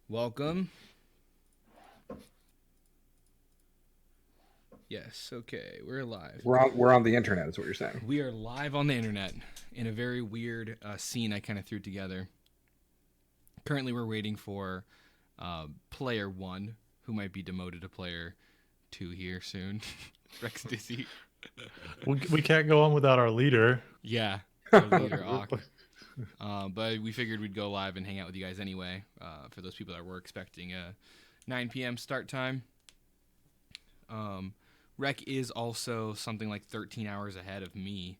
Welcome. Yes, okay, we're live. We're on the internet, is what you're saying. We are live on the internet in a very weird scene I kind of threw together. Currently, we're waiting for player 1, who might be demoted to player 2 here soon. Rekstizzy. We can't go on without our leader. Yeah, our leader, Ock. But we figured we'd go live and hang out with you guys anyway, for those people that were expecting a 9 p.m. start time. Rek is also something like 13 hours ahead of me.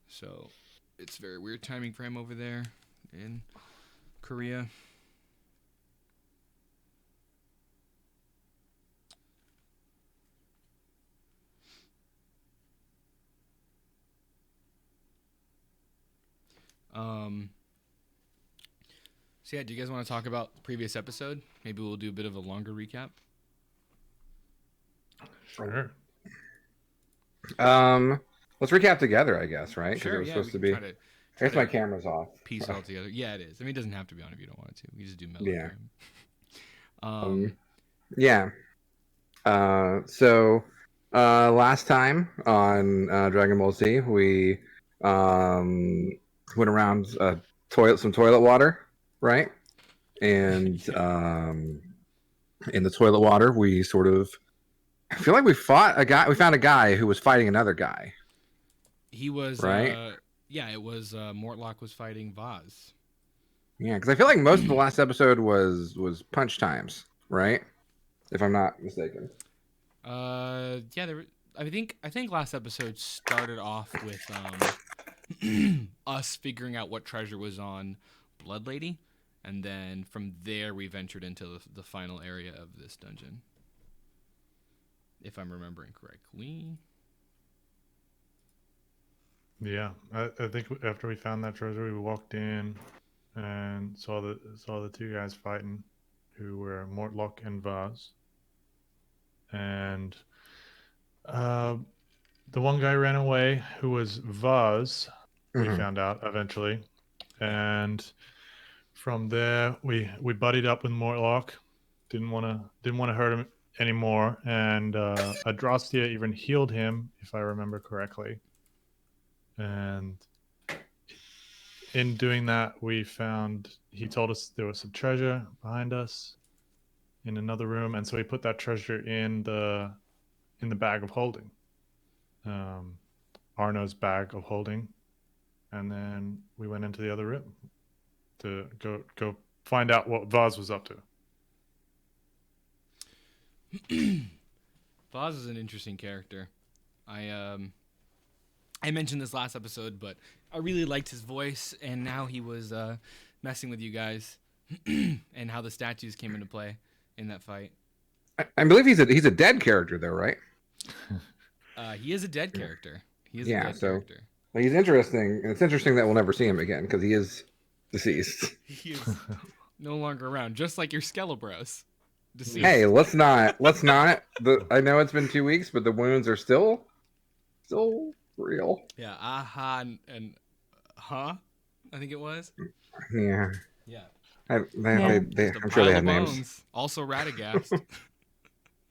So it's very weird timing for him over there in Korea. So yeah, do you guys want to talk about the previous episode? Maybe we'll do a bit of a longer recap. Sure. Let's recap together, I guess, right? Because Sure, it was yeah, supposed we to be. can try I guess to my camera's off. piece it all together. Yeah, it is. I mean, it doesn't have to be on if you don't want it to. We just do Yeah. melodrama. Yeah. So last time on Dragon Ball Z, we went around some toilet water, right? And in the toilet water, we sort of. I feel like we fought a guy. We found a guy who was fighting another guy. He was right. Yeah, it was Mortlock was fighting Vaz. Yeah, because I feel like most of the last episode was punch times, right? If I'm not mistaken. Yeah, I think last episode started off with us figuring out what treasure was on Blood Lady, and then from there we ventured into the final area of this dungeon. If I'm remembering correctly. Yeah, I think after we found that treasure, we walked in and saw the two guys fighting, who were Mortlock and Vaz. And the one guy ran away, who was Vaz. We found out eventually, and from there we buddied up with Mortlock. Didn't want to hurt him anymore, and Adrastia even healed him, if I remember correctly. And in doing that, he told us there was some treasure behind us in another room, and so he put that treasure in the bag of holding, Arno's bag of holding, and then we went into the other room to go find out what Vaz was up to. Vaz is an interesting character. I mentioned this last episode, but I really liked his voice, and now he was messing with you guys, and how the statues came into play in that fight. I believe he's a dead character, though, right? He is a dead character. Character. Well, he's interesting. It's interesting that we'll never see him again because he is deceased. He is no longer around, just like your Skelebros. Deceased. Hey, let's not. I know it's been 2 weeks, but the wounds are still real. Yeah, aha, and huh? I think it was. Yeah. Yeah. I'm sure they had names. Also Radagast.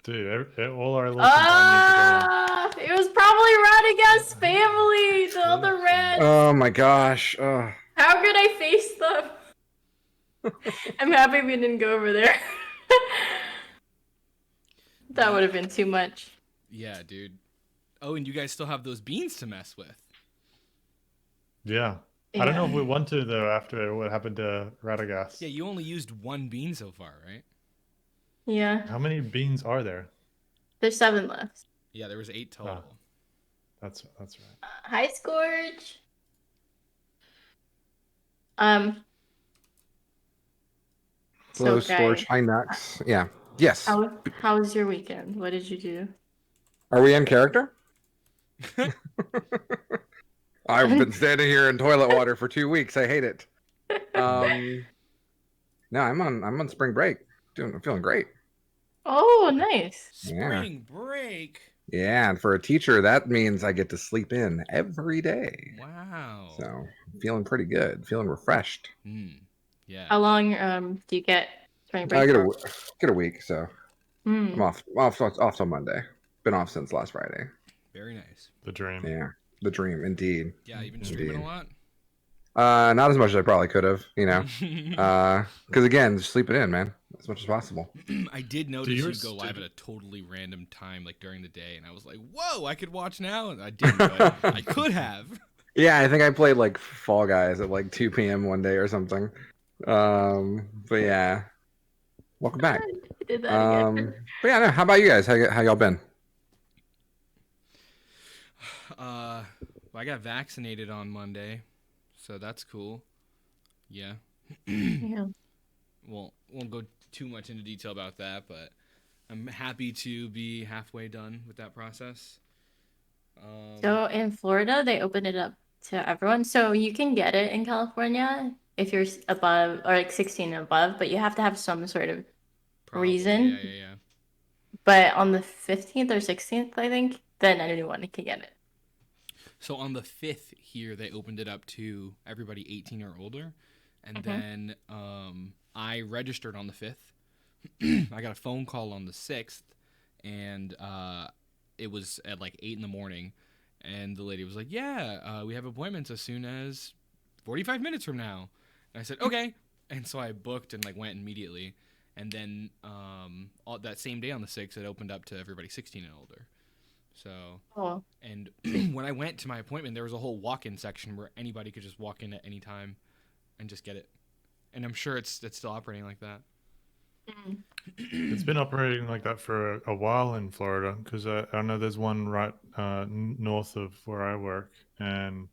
Dude, all our little companions. It was probably Radagast's family, the other rats. Oh my gosh. How could I face them? I'm happy we didn't go over there. That would have been too much. Yeah, dude. Oh, and you guys still have those beans to mess with. Yeah. I don't know if we want to, though, after what happened to Radagast. Yeah, you only used 1 bean so far, right? Yeah. How many beans are there? There's 7 left. Yeah, there was 8 total. Oh, that's right. Hi, Scourge. Hello, Scorch. Hi, Nux. Yeah. Yes. How was your weekend? What did you do? Are we in character? I've been standing here in toilet water for 2 weeks. I hate it. No, I'm on spring break. I'm feeling great. Oh, nice. Spring break. Yeah, and for a teacher, that means I get to sleep in every day. Wow. So feeling pretty good. Feeling refreshed. Yeah. How long do you get spring break I for? get a week, so Hmm. I'm off till Monday. Been off since last Friday. Very nice. The dream. Yeah, the dream, indeed. Yeah, you've been streaming a lot. Not as much as I probably could have, because again, just sleep it in, man, as much as possible. I did notice yours- you go live at a totally random time, like during the day, and I was like, "Whoa, I could watch now." And I didn't, but I could have. Yeah, I think I played like Fall Guys at like 2 p.m. one day or something. But yeah, welcome back. I did that again. But yeah, no, how about you guys? How y'all been? Well, I got vaccinated on Monday, so that's cool. Yeah. Yeah. Won't go too much into detail about that, but I'm happy to be halfway done with that process. So in Florida, they opened it up to everyone. So you can get it in California if you're above or like 16 and above, but you have to have some sort of Probably, reason. Yeah. But on the 15th or 16th, I think, then anyone can get it. So on the 5th here, they opened it up to everybody 18 or older. And then I registered on the 5th. I got a phone call on the 6th. And it was at like 8 in the morning. And the lady was like, yeah, we have appointments as soon as 45 minutes from now. And I said, okay. And so I booked and like went immediately. And then that same day on the 6th, it opened up to everybody 16 and older. So, and when I went to my appointment, there was a whole walk-in section where anybody could just walk in at any time and just get it. And I'm sure it's still operating like that. It's been operating like that for a while in Florida because I know there's one right north of where I work, and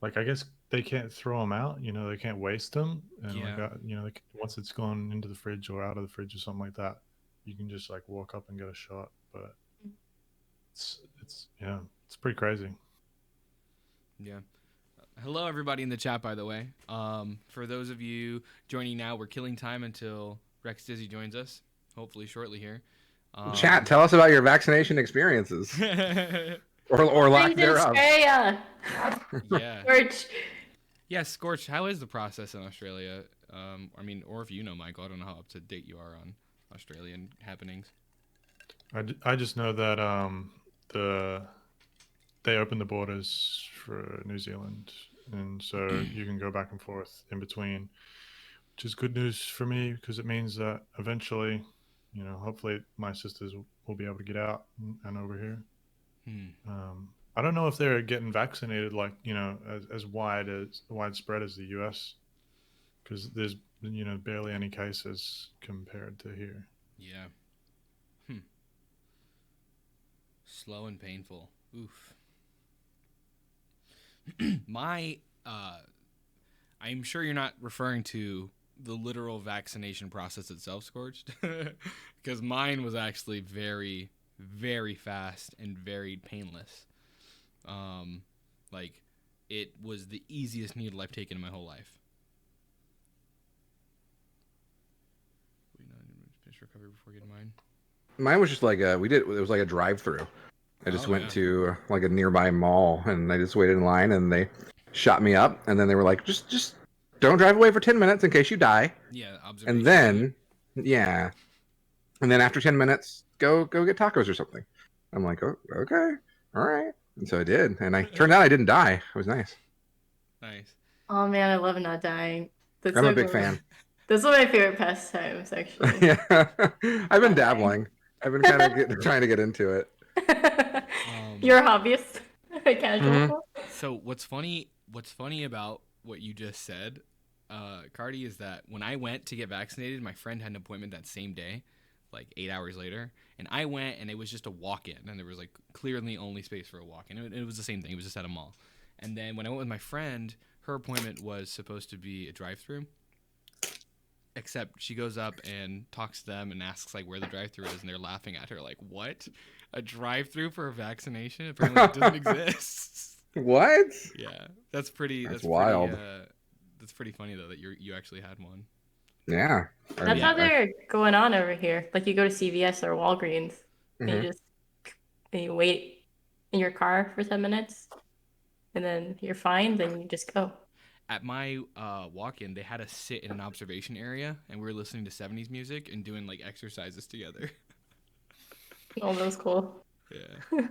like I guess they can't throw them out. They can't waste them, and once it's gone into the fridge or out of the fridge or something like that, you can just like walk up and get a shot. But it's pretty crazy. Yeah. Hello, everybody in the chat, by the way. For those of you joining now, we're killing time until Rekstizzy joins us, hopefully shortly here. Chat, tell us about your vaccination experiences. or lack thereof. Yeah. Scorch. Yeah, Scorch, how is the process in Australia? Or if you know, Michael, I don't know how up to date you are on Australian happenings. I just know that they opened the borders for New Zealand, and so you can go back and forth in between, which is good news for me because it means that eventually, hopefully my sisters will be able to get out and over here. I don't know if they're getting vaccinated like as widespread as the U.S. because there's barely any cases compared to here. Yeah. Slow and painful. Oof. I'm sure you're not referring to the literal vaccination process itself, Scorched, because mine was actually very, very fast and very painless. It was the easiest needle I've taken in my whole life. Finish recovery before getting mine. Mine was just like it was like a drive-through. I just went to like a nearby mall and I just waited in line and they shot me up and then they were like, just don't drive away for 10 minutes in case you die. Yeah, observation. And then, and then after 10 minutes, go get tacos or something. I'm like, oh, okay, all right. And so I did, and turned out I didn't die. It was nice. Nice. Oh man, I love not dying. I'm a big fan. That's one of my favorite pastimes, actually. Yeah, I've been dabbling. I've been kind of trying to get into it. You're a hobbyist, a casual. Mm-hmm. So what's funny about what you just said, Cardi, is that when I went to get vaccinated, my friend had an appointment that same day, like 8 hours later, and I went and it was just a walk-in, and there was like clearly only space for a walk-in. It was the same thing. It was just at a mall. And then when I went with my friend, her appointment was supposed to be a drive-through. Except she goes up and talks to them and asks like where the drive-through is, and they're laughing at her like, "What? A drive-through for a vaccination? Apparently it doesn't exist." What? Yeah, that's pretty. That's wild. That's pretty funny though that you actually had one. Yeah. That's how they're going on over here. Like you go to CVS or Walgreens, and you wait in your car for 10 minutes, and then you're fine. Then you just go. at my walk-in, they had us sit in an observation area, and we were listening to 70s music and doing like exercises together. Oh, that was cool. Yeah.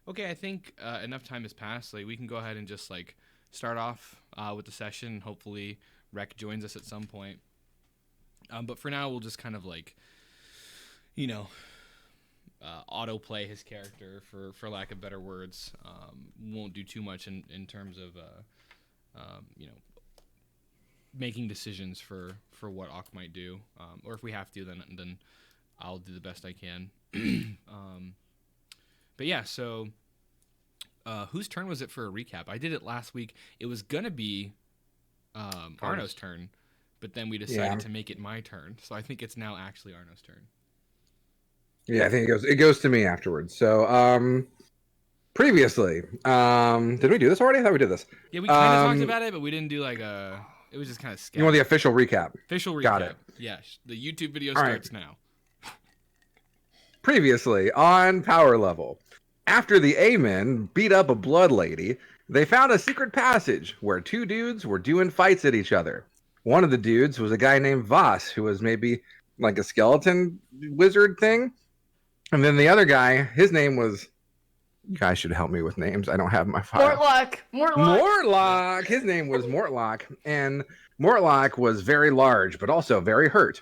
Okay, I think enough time has passed. Like, we can go ahead and just like start off with the session. Hopefully, Rek joins us at some point. But for now, we'll just kind of like, you know, autoplay his character for lack of better words. Won't do too much in terms of you know, making decisions for what Ock might do. Or if we have to, then I'll do the best I can. But yeah, so whose turn was it for a recap? I did it last week. It was gonna be Arno's turn, but then we decided to make it my turn. So I think it's now actually Arno's turn. Yeah, I think it goes to me afterwards. So previously, did we do this already? I thought we did this. Yeah, we kind of talked about it, but we didn't do like a. It was just kind of scattered. You want the official recap? Official recap. Got it. Yes, the YouTube video All starts now. Previously on Power Level, after the A-Men beat up a blood lady, they found a secret passage where two dudes were doing fights at each other. One of the dudes was a guy named Voss, who was maybe like a skeleton wizard thing. And then the other guy, his name was... You guys should help me with names. I don't have my file. Mortlock! His name was Mortlock. And Mortlock was very large, but also very hurt.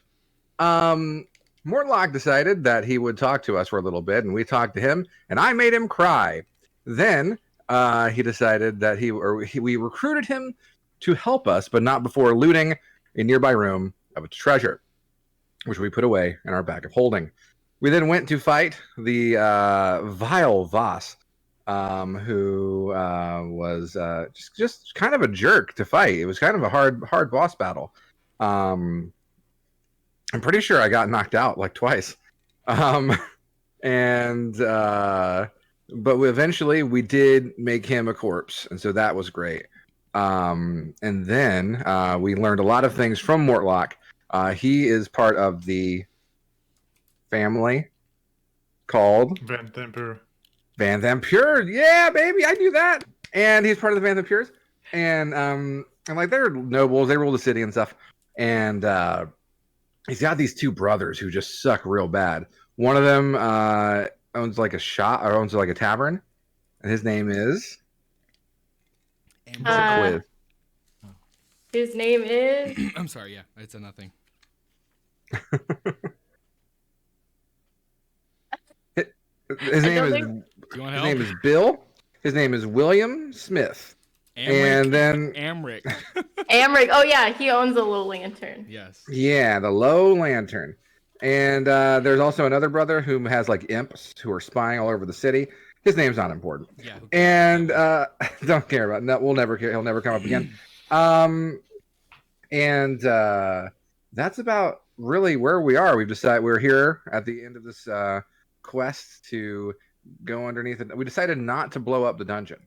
Mortlock decided that he would talk to us for a little bit, and we talked to him, and I made him cry. Then he decided that we recruited him to help us, but not before looting a nearby room of its treasure, which we put away in our bag of holding. We then went to fight the vile Voss, who was just kind of a jerk to fight. It was kind of a hard boss battle. I'm pretty sure I got knocked out like twice. But eventually we did make him a corpse. And so that was great. And then we learned a lot of things from Mortlock. He is part of the family called Van Thempur. Van Thempur. Yeah, baby, I knew that. And he's part of the Van Thempurs. And like they're nobles, they rule the city and stuff. And he's got these two brothers who just suck real bad. One of them owns like a shop or owns like a tavern, and his name is. And It's a quiz. His name is. I'm sorry. Yeah, it's a nothing. His name is. Do you want His help? name is Bill. His name is William Smith. And then Amric. Amric. Oh yeah, he owns a little lantern. Yes. Yeah, the Low Lantern. And there's also another brother who has like imps who are spying all over the city. His name's not important. Yeah. And don't care about it. We'll never care. He'll never come up again. And that's about really where we are. We've decided we're here at the end of this quest to go underneath it. We decided not to blow up the dungeon.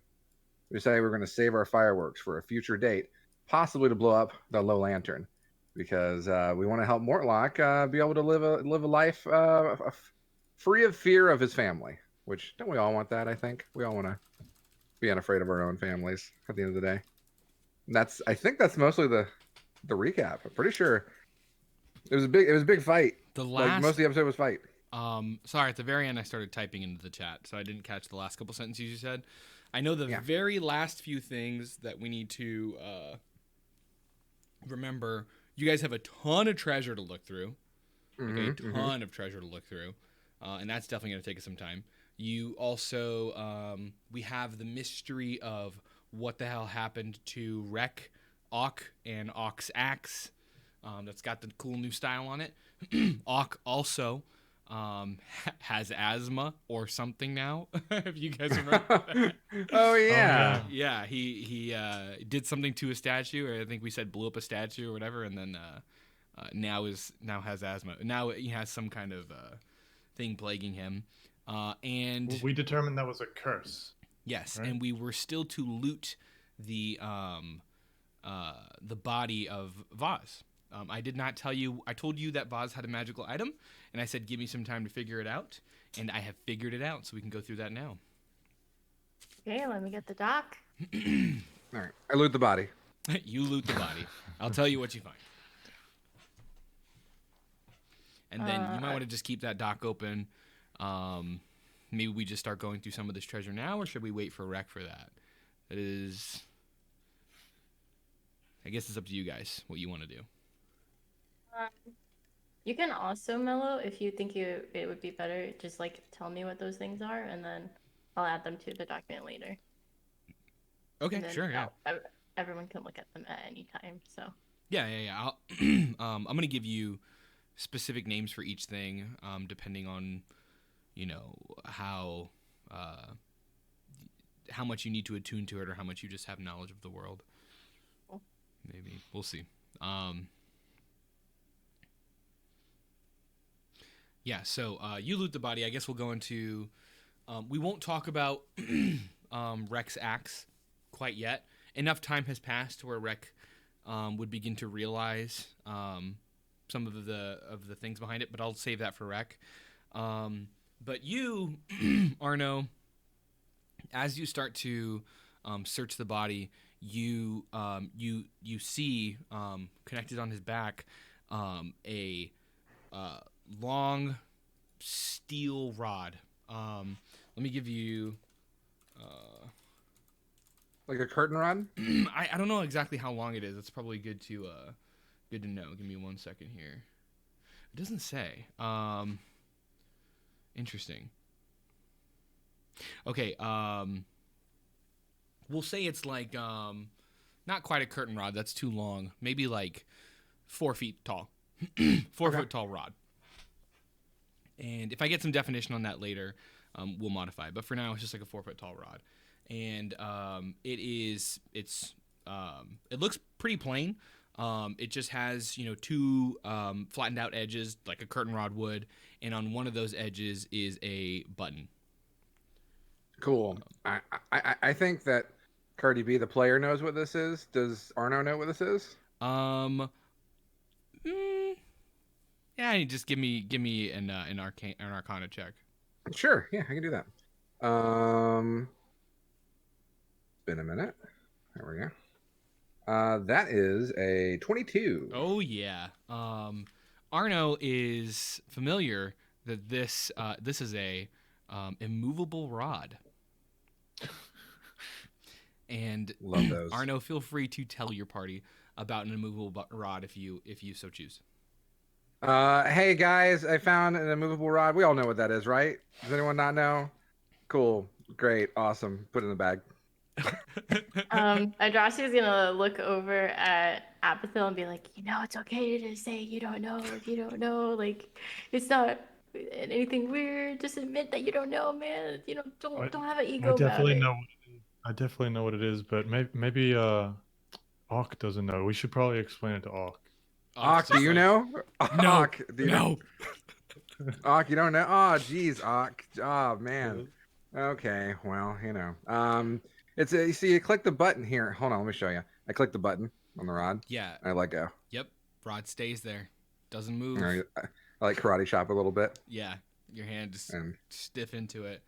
We decided we were going to save our fireworks for a future date, possibly to blow up the Low Lantern, because we want to help Mortlock be able to live a life free of fear of his family. Which, don't we all want that? I think we all want to be unafraid of our own families at the end of the day. And I think that's mostly the recap. I'm pretty sure it was a big fight. Most of the episode was fight. Sorry, at the very end I started typing into the chat, so I didn't catch the last couple sentences you said. I know the very last few things that we need to remember. You guys have a ton of treasure to look through. A ton of treasure to look through. And that's definitely going to take us some time. You also, we have the mystery of what the hell happened to Rek, Ock, and Ock's axe. That's got the cool new style on it. Ock also has asthma or something now. If you guys remember that. Oh yeah. Yeah, he did something to a statue, or I think we said blew up a statue or whatever, and then now has asthma. Now he has some kind of thing plaguing him. And we determined that was a curse. Yes, right? And we were still to loot the body of Vaz. I did not tell you. I told you that Vaz had a magical item, and I said give me some time to figure it out, and I have figured it out, so we can go through that now. Okay, let me get the dock. All right. I loot the body. You loot the body. I'll tell you what you find. And then you might want to just keep that dock open. Maybe we just start going through some of this treasure now, or should we wait for Rec for that? That is... I guess it's up to you guys what you want to do. You can also, Mellow, if you think it would be better, just like tell me what those things are, and then I'll add them to the document later. Okay, sure, yeah. Everyone can look at them at any time. So. Yeah. I'm gonna give you specific names for each thing, depending on, how much you need to attune to it, or how much you just have knowledge of the world. Cool. Maybe we'll see. Yeah, so you loot the body. I guess we'll go into... we won't talk about Rek's axe quite yet. Enough time has passed to where Rek would begin to realize some of the things behind it, but I'll save that for Rek. But you, Arno, as you start to search the body, you see connected on his back a long steel rod. Let me give you Like a curtain rod? I don't know exactly how long it is. It's probably good to know. Give me 1 second here. It doesn't say. Interesting. Okay, we'll say it's like not quite a curtain rod, that's too long. Maybe like 4 feet tall. 4 foot tall rod. And if I get some definition on that later, we'll modify it. But for now, it's just like a 4 foot tall rod. And it looks pretty plain. It just has, 2 flattened out edges like a curtain rod would. And on one of those edges is a button. Cool. I think that Cardi B, the player, knows what this is. Does Arno know what this is? Yeah, just give me an Arcana check. Sure. Yeah, I can do that. It's been a minute. There we go. That is a 22. Oh yeah. Arno is familiar that this is a immovable rod. And love those. Arno, feel free to tell your party about an immovable rod if you so choose. Hey guys, I found an immovable rod. We all know what that is, right? Does anyone not know? Cool, great, awesome. Put it in the bag. Adrasi is gonna look over at Apithil and be like, it's okay to say you don't know if you don't know. Like, it's not anything weird. Just admit that you don't know, man. Don't have an ego about it. I definitely know what it is, but maybe Auk doesn't know. We should probably explain it to Auk. Auk, do you know? No, Auk, do you no. Auk, you don't know? Oh, geez, Auk. Oh, man. Okay, well, it's you see, you click the button here. Hold on, let me show you. I click the button on the rod. Yeah. I let go. Yep. Rod stays there. Doesn't move. I like karate chop a little bit. Yeah. Your hand just stiff into it.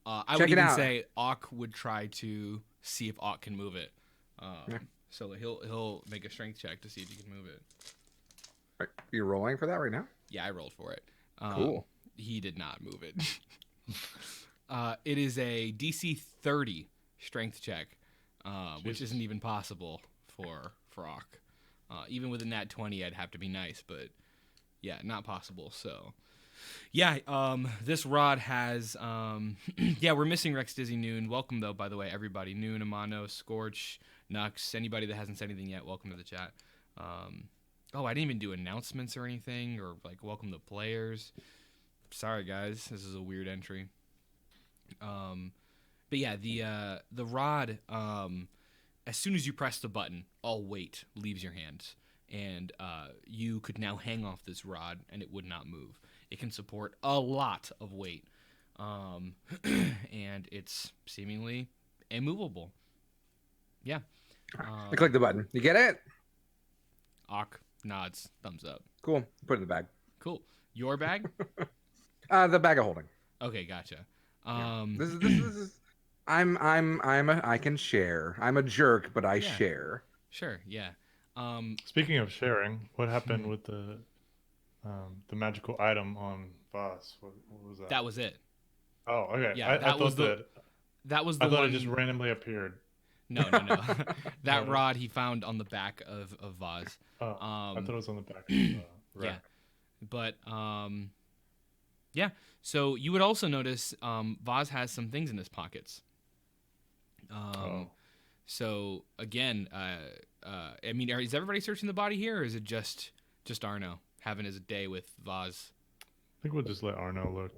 I Check would it even out. say Auk would try to see if Auk can move it. So he'll make a strength check to see if he can move it. Are you rolling for that right now? Yeah, I rolled for it. Cool. He did not move it. It is a DC 30 strength check, which isn't even possible for Auk. Even with a nat 20, I'd have to be nice, but yeah, not possible. So yeah, this rod has yeah, we're missing Rekstizzy Noon. Welcome though, by the way, everybody. Noon, Amano, Scorch, Nux, anybody that hasn't said anything yet, welcome to the chat. Oh, I didn't even do announcements or anything, or like welcome the players. Sorry guys, this is a weird entry. But yeah, the rod, as soon as you press the button, all weight leaves your hands, and you could now hang off this rod and it would not move. It can support a lot of weight, and it's seemingly immovable. Yeah. I click the button. You get it? Auk nods, thumbs up. Cool. Put it in the bag. Cool. Your bag? The bag of holding. Okay, gotcha. This is I can share. I'm a jerk, but I Yeah. share. Sure. Yeah. Speaking of sharing, what happened with the magical item on Voss? What was that? That was it. Oh, okay. Yeah, I thought that was I the thought it just one. randomly appeared. No, no, no. That No. rod he found on the back of Vaz. Oh, I Um, thought it was on the back of yeah, Rex. but yeah. So you would also notice Vaz has some things in his pockets. Oh, So again, I mean, is everybody searching the body here, or is it just Arno having his day with Vaz? I think we'll just let Arno look.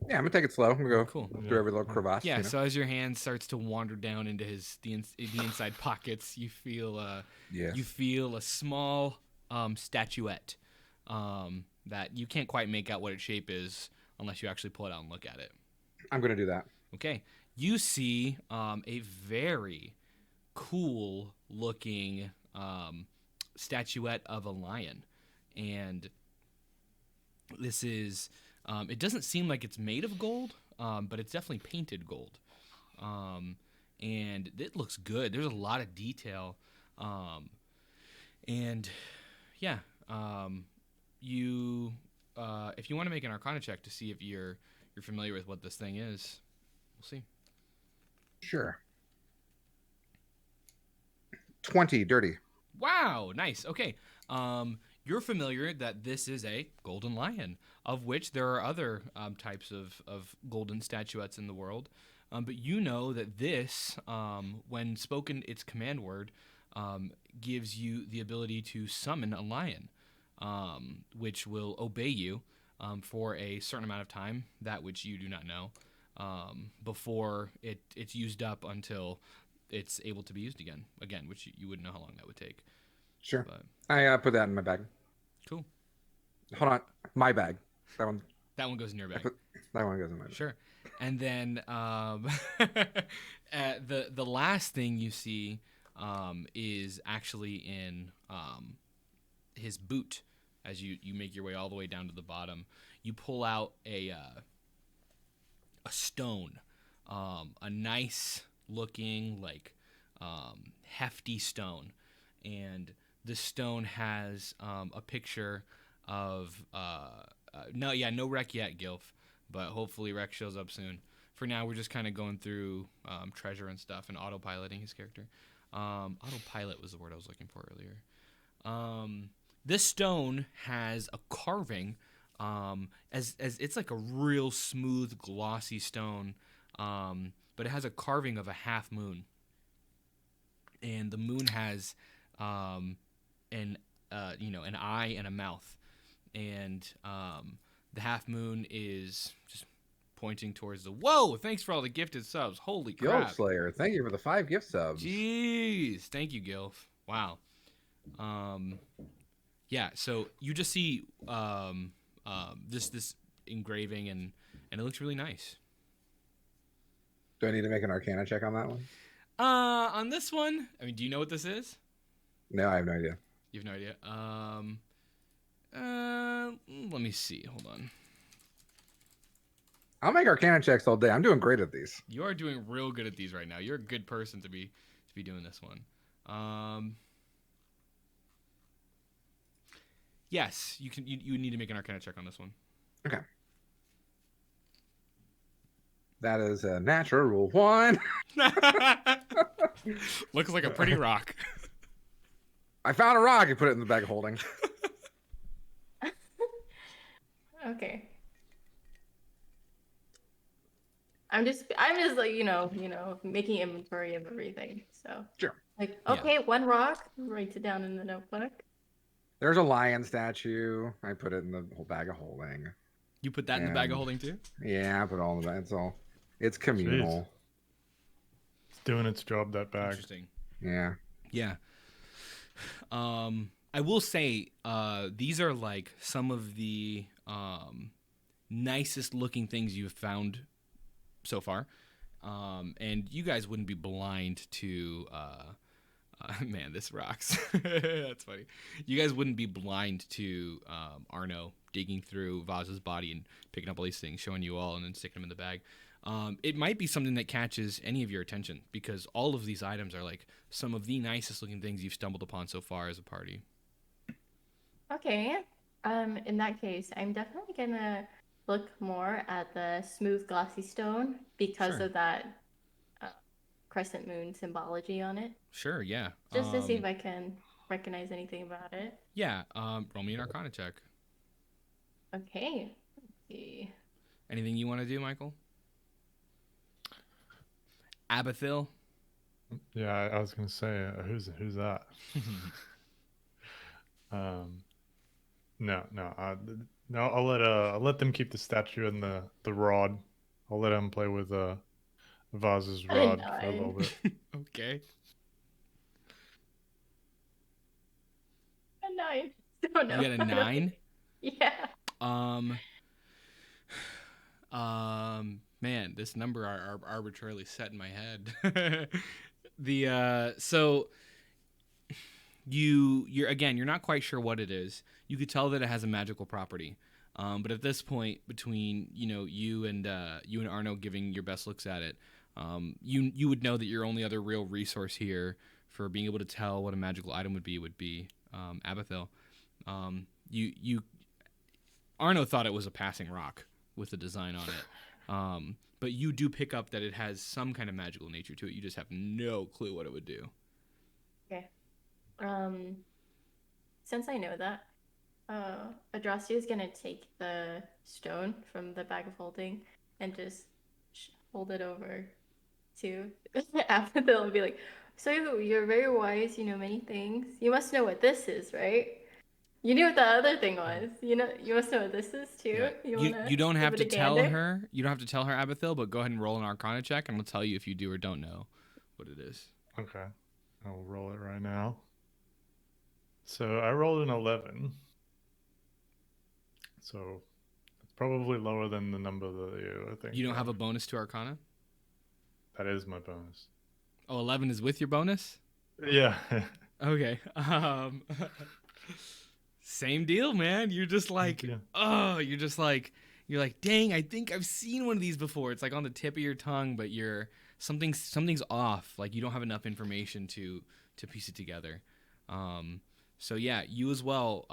Yeah, I'm gonna take it slow. I'm gonna go Cool. through every little crevasse. Yeah. You know? So as your hand starts to wander down into the inside pockets, you feel Yes. you feel a small statuette that you can't quite make out what its shape is unless you actually pull it out and look at it. I'm gonna do that. Okay. You see a very cool looking statuette of a lion, and this is it doesn't seem like it's made of gold, but it's definitely painted gold, and it looks good. There's a lot of detail, and yeah, you if you want to make an Arcana check to see if you're familiar with what this thing is, we'll see. Sure. 20 dirty. Wow, nice. Okay. You're familiar that this is a golden lion, of which there are other types of golden statuettes in the world. But you know that this, when spoken its command word, gives you the ability to summon a lion, which will obey you for a certain amount of time, that which you do not know, before it's used up until it's able to be used again, which you wouldn't know how long that would take. Sure. But I put that in my bag. cool. Hold on, my bag. That one. That one goes in your bag. That one goes in my bag. Sure. And then the last thing you see is actually in his boot. As you make your way all the way down to the bottom, you pull out a stone, a nice looking hefty stone, and the stone has a picture of no wreck yet, Gilf, but hopefully Rex shows up soon. For now, we're just kind of going through treasure and stuff and autopiloting his character. Autopilot was the word I was looking for earlier. This stone has a carving, as it's like a real smooth, glossy stone, but it has a carving of a half moon, and the moon has an eye and a mouth, and the half moon is just pointing towards the. Whoa! Thanks for all the gifted subs. Holy crap! Guild Slayer, thank you for the 5 gift subs. Jeez, thank you, Gilf. Wow. Yeah. So you just see this engraving, and it looks really nice. Do I need to make an Arcana check on that one? On this one, I mean, do you know what this is? No, I have no idea. You have no idea. Let me see. Hold on. I'll make Arcana checks all day. I'm doing great at these. You are doing real good at these right now. You're a good person to be doing this one. Yes, you can. You need to make an Arcana check on this one. Okay. That is a natural 1. Looks like a pretty rock. I found a rock and put it in the bag of holding. Okay. I'm just like, making inventory of everything. So Sure. like, okay, one rock, write it down in the notebook. There's a lion statue. I put it in the whole bag of holding. You put that in the bag of holding too? Yeah, I put it all in the bag. It's all. It's communal. Jeez. It's doing its job, that bag. Interesting. Yeah. Yeah. I will say these are like some of the nicest looking things you've found so far, and you guys wouldn't be blind to man, this rocks. That's funny. You guys wouldn't be blind to Arno digging through Vaz's body and picking up all these things, showing you all, and then sticking them in the bag. It might be something that catches any of your attention because all of these items are like some of the nicest looking things you've stumbled upon so far as a party. Okay. In that case, I'm definitely gonna look more at the smooth glossy stone because Sure. of that uh, crescent moon symbology on it. Sure, yeah. Just to see if I can recognize anything about it. Yeah, roll me an Arcana check. Okay. Let's see. Anything you want to do, Michael? Abathil? Yeah, I was gonna say, who's that? No, no, no. I'll let them keep the statue and the rod. I'll let them play with Vaz's I did rod for a little not. bit. Okay. A 9. Don't know. You got a 9? Yeah. Man, this number are arbitrarily set in my head. So you're not quite sure what it is. You could tell that it has a magical property. But at this point, between you and Arno giving your best looks at it, you would know that your only other real resource here for being able to tell what a magical item would be Abathil. Arno thought it was a passing rock with the design on it. But you do pick up that it has some kind of magical nature to it. You just have no clue what it would do. Okay. Since I know that, Adrastia is gonna take the stone from the bag of holding and just hold it over to Abathil and be like, "So you're very wise. You know many things. You must know what this is, right? You knew what the other thing was. You must know what this is too. Yeah. You don't have to tell her. You don't have to tell her, Abathil, but go ahead and roll an Arcana check, and I'll tell you if you do or don't know what it is. Okay, I'll roll it right now. So I rolled an 11. So it's probably lower than the number that I think. You don't have a bonus to Arcana? That is my bonus. Oh, 11 is with your bonus? Yeah. Okay. Same deal, man. You're just like, you're like, dang, I think I've seen one of these before. It's like on the tip of your tongue, but something's off. Like you don't have enough information to piece it together. So yeah, you as well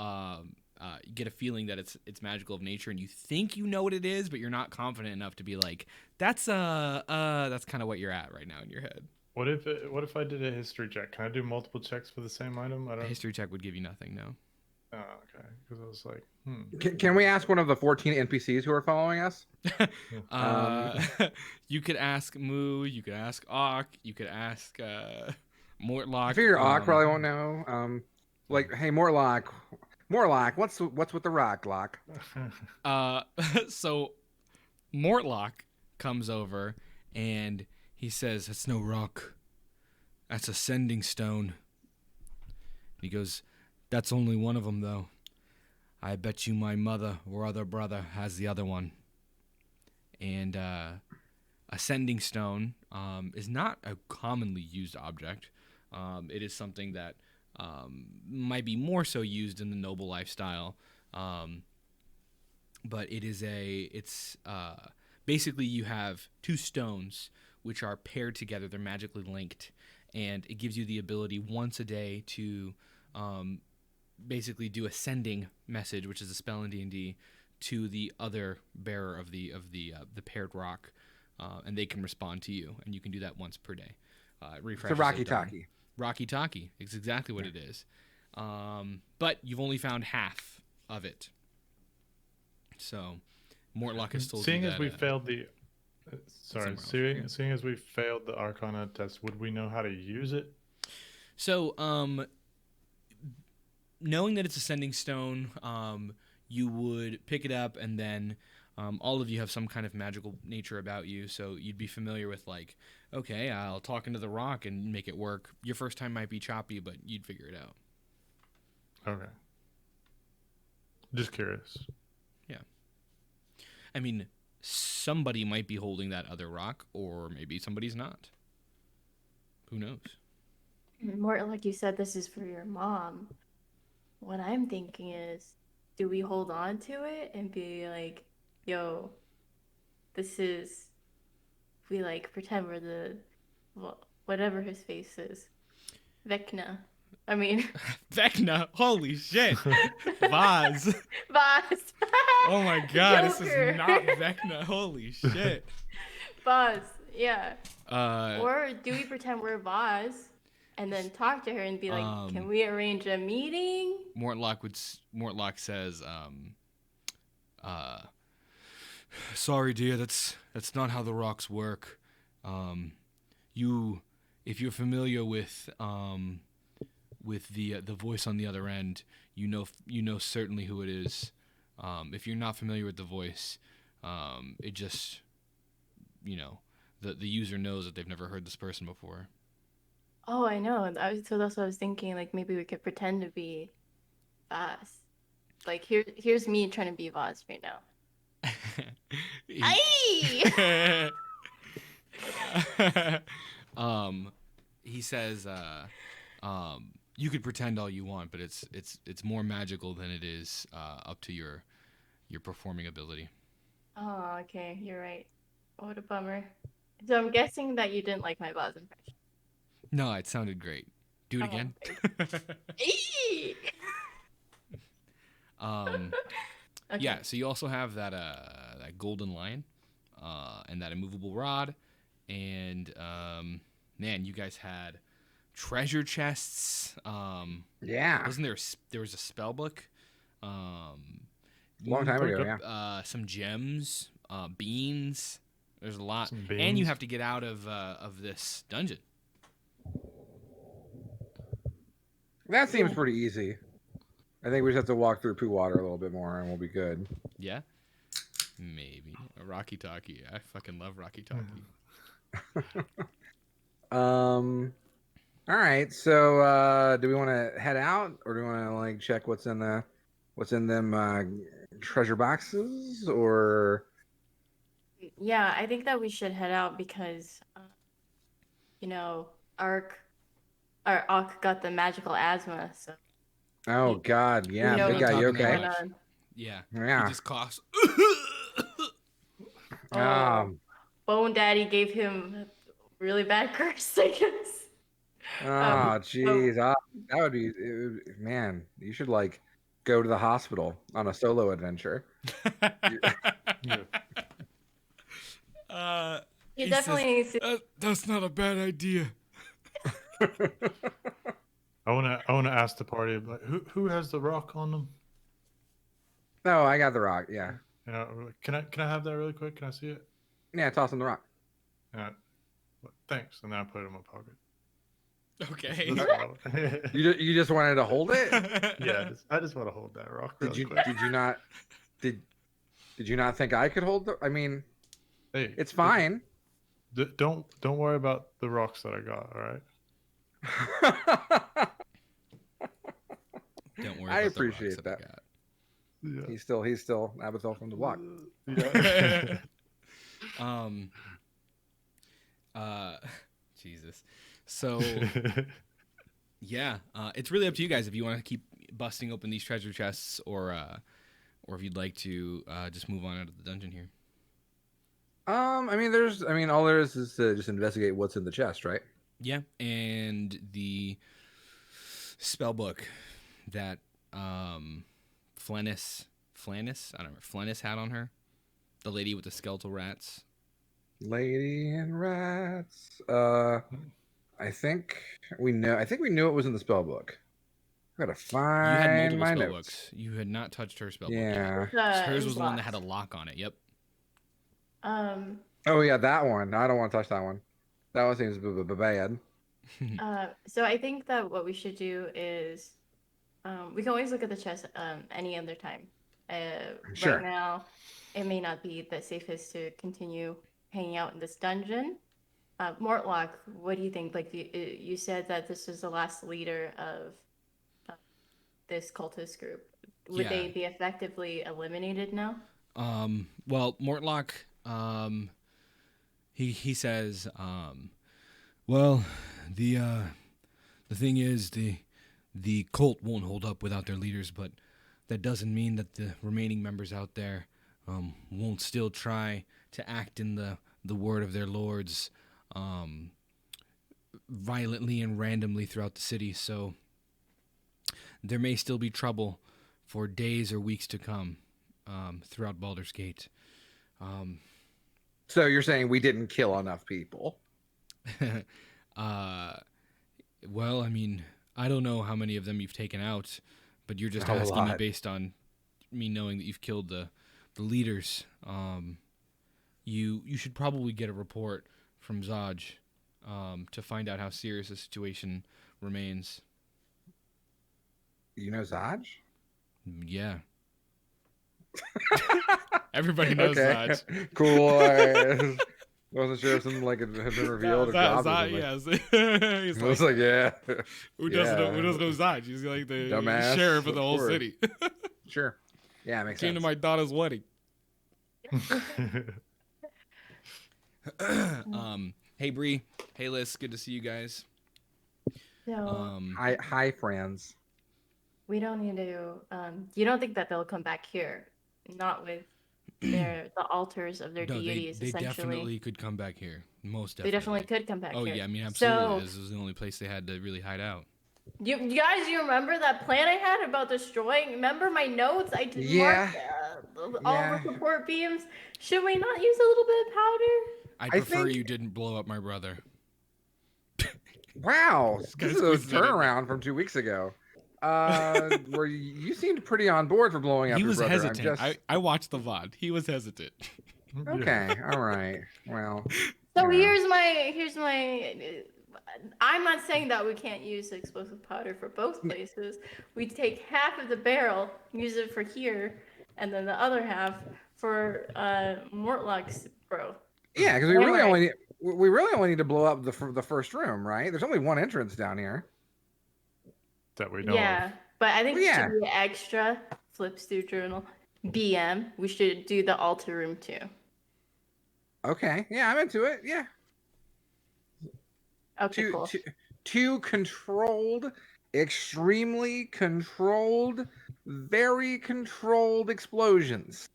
get a feeling that it's magical of nature, and you think you know what it is, but you're not confident enough to be like, that's kind of what you're at right now in your head. What if I did a history check? Can I do multiple checks for the same item? A history check would give you nothing, no. Oh, okay. Because I was like, Can we ask one of the 14 NPCs who are following us? You could ask Moo, you could ask Auk, you could ask Mortlock. I figure Auk probably won't know. Like, hey, Mortlock, what's with the rock, Lock? So Mortlock comes over and he says, "That's no rock. That's a sending stone." He goes, "That's only one of them, though. I bet you my mother or other brother has the other one." And a sending stone is not a commonly used object. It is something that might be more so used in the noble lifestyle. But it's basically you have two stones which are paired together. They're magically linked, and it gives you the ability once a day to basically do a sending message, which is a spell in D&D, to the other bearer of the paired rock, and they can respond to you, and you can do that once per day. It's a Rocky Talkie. Rocky Talkie. It's exactly what it is. But you've only found half of it. So Mortlock has told seeing you as that, we failed the seeing as we failed the Arcana test, would we know how to use it? So knowing that it's a sending stone, you would pick it up, and then all of you have some kind of magical nature about you, so you'd be familiar with, like, okay, I'll talk into the rock and make it work. Your first time might be choppy, but you'd figure it out. Okay. Just curious. Yeah. I mean, somebody might be holding that other rock, or maybe somebody's not. Who knows? More like you said, this is for your mom. What I'm thinking is, do we hold on to it and be like, yo, this is we like pretend we're the whatever his face is, Vecna. I mean, Vecna. Holy shit. Vaz. Boss. Oh my god, this Joker. is not Vecna. Holy shit. Boss. Yeah. Uh, Or do we pretend we're Boss and then talk to her and be like, "Can we arrange a meeting?" Mortlock says, sorry, dear, that's not how the rocks work. If you're familiar with the voice on the other end, you know certainly who it is. If you're not familiar with the voice, it just, the user knows that they've never heard this person before. Oh, I know. So that's what I was thinking. Like maybe we could pretend to be Voss. Like here's me trying to be Voss right now. Aye! He says, you could pretend all you want, but it's more magical than it is up to your performing ability. Oh, okay. You're right. What a bummer. So I'm guessing that you didn't like my Voss impression. No, it sounded great. Do it again. Aye! Okay. Yeah, so you also have that golden lion and that immovable rod, and man, you guys had treasure chests. Yeah. Wasn't there was a spell book? Long time ago, yeah. Some gems, beans. There's a lot, Some and you beans. have to get out of this dungeon. That seems pretty easy. I think we just have to walk through poo water a little bit more, and we'll be good. Yeah, maybe a Rocky Talkie. I fucking love Rocky Talkie. All right. So, do we want to head out, or do we want to like check what's in them treasure boxes, or? Yeah, I think that we should head out because, Ark got the magical asthma, so. Oh God, yeah, know big guy, you what's okay? going on. Yeah. Yeah. He just coughs. Bone Daddy gave him a really bad curse, I guess. Oh, jeez. That would be, man, you should like go to the hospital on a solo adventure. He definitely needs to. That's not a bad idea. I wanna ask the party, like, who has the rock on them? No, I got the rock. Yeah. Can I have that really quick? Can I see it? Yeah, toss him the rock. Thanks. And then I put it in my pocket. Okay. You just wanted to hold it? Yeah, I just want to hold that rock. Did Really quick. you not think I could hold I mean, Hey, it's fine. Don't worry about the rocks that I got. All right. Don't worry. I about appreciate the rocks that. Yeah. He's still Abathel from the block. Yeah. Jesus. So yeah, it's really up to you guys if you want to keep busting open these treasure chests or if you'd like to just move on out of the dungeon here. I mean, all there is to just investigate what's in the chest, right? Yeah, and the spell book that Flennis, I don't know, Flennis had on her, the lady with the skeletal rats. Lady and rats. I think we knew it was in the spell book. I gotta find You had multiple my spell notes. books. You had not touched her spell Yeah. book yet. Hers was the one that had a lock on it. Yep. Oh yeah, that one. I don't want to touch that one. That one seems bad. So I think that what we should do is, we can always look at the chest any other time. Sure. Right now, it may not be the safest to continue hanging out in this dungeon. Mortlock, what do you think? Like you said that this was the last leader of this cultist group. Would they be effectively eliminated now? Well, Mortlock, he says, well, the thing is the cult won't hold up without their leaders, but that doesn't mean that the remaining members out there won't still try to act in the the word of their lords violently and randomly throughout the city. So there may still be trouble for days or weeks to come throughout Baldur's Gate. So you're saying we didn't kill enough people? Well, I mean, I don't know how many of them you've taken out, but you're just A asking me lot. based on me knowing that you've killed the leaders. You should probably get a report from Zaj to find out how serious the situation remains. You know Zaj? Yeah. Everybody knows Zaj. Cool. I wasn't sure if something like it had been revealed or dropped. Yes. He's I was like, yeah. who doesn't know Zaj? He's like the Dumbass, sheriff of the whole course. city. Sure. Yeah, it makes Came sense. to my daughter's wedding. Hey Bree, hey Liz, good to see you guys. So Hi, friends. we don't need to. You don't think that they'll come back here? Not with the altars of their No, deities. they essentially, definitely could come back here. Most they definitely. definitely could come back Oh here. yeah, I mean absolutely. So This was the only place they had to really hide out. you guys, you remember that plan I had about destroying? Remember my notes? I did Yeah. mark all Yeah. the support beams. Should we not use a little bit of powder? I I prefer think- you didn't blow up my brother. Wow. This Guys, is a who's that? turnaround from 2 weeks ago. Where you seemed pretty on board for blowing up He your was brother. hesitant. I watched the VOD. He was hesitant. Okay. All right. Well. So Yeah. here's my. I'm not saying that we can't use explosive powder for both places. We take half of the barrel, use it for here, and then the other half for Mortlock's growth. Yeah, because we Anyway. really only need to blow up the first room, right? There's only one entrance down here. That we know Yeah, but I think Well, yeah. it should be extra. Flips through journal. BM. We should do the altar room too. Okay. Yeah, I'm into it. Yeah. Okay, cool. Two controlled, extremely controlled, very controlled explosions.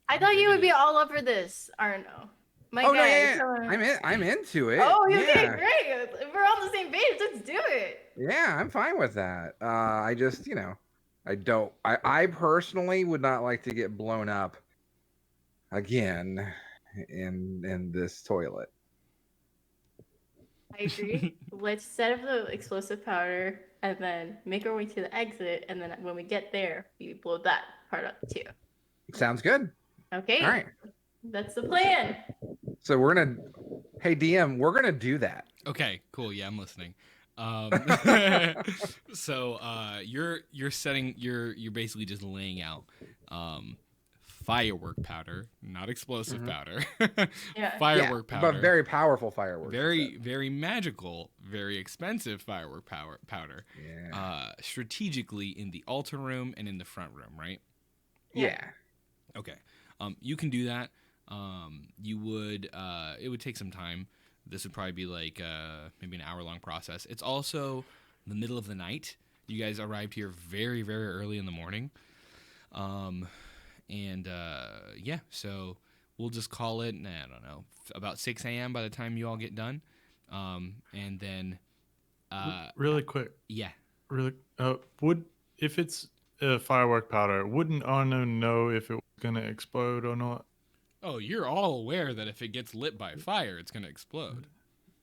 I thought you would be all over this, Arno. My Oh guy, no, yeah, telling- I'm into it. Oh, okay, yeah. great. If we're on the same page, let's do it. Yeah, I'm fine with that. I just, I personally would not like to get blown up again in this toilet. I agree. Let's set up the explosive powder and then make our way to the exit. And then when we get there, we blow that part up too. Sounds good. Okay. All right. That's the plan. So hey DM, we're gonna do that. Okay, cool. Yeah, I'm listening. So you're basically just laying out firework powder, not explosive powder. Yeah. Firework powder. But very powerful fireworks. very magical, very expensive firework powder. Yeah. Strategically in the altar room and in the front room, right? Yeah. Okay. You can do that. You would it would take some time. This would probably be like maybe an hour-long process. It's also the middle of the night. You guys arrived here very, very early in the morning. Yeah, so we'll just call it, I don't know, about 6 a.m. by the time you all get done. And then... really quick. Yeah. Really, if it's firework powder, wouldn't Arno know if it was gonna explode or not? Oh, you're all aware that if it gets lit by fire, it's going to explode.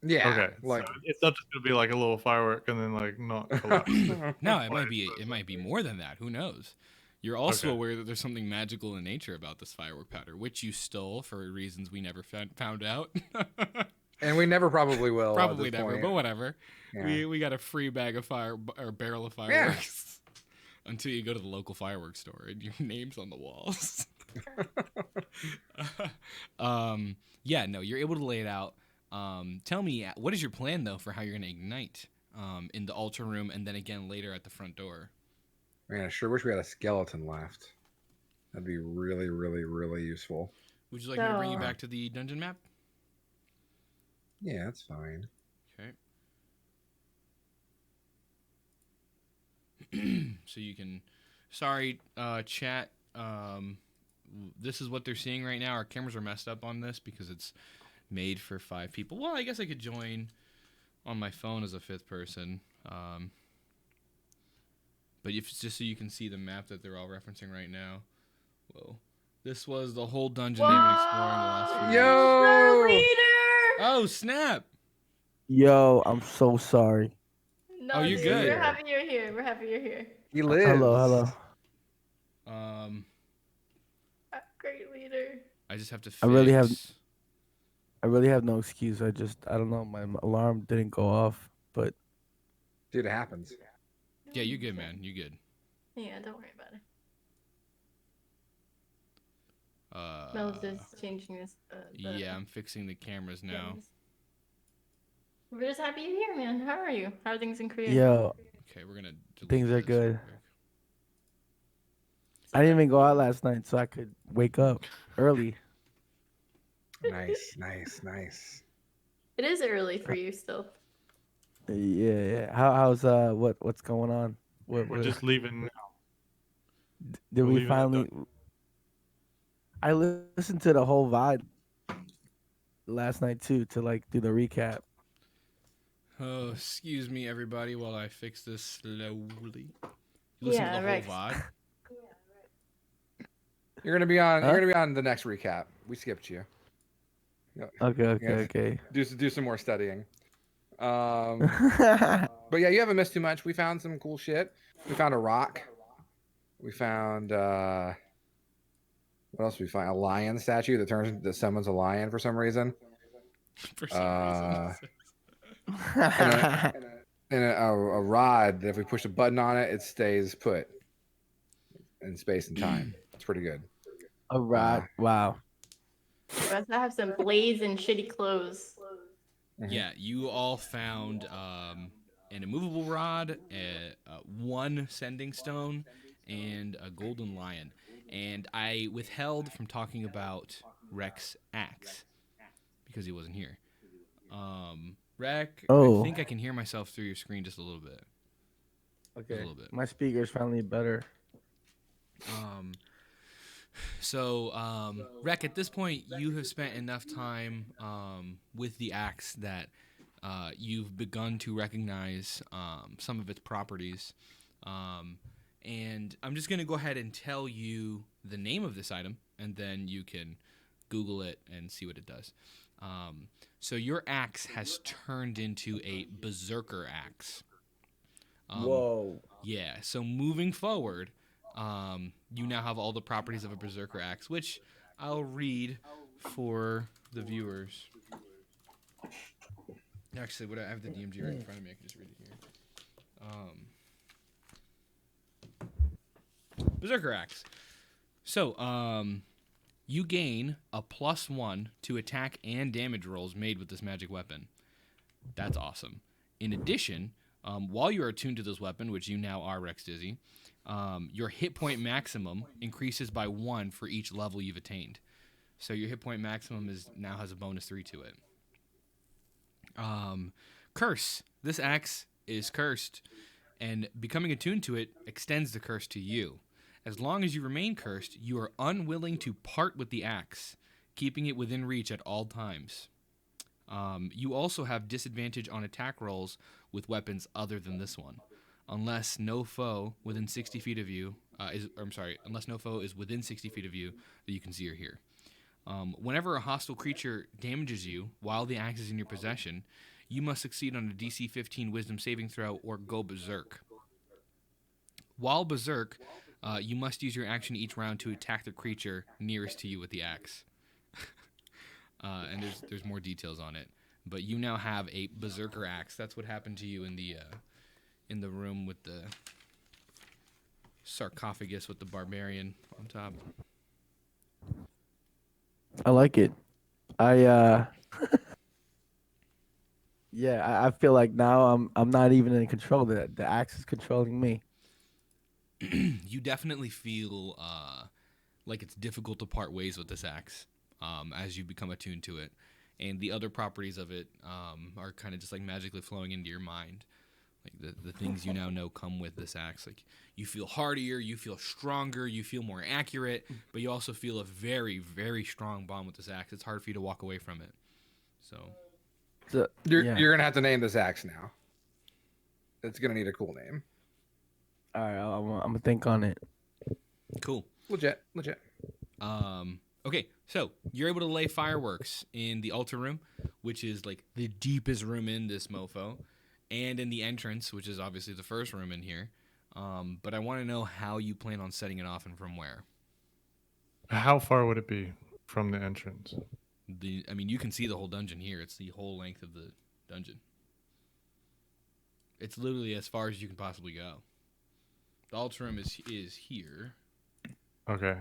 Yeah. Okay, Like so it's not just gonna be like a little firework and then like not collapse. No, it might be more than that. Who knows? You're also Okay. aware that there's something magical in nature about this firework powder, which you stole for reasons we never found out. and we never probably will. at Probably this never, point. but whatever. Yeah. We got a free bag of barrel of fireworks until you go to the local fireworks store and your name's on the walls. Yeah, no, you're able to lay it out. Tell me, what is your plan though for how you're going to ignite in the altar room and then again later at the front door? Man, I sure wish we had a skeleton left. That'd be really, really, really useful. Would you like me to bring you So- back to the dungeon map? Yeah, that's fine. Okay. So you can, sorry, chat. this is what they're seeing right now. Our cameras are messed up on this because it's made for 5 people. Well, I guess I could join on my phone as a 5th person. But if it's just so you can see the map that they're all referencing right now. Whoa. This was the whole dungeon they've been exploring the last few weeks. Our leader! Oh, snap! Yo, I'm so sorry. No, Oh, you're dude, good. We're happy you're here. We're happy you're here. He lives. Hello. Great leader. I just have to fix... I really have no excuse. I don't know. My alarm didn't go off, but Dude, it happens. Yeah, you're good, man. You're good. Yeah, don't worry about it. Mel's just changing this. Yeah, I'm fixing the cameras now. cameras. We're just happy you're here, man. How are you? How are things in Korea? yo, Okay, we're gonna delete Things are this real good. quick. I didn't even go out last night, so I could wake up early. Nice. It is early for you still. Yeah. How's what's going on? We're just leaving. Did we're we leaving at finally? I listened to the whole vibe last night too to like do the recap. Oh, excuse me, everybody, while I fix this slowly. You listen to the Rex. whole VOD? You're gonna be on. Huh? You're gonna be on the next recap. We skipped you. Okay. Do some more studying. But yeah, you haven't missed too much. We found some cool shit. We found a rock. We found what else did we find? A lion statue that summons a lion for some reason. For some reason. And a rod that if we push a button on it, it stays put in space and time. It's pretty good. All right. Wow. We also have some blazing shitty clothes. Yeah, you all found an immovable rod, one sending stone, and a golden lion. And I withheld from talking about Rek's axe because he wasn't here. Rek, Oh. I think I can hear myself through your screen just a little bit. Okay. A little bit. My speaker's finally better. Rek, at this point, you have spent enough time with the axe that you've begun to recognize some of its properties. And I'm just going to go ahead and tell you the name of this item, and then you can Google it and see what it does. So your axe has turned into a berserker axe. Whoa. Yeah, so moving forward, you now have all the properties of a berserker axe, which I'll read for the viewers. Actually, I have the DMG right in front of me. I can just read it here. Berserker axe. So, you gain a +1 to attack and damage rolls made with this magic weapon. That's awesome. In addition, while you are attuned to this weapon, which you now are, Rekstizzy, your hit point maximum increases by 1 for each level you've attained. So your hit point maximum now has a bonus 3 to it. Curse. This axe is cursed, and becoming attuned to it extends the curse to you. As long as you remain cursed, you are unwilling to part with the axe, keeping it within reach at all times. You also have disadvantage on attack rolls with weapons other than this one, unless no foe within 60 feet of you unless no foe is within 60 feet of you that you can see or hear. Whenever a hostile creature damages you while the axe is in your possession, you must succeed on a DC 15 Wisdom saving throw or go berserk. While berserk, you must use your action each round to attack the creature nearest to you with the axe. And there's more details on it, but you now have a berserker axe. That's what happened to you in the room with the sarcophagus with the barbarian on top. I like it. I I feel like now I'm not even in control. The axe is controlling me. You definitely feel like it's difficult to part ways with this axe as you become attuned to it, and the other properties of it are kind of just like magically flowing into your mind. Like the things you now know come with this axe. Like you feel hardier, you feel stronger, you feel more accurate, but you also feel a very, very strong bond with this axe. It's hard for you to walk away from it. So You're gonna have to name this axe now. It's gonna need a cool name. All right, I'm gonna think on it. cool. Legit. Okay, so you're able to lay fireworks in the altar room, which is like the deepest room in this mofo, and in the entrance, which is obviously the first room in here. But I want to know how you plan on setting it off and from where. How far would it be from the entrance? I mean, you can see the whole dungeon here. It's the whole length of the dungeon. It's literally as far as you can possibly go. The altar room is here. Okay.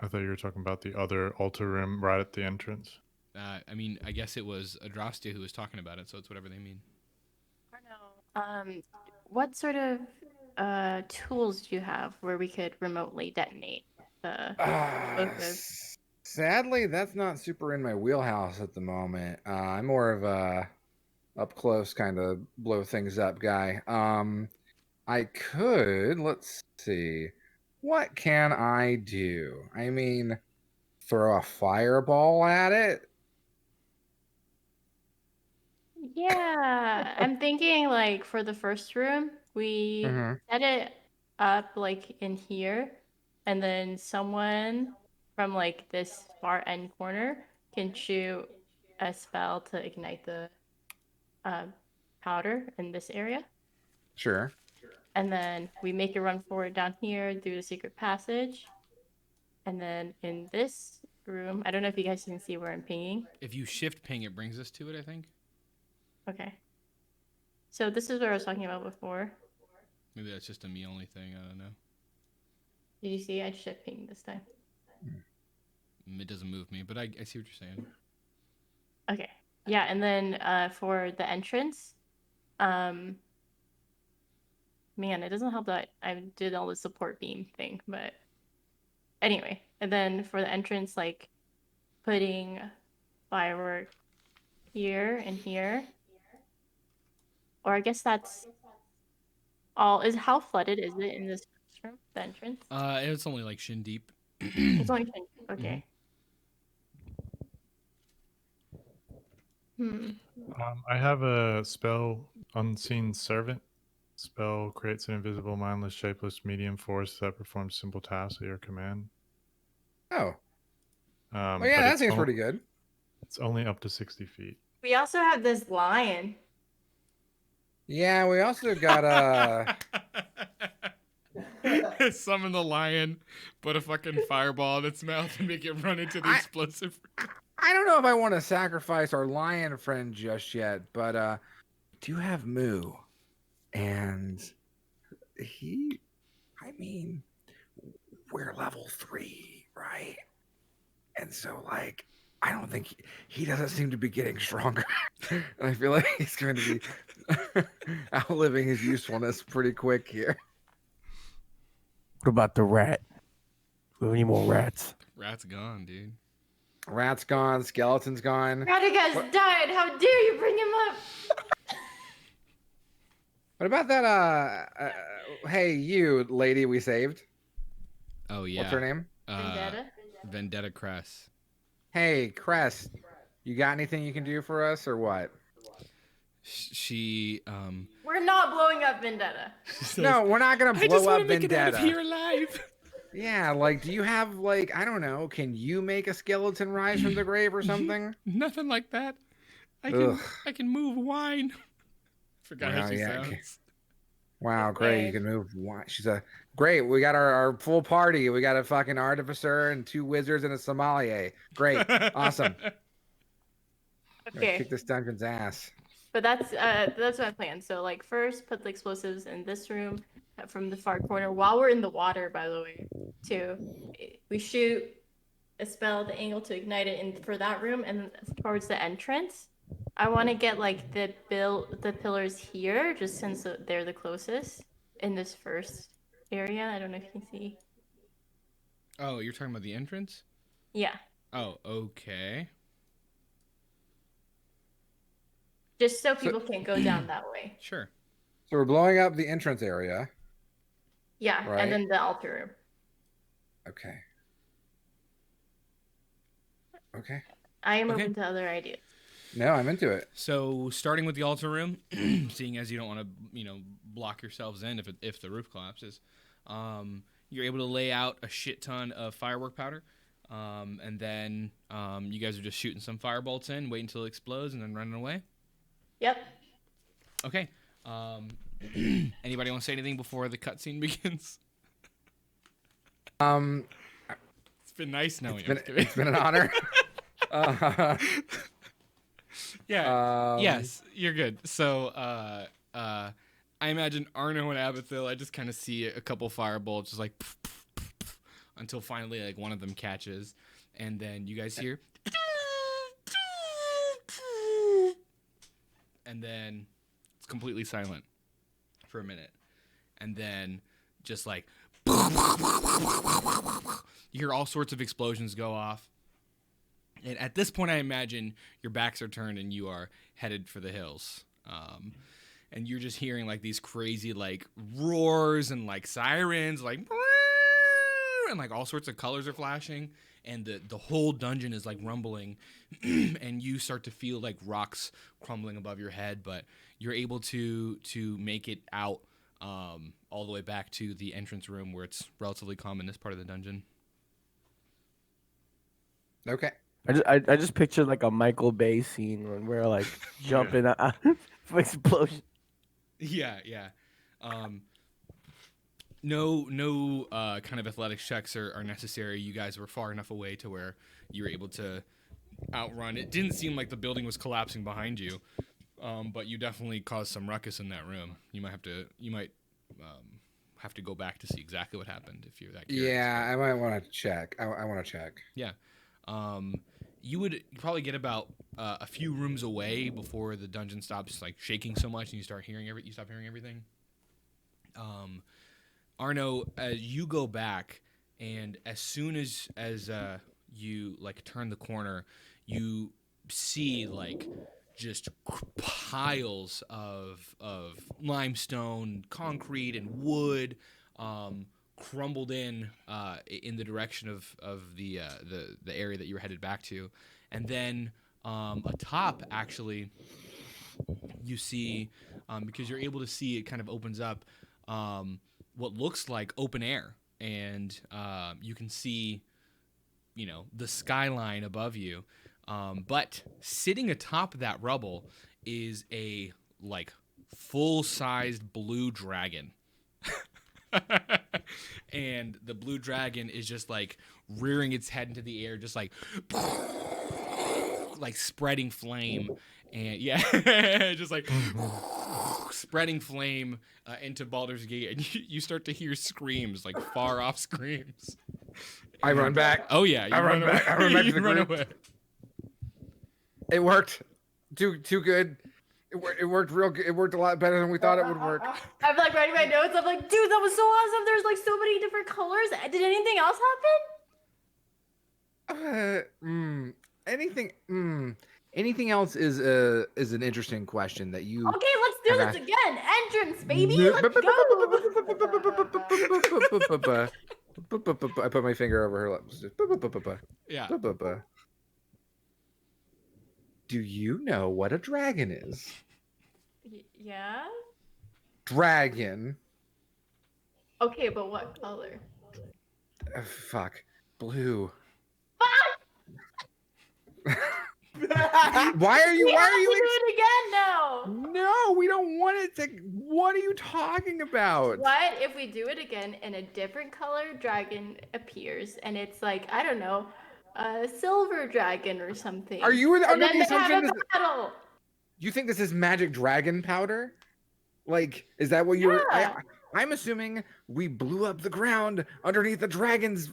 I thought you were talking about the other altar room right at the entrance. I mean, I guess it was Adrastia who was talking about it, so it's whatever they mean. What sort of tools do you have where we could remotely detonate the explosives? Sadly, that's not super in my wheelhouse at the moment. I'm more of a up close kind of blow things up guy. I could, let's see, what can I do? I mean, throw a fireball at it. Yeah, I'm thinking like for the first room, we Mhm. set it up like in here, and then someone from like this far end corner can shoot a spell to ignite the uh, powder in this area. Sure. And then we make a run forward down here through the secret passage. And then in this room, I don't know if you guys can see where I'm pinging. If you shift ping, it brings us to it, I think. Okay. So this is what I was talking about before. Maybe that's just a me only thing. I don't know. Did you see? I shift pinged this time. It doesn't move me, but I see what you're saying. Okay. Yeah, and then for the entrance, man, it doesn't help that I did all the support beam thing, but anyway. And then for the entrance, like putting firework here and here. Or I guess that's all. Is how flooded is it in this room, the entrance? It's only like shin deep. It's only okay. I have a spell, Unseen Servant. Spell creates an invisible, mindless, shapeless medium force that performs simple tasks at your command. Oh. Well, yeah, that seems pretty good. It's only up to 60 feet. We also have this lion. Yeah, we also got Summon the lion, put a fucking fireball in its mouth and make it run into the explosive. I don't know if I want to sacrifice our lion friend just yet, but do have Moo. And we're level 3, right? And so, like, I don't think he doesn't seem to be getting stronger. And I feel like he's going to be outliving his usefulness pretty quick here. What about the rat? We need more rats. Rat's gone, dude. Rat's gone. Skeleton's gone. Radigas died. How dare you bring him up? What about that? Hey, you lady we saved. Oh yeah. What's her name? Vendetta Cress. Hey, Cress. You got anything you can do for us, or what? She We're not blowing up Vendetta. says, No, we're not gonna blow up make Vendetta. it out of here alive. Yeah, like, do you have, like, I don't know, can you make a skeleton rise from the grave or something? Nothing like that. I can move wine. Forgot how she sounds. Wow, great. You can move wine. Great. We got our full party. We got a fucking artificer and 2 wizards and a sommelier. Great. Awesome. Okay. Kick this dungeon's ass. But that's my plan. So like first put the explosives in this room from the far corner while we're in the water, by the way, too. We shoot a spell, the angle to ignite it in for that room, and towards the entrance. I want to get like the pillars here, just since they're the closest in this first area. I don't know if you can see. Oh, you're talking about the entrance? Yeah. Oh, okay. Just so people can't go down that way. Sure. So we're blowing up the entrance area. Yeah, Right. and then the altar room. Okay. Okay. I am Okay. open to other ideas. No, I'm into it. So starting with the altar room, seeing as you don't want to, block yourselves in if the roof collapses, you're able to lay out a shit ton of firework powder, and then you guys are just shooting some firebolts in, wait until it explodes, and then running away. Yep. Okay. Anybody want to say anything before the cutscene begins? It's been nice knowing you. It's been an honor. Yeah. Yes, you're good. So, I imagine Arno and Abathil, I just kind of see a couple firebolts just like until finally like one of them catches, and then you guys hear and then it's completely silent for a minute, and then just like you hear all sorts of explosions go off. And at this point, I imagine your backs are turned and you are headed for the hills. And you're just hearing like these crazy like roars and like sirens, like, and like all sorts of colors are flashing. And the whole dungeon is like rumbling. And you start to feel like rocks crumbling above your head. But you're able to make it out all the way back to the entrance room where it's relatively calm in this part of the dungeon. Okay. I just pictured like a Michael Bay scene when we're like jumping out explosion. Yeah. No kind of athletics checks are necessary. You guys were far enough away to where you were able to outrun. It didn't seem like the building was collapsing behind you, but you definitely caused some ruckus in that room. You might have to go back to see exactly what happened if you're that curious. Yeah, I might want to check. I want to check. Yeah. You would probably get about a few rooms away before the dungeon stops like shaking so much and you stop hearing everything. Arno, you go back, and as soon as you like turn the corner, you see like just piles of limestone, concrete, and wood crumbled in the direction of the area that you were headed back to. And then atop, actually, you see, because you're able to see, it kind of opens up what looks like open air. And you can see, the skyline above you. But sitting atop that rubble is a, like, full-sized blue dragon. And the blue dragon is just like rearing its head into the air, just like spreading flame, and just like spreading flame into Baldur's Gate, and you start to hear screams, like far off screams. I run back. Oh yeah, I run back. I run back to the group. away. It worked. Too good. It worked real good. It worked a lot better than we thought it would work. I'm like writing my notes. I'm like, dude, that was so awesome. There's like so many different colors. Did anything else happen? Anything else is an interesting question that you. Okay, let's do this again. Entrance, baby. Let's go. I put my finger over her lips. Yeah. Do you know what a dragon is? Yeah. Dragon. Okay, but what color? Fuck. Blue. Fuck! Why are you? We have to do it again now. No, we don't want it to. What are you talking about? What if we do it again and a different color dragon appears and it's like, I don't know, a silver dragon or something? Are you under the assumption? Battle. You think this is magic dragon powder? Like, is that what you're? Yeah. I'm assuming we blew up the ground underneath the dragon's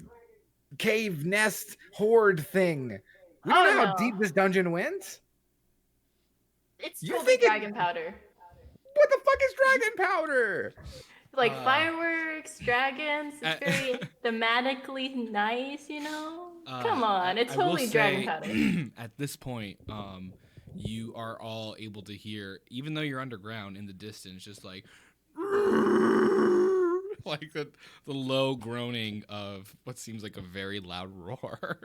cave nest horde thing. We don't know how deep this dungeon went. It's You totally think dragon powder. What the fuck is dragon powder? Like fireworks, dragons. It's very thematically nice, Come on, it's totally dragon powder. At this point, you are all able to hear, even though you're underground in the distance, just like like the low groaning of what seems like a very loud roar.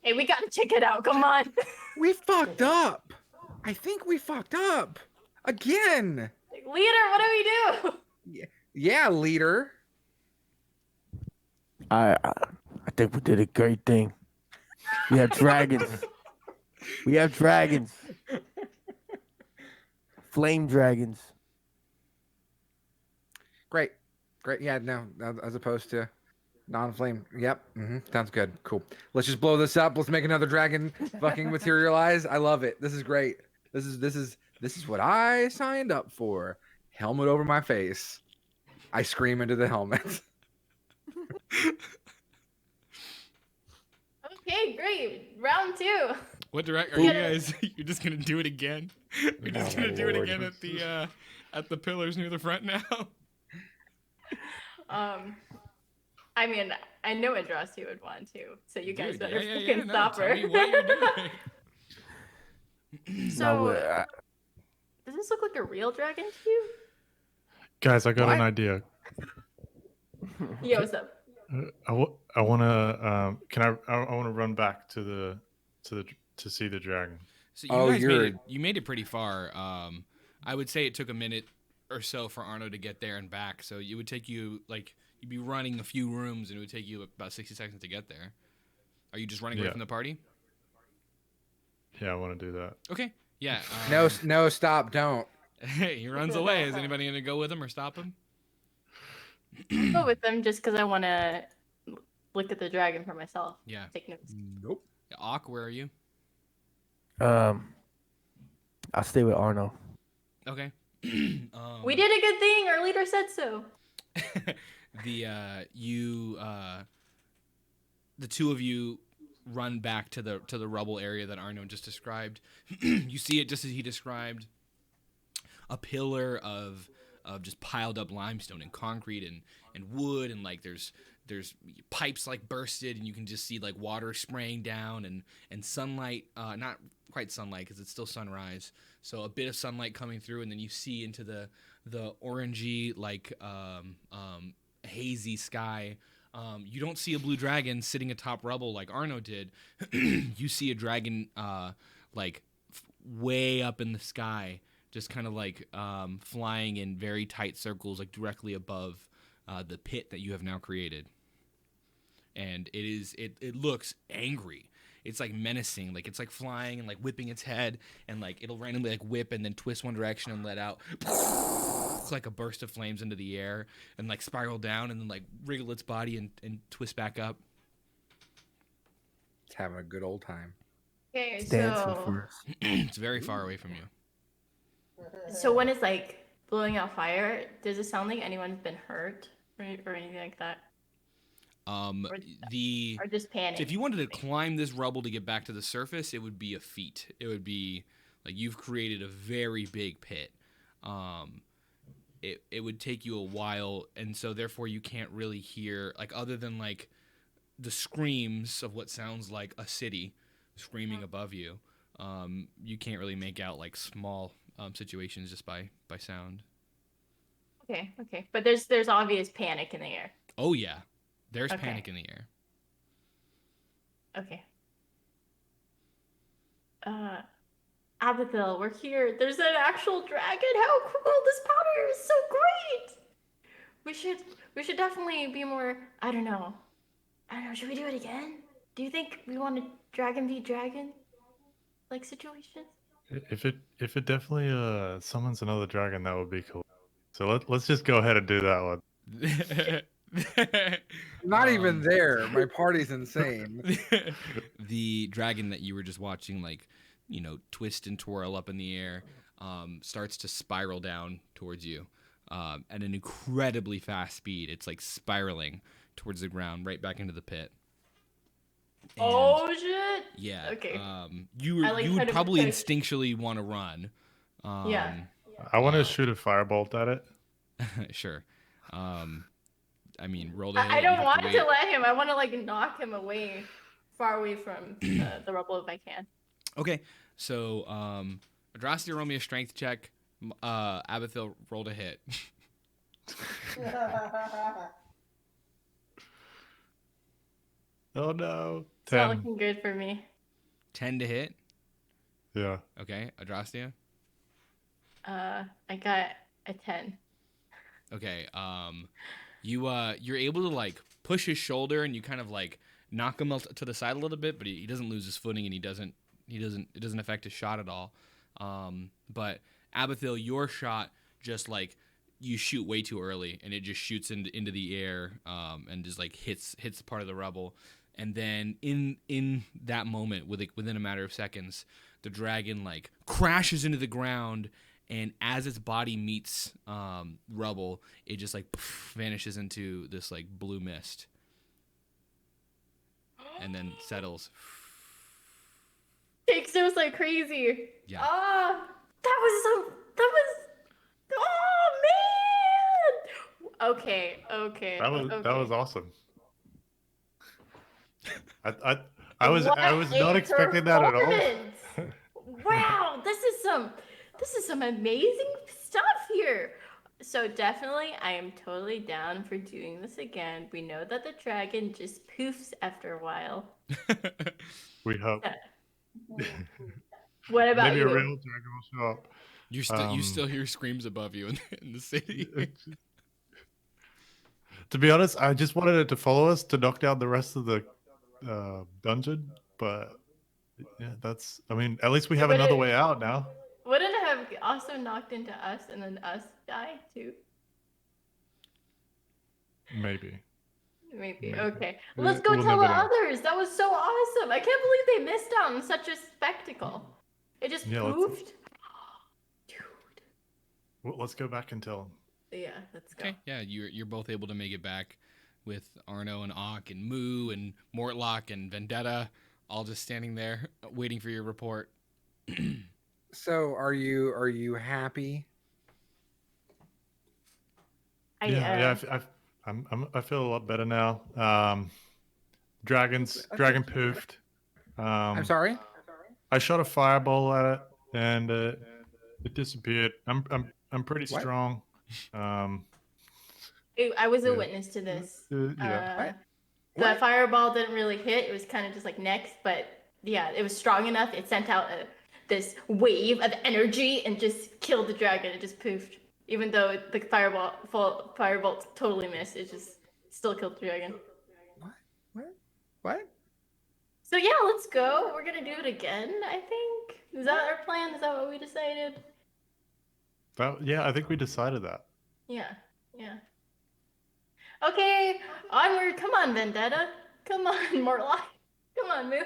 Hey, we gotta check it out. Come on. We fucked up. I think we fucked up again. Leader, what do we do? Yeah, leader. I think we did a great thing. We have dragons. We have dragons. Flame dragons. Great. Yeah, no, as opposed to non-flame. Yep. Sounds good. Cool. Let's just blow this up. Let's make another dragon fucking materialize. I love it. This is great. This is what I signed up for. Helmet over my face. I scream into the helmet. Okay, great. Round 2. What direct are you guys? You're just gonna do it again? You're just gonna do it again at the pillars near the front now? I mean, I know Andraste would want to, so you guys better yeah, fucking stop her. Tell me what you're doing. So, does this look like a real dragon to you? Guys, I got What? an idea. Yo, what's up? I want to run back to see the dragon. So you guys made it pretty far. I would say it took a minute or so for Arno to get there and back. So it would take you you'd be running a few rooms and it would take you about 60 seconds to get there. Are you just running away from the party? Yeah, I want to do that. Okay. Yeah. No, stop, don't. He runs away. Is anybody gonna go with him or stop him? I'll go with them just because I want to look at the dragon for myself. Yeah. Take notes. Nope. Ak, where are you? I'll stay with Arno. Okay. We did a good thing. Our leader said so. The two of you run back to the rubble area that Arno just described. You see it just as he described. A pillar of just piled up limestone and concrete and wood, and there's pipes bursted, and you can just see water spraying down and sunlight, not quite sunlight because it's still sunrise, so a bit of sunlight coming through, and then you see into the orangey hazy sky. You don't see a blue dragon sitting atop rubble like Arno did. You see a dragon way up in the sky, just kind of flying in very tight circles, directly above the pit that you have now created. And it looks angry. It's menacing, it's flying and whipping its head, and it'll randomly whip and then twist one direction and let out like a burst of flames into the air and spiral down and then wriggle its body and twist back up. It's having a good old time. Okay, Dancing for us. It's very far away from you. So when it's blowing out fire, does it sound like anyone's been hurt or anything like that? Or just panic? If you wanted to climb this rubble to get back to the surface, it would be a feat. It would be you've created a very big pit. It would take you a while, and so therefore you can't really hear other than the screams of what sounds like a city screaming above you. You can't really make out small situations just by sound. Okay. But there's obvious panic in the air. Oh yeah, there's panic in the air. Okay. Abigail, we're here. There's an actual dragon. How cool! This powder is so great. We should definitely be more. I don't know. Should we do it again? Do you think we want a dragon v dragon situation? If it definitely summons another dragon, that would be cool. So let's just go ahead and do that one. Not even there. My party's insane. The dragon that you were just watching, twist and twirl up in the air, starts to spiral down towards you at an incredibly fast speed. It's spiraling towards the ground, right back into the pit. And, oh shit! Yeah. Okay. You would probably instinctually want to run. Yeah. I want to shoot a firebolt at it. Sure. Roll the hit. I don't want to let him. I want to knock him away, far away from the rubble if I can. Okay. So, Adrasty, roll me a strength check. Abathil rolled a hit. Oh no. It's not 10. looking good for me. 10 to hit. Yeah. Okay, Adrastia. I got a 10. Okay, you're able to like push his shoulder and you kind of like knock him to the side a little bit, but he doesn't lose his footing and it doesn't affect his shot at all. But Abathil, your shot just like you shoot way too early and it just shoots into the air and just like hits part of the rubble, and then in that moment within a matter of seconds, the dragon like crashes into the ground, and as its body meets rubble, it just like vanishes into this like blue mist and then settles. Takes those like crazy. Yeah. Ah, that was. Oh man. Okay. That was awesome. I What was not a expecting that at all. performance! Wow, this is some amazing stuff here. So definitely, I am totally down for doing this again. We know that the dragon just poofs after a while. We hope. What about Maybe you? a real dragon will show up. You still hear screams above you in the city. To be honest, I just wanted it to follow us to knock down the rest of the dungeon, but yeah, that's. I mean, at least we have another way out now. Wouldn't it have also knocked into us and then us die too? Maybe. Maybe. Okay. Let's go We'll tell the never know. others. That was so awesome. I can't believe they missed out on such a spectacle. It just Yeah, poofed. Dude. Well, let's go back and tell them. Yeah, let's go. Okay, yeah, you're both able to make it back with Arno and Ock and Moo and Mortlock and Vendetta all just standing there waiting for your report. So are you happy? I feel a lot better now. Dragon poofed. I'm sorry. I shot a fireball at it and it disappeared. I'm pretty What? strong. I was a Yeah. witness to this. Yeah. The fireball didn't really hit. It was kind of just like next, but yeah, it was strong enough. It sent out this wave of energy and just killed the dragon. It just poofed. Even though the firebolt totally missed, it just still killed the dragon. What? So yeah, let's go. We're gonna do it again, I think. Is that our plan? Is that what we decided? Yeah, I think we decided that. Yeah. Okay, onward. Come on, Vendetta. Come on, Mortlock. Come on, Moo.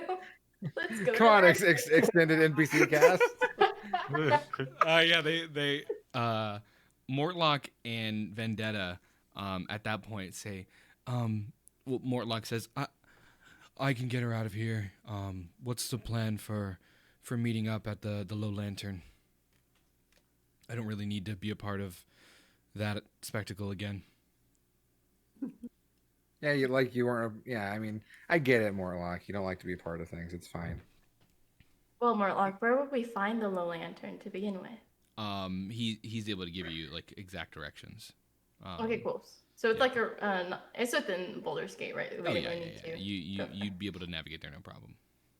Let's go. Come on, extended NPC cast. Yeah, they Mortlock and Vendetta at that point say, well, Mortlock says, I can get her out of here. What's the plan for meeting up at the Low Lantern? I don't really need to be a part of that spectacle again. Yeah, you weren't. Yeah, I mean, I get it, Mortlock. You don't like to be part of things. It's fine. Well, Mortlock, where would we find the Low Lantern to begin with? He's able to give you like exact directions. Okay, cool. So it's like it's within Boulder's Gate, right? Oh yeah. You'd be able to navigate there, no problem.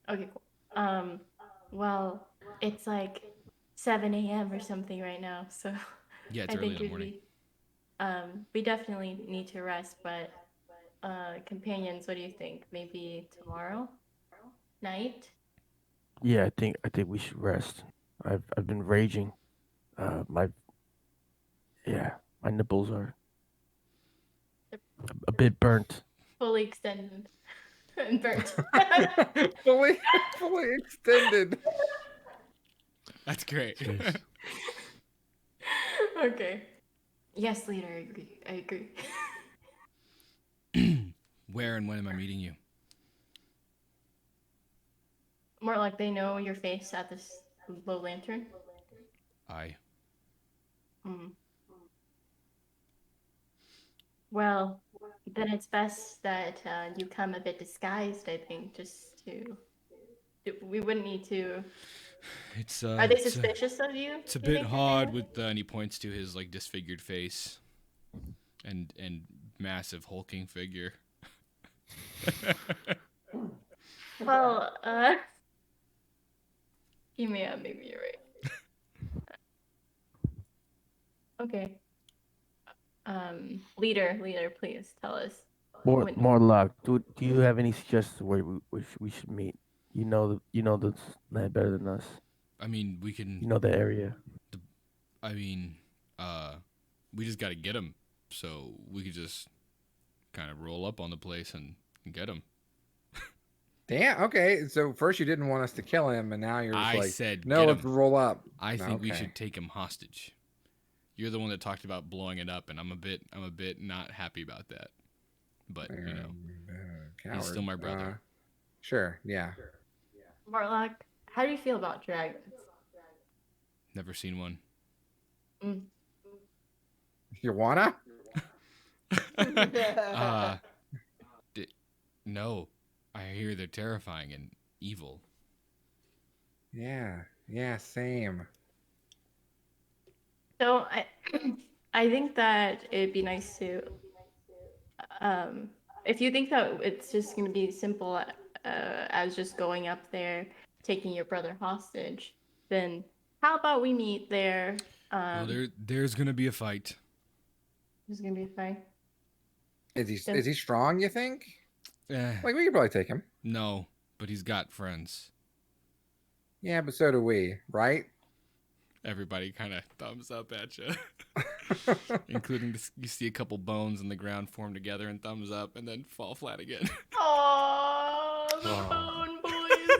Okay, cool. Well, it's like 7 a.m. or something right now, so Yeah, it's early in the morning. We definitely need to rest, but companions, what do you think? Maybe tomorrow night? Yeah, I think we should rest. I've been raging. My nipples are a bit burnt. Fully extended and burnt. fully extended. That's great. Okay. Yes, leader, I agree. Where and when am I meeting you? More like they know your face at this Low Lantern. Aye. Well, then it's best that you come a bit disguised, I think, just to... We wouldn't need to It's Are they it's suspicious of you? it's a you bit think, hard Nathaniel? with and he points to his like disfigured face and massive hulking figure. Well, yeah, maybe you're right. Okay. Leader, please tell us. when- More luck. Do you have any suggestions where we should meet? You know this land better than us. I mean, we You can. know the area. I mean, we just got to get him. So we could just kind of roll up on the place and get him. Damn. Okay. So first you didn't want us to kill him, and now you're just I like, said no, get let's him. roll up. I think we Okay. should take him hostage. You're the one that talked about blowing it up, and I'm a bit not happy about that. But you know, he's still my brother. Sure. Yeah. Morlock, how do you feel about dragons? Never seen one. Mm. You wanna? No, I hear they're terrifying and evil. Yeah. Yeah. Same. So I think that it'd be nice to, if you think that it's just gonna be simple as just going up there, taking your brother hostage, then how about we meet there? Well, there's gonna be a fight. It's gonna be fine. Is he strong? You think? Eh, Like we could probably take him. no, but he's got friends. Yeah, but so do we, right? Everybody kind of thumbs up at you, including you see a couple bones in the ground form together and thumbs up, and then fall flat again. Oh, the Oh. bone boys.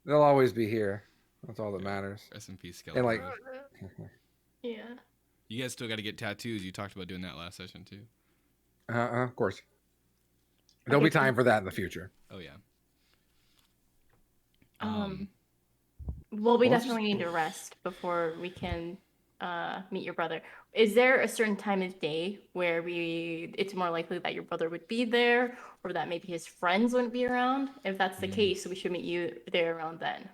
They'll always be here. That's all that matters. S&P skeleton. And like, Yeah. you guys still got to get tattoos. You talked about doing that last session too. of course, there'll be time for that in the future. Oh yeah. Well, we Well, let's definitely need to rest before we can meet your brother. Is there a certain time of day where it's more likely that your brother would be there, or that maybe his friends wouldn't be around? If that's the case, we should meet you there around then.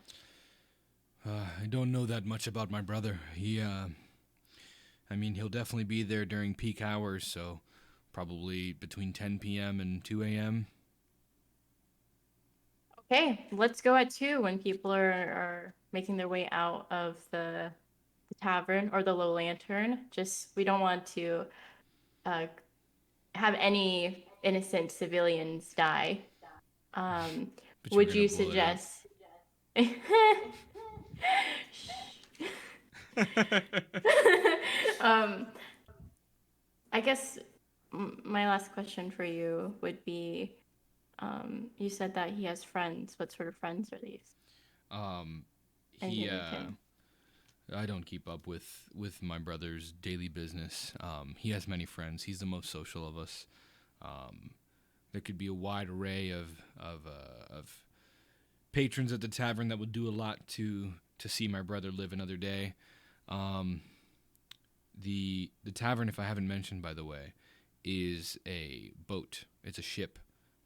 I don't know that much about my brother. I mean, he'll definitely be there during peak hours, so probably between 10 p.m. and 2 a.m. Okay, let's go at 2 when people are making their way out of the tavern or the low lantern. We don't want to have any innocent civilians die. But you're Would gonna you blow it up. suggest? I guess my last question for you would be, you said that he has friends. What sort of friends are these? He Anything we can- I don't keep up with my brother's daily business. He has many friends. He's the most social of us. There could be a wide array of patrons at the tavern that would do a lot to see my brother live another day. The tavern, if I haven't mentioned, by the way, is a boat. It's a ship.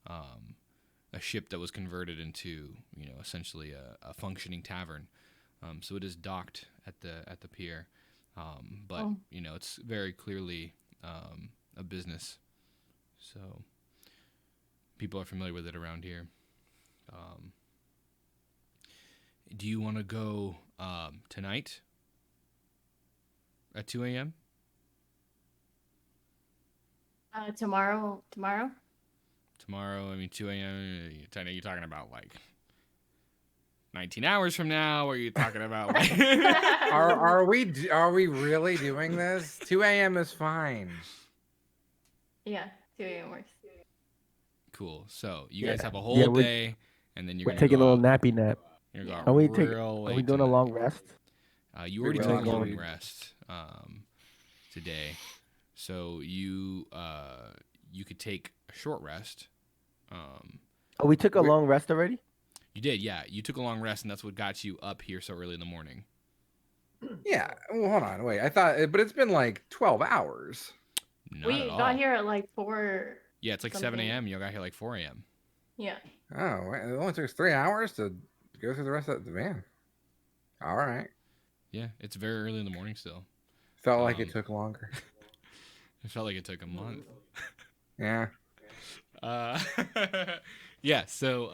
A ship that was converted into, essentially a functioning tavern. So it is docked at the pier, but it's very clearly a business. So people are familiar with it around here. Do you want to go tonight at 2 a.m.? Tomorrow? Tomorrow, I mean 2 a.m. Are you talking about like 19 hours from now? Or are you talking about like Are we really doing this? 2 a.m. is fine. Yeah, 2 a.m. works. Cool. So you guys have a Yeah, whole we're- day, and then you're We're gonna taking a go little out. nappy nap. You're gonna Are go we out taking? real Are we late doing a tonight. long rest? You We already will took a long actually. rest today, so you could take a short rest. Oh, we took a long rest already. You did, yeah. You took a long rest, and that's what got you up here so early in the morning. Yeah. Well, hold on. Wait. I thought, but it's been like 12 hours. Not We at all. got here at like 4. Yeah, it's like something. 7 a.m. You got here like 4 a.m. Yeah. Oh, wait, it only took us 3 hours to go through the rest of the van. All right. Yeah, it's very early in the morning still. Felt like it Um, took longer. It felt like it took a month. Yeah. Uh, yeah. So,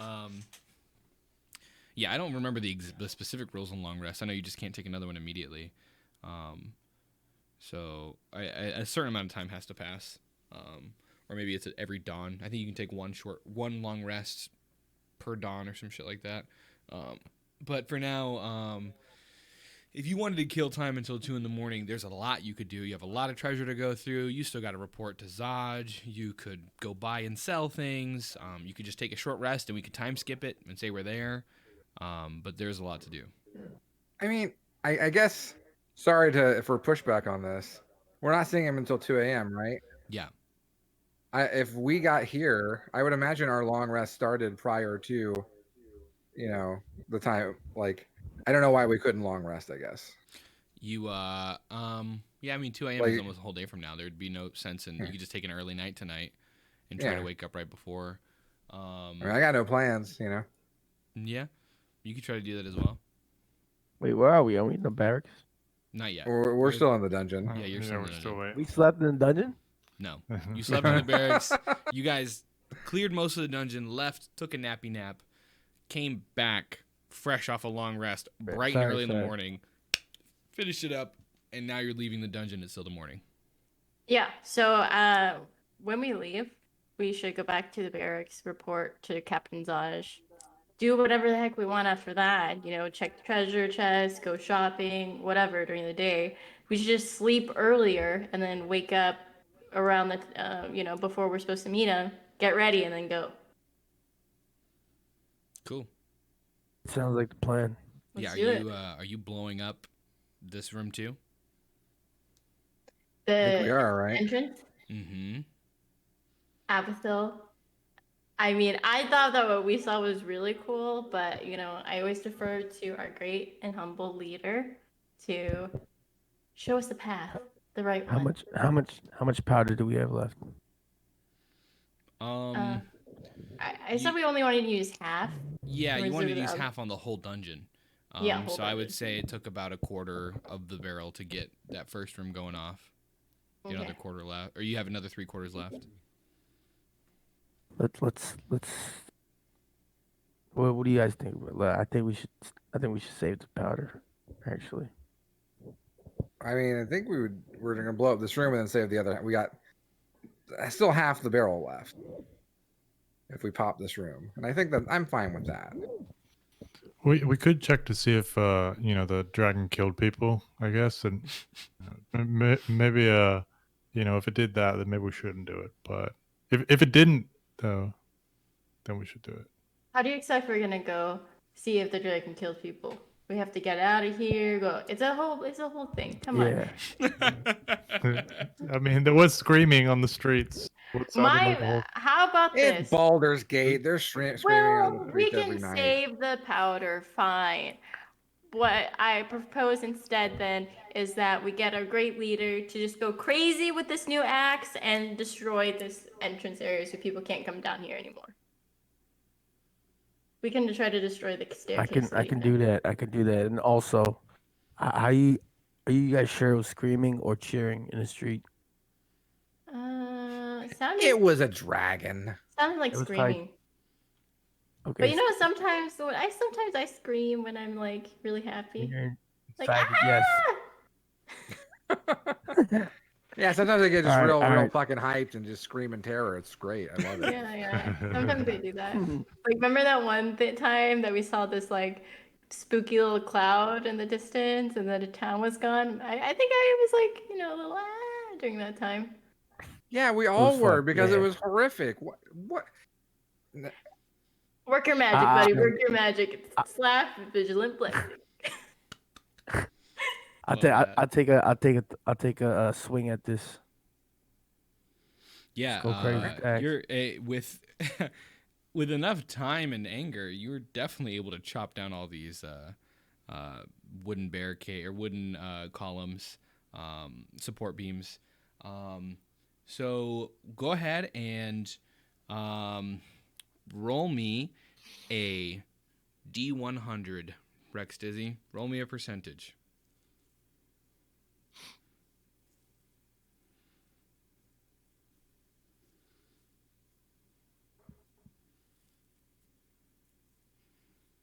yeah, I don't remember the specific rules on long rest. I know you just can't take another one immediately. Um, so a certain amount of time has to pass, or maybe it's at every dawn. I think you can take one long rest per dawn or some shit like that. But for now, if you wanted to kill time until 2 in the morning, there's a lot you could do. You have a lot of treasure to go through. You still got to report to Zaj. You could go buy and sell things. You could just take a short rest and we could time skip it and say we're there. But there's a lot to do. I mean, I guess. Sorry for pushback on this. We're not seeing him until 2 a.m., right? Yeah. If we got here, I would imagine our long rest started prior to, the time. Like, I don't know why we couldn't long rest. I guess. Yeah, I mean, 2 a.m. is Like, almost a whole day from now. There'd be no sense in, you could just take an early night tonight and try to Yeah. wake up right before. I mean, I got no plans. Yeah, you could try to do that as well. Wait, where are we? Are we in the barracks? Not yet. We're still in the dungeon. Yeah, you're still in we're the still dungeon. waiting. We slept in the dungeon? No. You slept in the barracks. You guys cleared most of the dungeon, left, took a nappy nap, came back fresh off a long rest, bright and early in the morning, finished it up, and now you're leaving the dungeon. It's still the morning. Yeah. So when we leave, we should go back to the barracks, report to Captain Zaj, do whatever the heck we want after that. Check the treasure chest, go shopping, whatever during the day. We should just sleep earlier and then wake up around the before we're supposed to meet him, get ready, and then go. Cool. Sounds like the plan. Let's Yeah. do it. Are you blowing up this room too? The I think we are, right? entrance, Mm-hmm. Abathil. I mean, I thought that what we saw was really cool, but I always defer to our great and humble leader to show us the path, the right How one. much powder do we have left? I said we only wanted to use half. Yeah, you wanted to use Reserve- half on the whole dungeon. Yeah, whole so I would dungeon. say it took about a quarter of the barrel to get that first room going off. You Okay. another quarter left, or you have another 3/4 left. Let's. What do you guys think? I think we should save the powder. Actually, I mean, I think we're gonna blow up this room and then save the other. We got still half the barrel left. If we pop this room, and I think that I'm fine with that. We could check to see if the dragon killed people, I guess, and maybe if it did that, then maybe we shouldn't do it. But if it didn't, though, then we should do it. How do you expect we're gonna go see if the dragon kills people? We have to get out of here. Go. It's a whole thing. Come on. I mean, there was screaming on the streets. How about It's this? Baldur's Gate. They're screaming on the We streets every can night. save the powder. Fine. What I propose instead then is that we get our great leader to just go crazy with this new axe and destroy this entrance area so people can't come down here anymore. We can try to destroy the staircase. I can do that. And also, are you guys sure it was screaming or cheering in the street? It was a dragon. Sounded like screaming. Okay. But sometimes I scream when I'm like really happy. Like, yes. Yeah, sometimes I get just All real right. fucking hyped and just scream in terror. It's great. I love it. Yeah. Sometimes they do that. Like, remember that one time that we saw this like spooky little cloud in the distance, and then the town was gone. I think I was like, a little during that time. Yeah, we all were fun, because yeah. it was horrific. What? Work your magic, buddy. Work your magic. Slap vigilant blessing. I'll take a swing at this. Yeah, Go crazy. you're with enough time and anger, you're definitely able to chop down all these wooden barricade or wooden columns, support beams. So go ahead and roll me a D100 Rekstizzy. Roll me a percentage.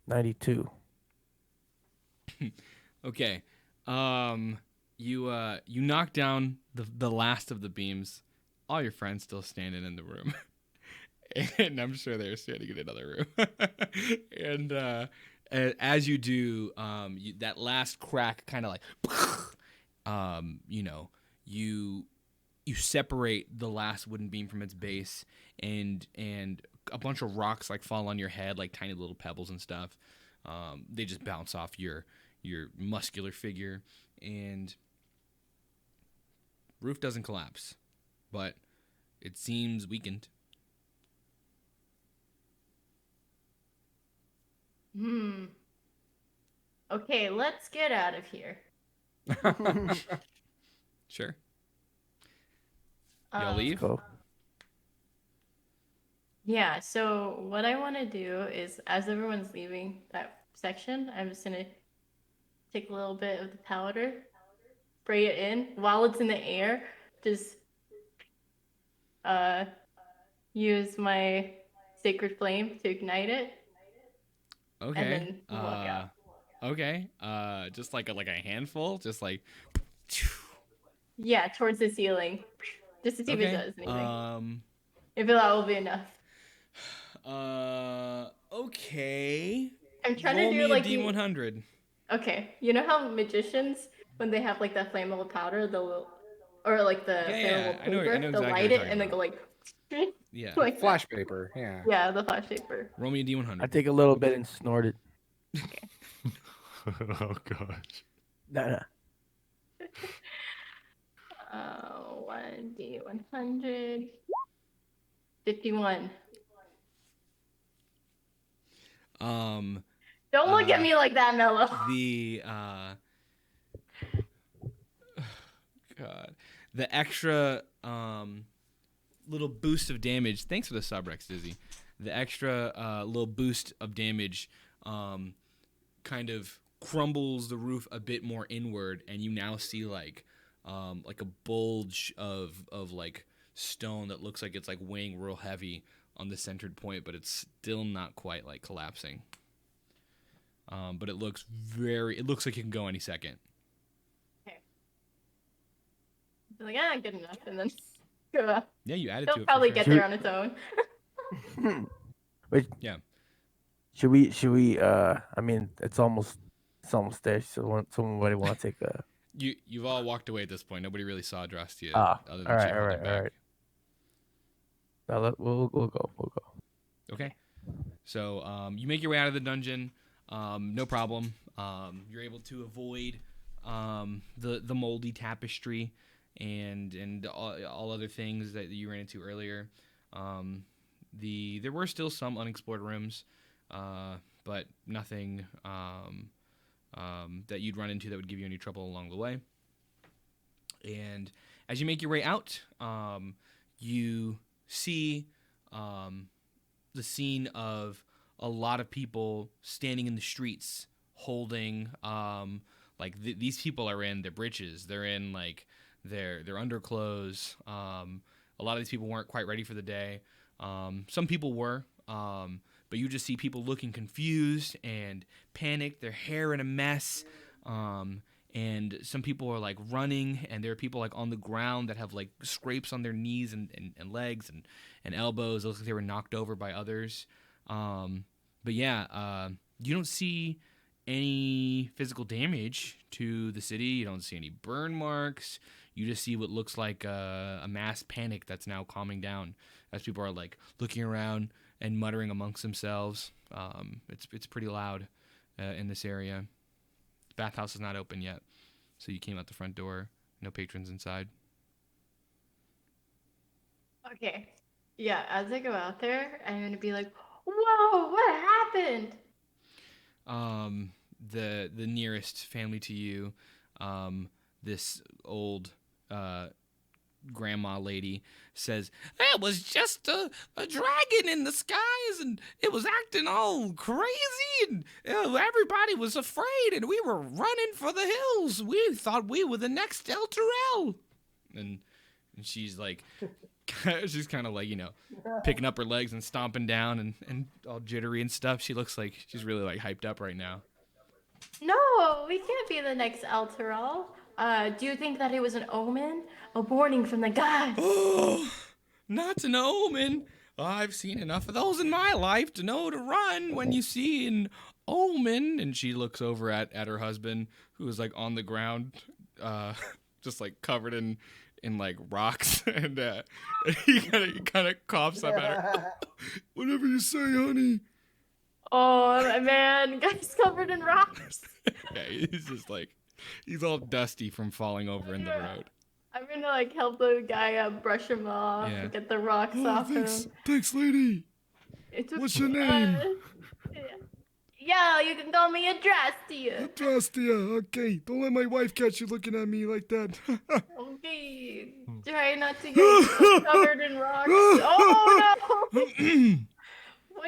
$92. Okay. You knock down the last of the beams. All your friends still standing in the room. And I'm sure they're standing in another room. And as you do, that last crack kind of like, you separate the last wooden beam from its base, and a bunch of rocks like fall on your head, like tiny little pebbles and stuff. They just bounce off your muscular figure, and roof doesn't collapse, but it seems weakened. Okay, let's get out of here. Sure. Y'all leave? Go. Yeah, so what I want to do is, as everyone's leaving that section, I'm just going to take a little bit of the powder, spray it in while it's in the air, just use my sacred flame to ignite it, Okay. and then walk out. Okay. Just like a handful, just like. Yeah, towards the ceiling, just to see if it Okay. does anything. If that will be enough. Okay. I'm trying Roll to me do like a D100. Okay, you know how magicians, when they have like that flammable powder, or like the Yeah, flammable I know paper, exactly they'll what light you're it and then talking go like, Yeah. like Flash paper. Yeah. yeah, the flash paper. Roll me a D100. I take a little bit and snort it. Oh gosh. Nah. 1D100. 51. Don't look at me like that, Mello. God, the extra little boost of damage. Thanks for the sub, Rekstizzy. The extra little boost of damage kind of crumbles the roof a bit more inward, and you now see like a bulge of like stone that looks like it's like weighing real heavy on the centered point, but it's still not quite like collapsing. But it looks like it can go any second. Okay. Like, good enough, and then go up. Yeah, you added He'll to it. probably For get sure. there on its own. Wait. Yeah. Should we? I mean, it's almost there. So somebody want to take a? You've all walked away at this point. Nobody really saw Drastia. Ah, Other than all right, she all held right, it back. all right. Now we'll go. Okay. So you make your way out of the dungeon. No problem. You're able to avoid the moldy tapestry and all other things that you ran into earlier. There were still some unexplored rooms, but nothing that you'd run into that would give you any trouble along the way. And as you make your way out, you see the scene of a lot of people standing in the streets holding these people are in their breeches, they're in like their underclothes. A lot of these people weren't quite ready for the day. Some people were, but you just see people looking confused and panicked, their hair in a mess. And some people are like running, and there are people like on the ground that have like scrapes on their knees and legs and elbows. It looks like they were knocked over by others. But yeah, you don't see any physical damage to the city. You don't see any burn marks. You just see what looks like a mass panic that's now calming down as people are like looking around and muttering amongst themselves. It's pretty loud in this area. The bathhouse is not open yet, so you came out the front door. No patrons inside. Okay. Yeah, as I go out there, I'm gonna be like, "Whoa, what happened?" The nearest family to you, this old grandma lady says, "It was just a dragon in the skies, and it was acting all crazy, and everybody was afraid, and we were running for the hills. We thought we were the next El Terrell." And she's like, she's kind of like, picking up her legs and stomping down and all jittery and stuff. She looks like she's really like hyped up right now. No, we can't be the next Alteral. Do you think that it was an omen? A warning from the gods? Oh, not an omen. I've seen enough of those in my life to know to run when you see an omen. And she looks over at her husband, who is like on the ground, just like covered in like rocks, and he kind of coughs up at her. "Whatever you say, honey." Oh, man, guy's covered in rocks. Yeah, he's just like, he's all dusty from falling over in the road. I'm gonna like help the guy up, brush him off, Yeah. get the rocks off him. Thanks, lady. It's What's your name? Yeah, you can call me Adrastia. Adrastia. Okay, don't let my wife catch you looking at me like that. Okay, try not to get covered in rocks. Oh no! What do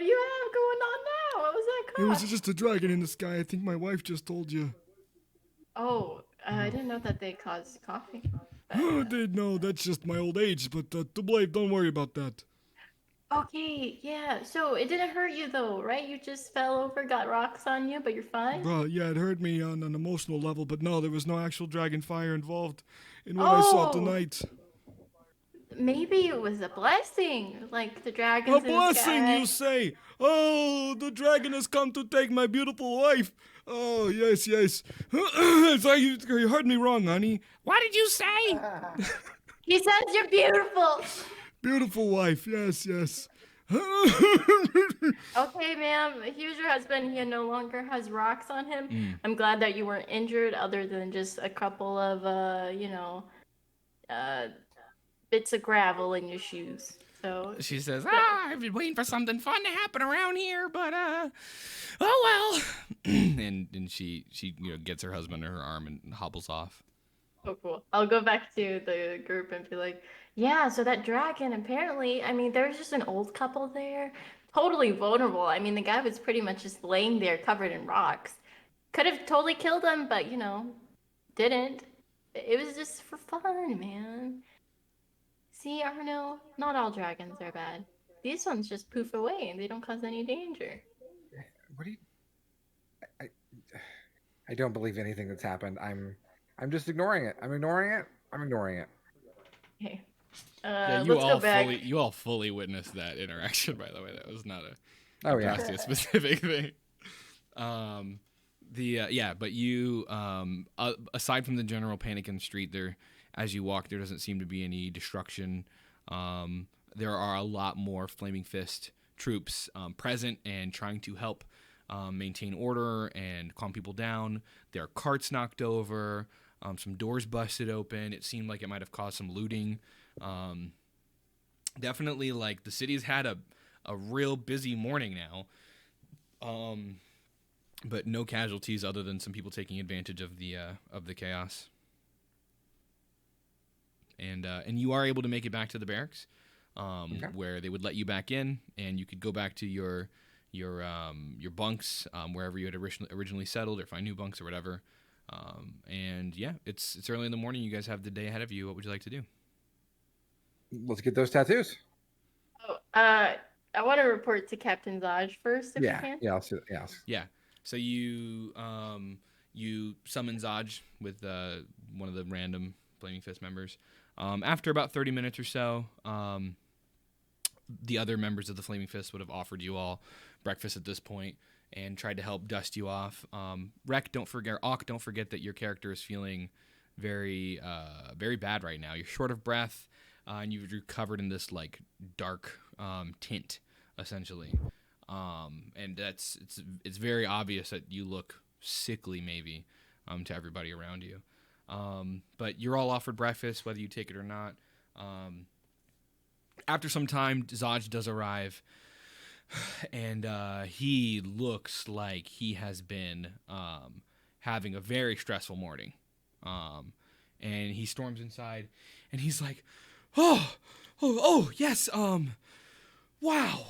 you have going on now? What was that It was cough? just a dragon in the sky. I think my wife just told you. Oh, I didn't know that they caused coughing. Oh, no, that's just my old age, but don't worry about that. Okay, yeah. So it didn't hurt you though, right? You just fell over, got rocks on you, but you're fine. Well, yeah, it hurt me on an emotional level, but no, there was no actual dragon fire involved in what I I saw saw tonight. Maybe it was a blessing, like the dragons A in the blessing, sky. you say? Oh, the dragon has come to take my beautiful wife. Oh, yes, yes. So you heard me wrong, honey. What did you say? He says you're beautiful. Beautiful wife, yes, yes. Okay, ma'am. Here's your husband. He no longer has rocks on him. I'm glad that you weren't injured, other than just a couple of, bits of gravel in your shoes. So She says, I've been waiting for something fun to happen around here, but, oh well. and she gets her husband in her arm and hobbles off. oh, cool. I'll go back to the group and be like, yeah, so that dragon, apparently, I mean, there was just an old couple there, totally vulnerable. I mean, the guy was pretty much just laying there covered in rocks. Could have totally killed him, but, didn't. It was just for fun, man. See, Arno, not all dragons are bad. These ones just poof away and they don't cause any danger. What do you? I don't believe anything that's happened. I'm just ignoring it. I'm ignoring it. Okay. Yeah, let's go back. you all fully witnessed that interaction, by the way. That was not a Oh yeah. specific thing. But you aside from the general panic in the street, there, as you walk, there doesn't seem to be any destruction. There are a lot more Flaming Fist troops present and trying to help maintain order and calm people down. There are carts knocked over, some doors busted open. It seemed like it might have caused some looting. Definitely, like, the city's had a real busy morning now. But no casualties other than some people taking advantage of the chaos. And you are able to make it back to the barracks, where they would let you back in, and you could go back to your bunks, wherever you had originally settled, or find new bunks or whatever. And yeah, it's early in the morning. You guys have the day ahead of you. What would you like to do? Let's get those tattoos. Oh, I want to report to Captain Zaj first, if you can. Yeah, I'll see. Yeah. Yeah. So you summon Zaj with one of the random Flaming Fist members. After about 30 minutes or so, the other members of the Flaming Fist would have offered you all breakfast at this point and tried to help dust you off. Rek, don't forget that your character is feeling very, very bad right now. You're short of breath, and you're covered in this like dark tint, essentially. And it's very obvious that you look sickly, maybe, to everybody around you. But you're all offered breakfast, whether you take it or not. After some time, Zaj does arrive, and he looks like he has been having a very stressful morning. and he storms inside, and he's like, oh, yes, wow,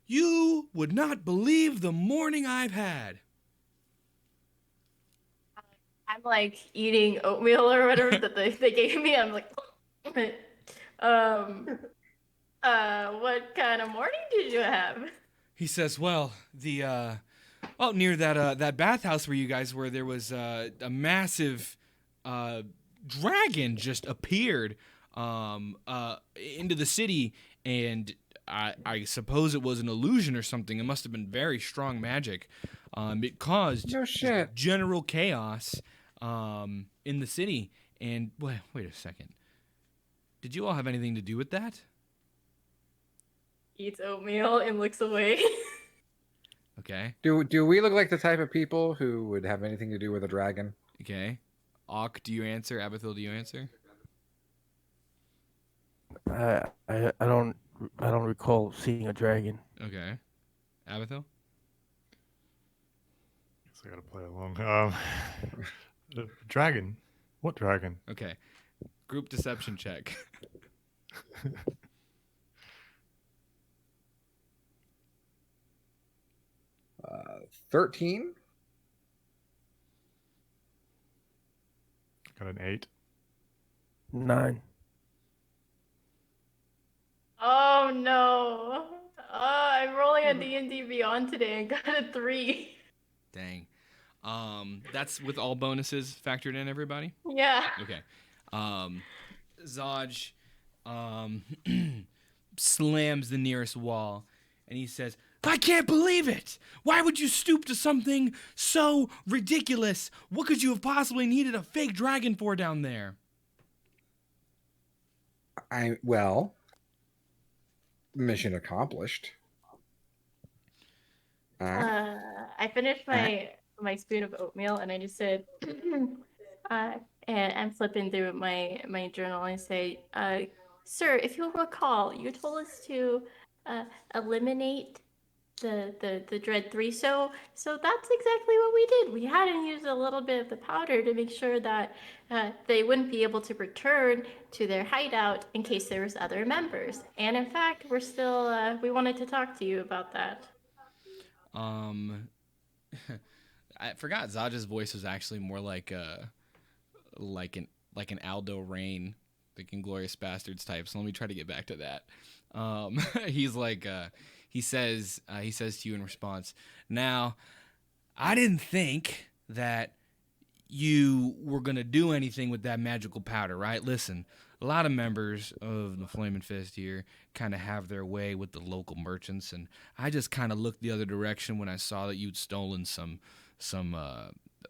you would not believe the morning I've had. I'm like eating oatmeal or whatever that they gave me. I'm like, what kind of morning did you have? He says, well, near that bathhouse where you guys were, there was a massive dragon just appeared into the city, and I suppose it was an illusion or something. It must have been very strong magic. It caused No shit. general chaos in the city. And wait a second. Did you all have anything to do with that? Eats oatmeal and looks away. Okay. Do we look like the type of people who would have anything to do with a dragon? Okay. Auk, do you answer? Abathil, do you answer? I don't recall seeing a dragon. Okay. Abathil? Guess I gotta play along. The dragon. What dragon? Okay. Group deception check. 13. Got an 8. 9. Oh no. I'm rolling a D&D Beyond today and got a 3. Dang. That's with all bonuses factored in, everybody? Yeah. Okay. Zaj slams the nearest wall, and he says, I can't believe it! Why would you stoop to something so ridiculous? What could you have possibly needed a fake dragon for down there? Mission accomplished. I finished my spoon of oatmeal and I just said, and I'm flipping through my journal and I say, sir, if you'll recall, you told us to eliminate the Dread 3. So that's exactly what we did. We had to use a little bit of the powder to make sure that they wouldn't be able to return to their hideout in case there was other members. And in fact, we're still we wanted to talk to you about that. I forgot Zaj's voice was actually more like an Aldo Rain, like Inglourious Bastards type. So let me try to get back to that. He's like he says to you in response, now, I didn't think that you were going to do anything with that magical powder, right? Listen, a lot of members of the Flaming Fist here kind of have their way with the local merchants, and I just kind of looked the other direction when I saw that you'd stolen some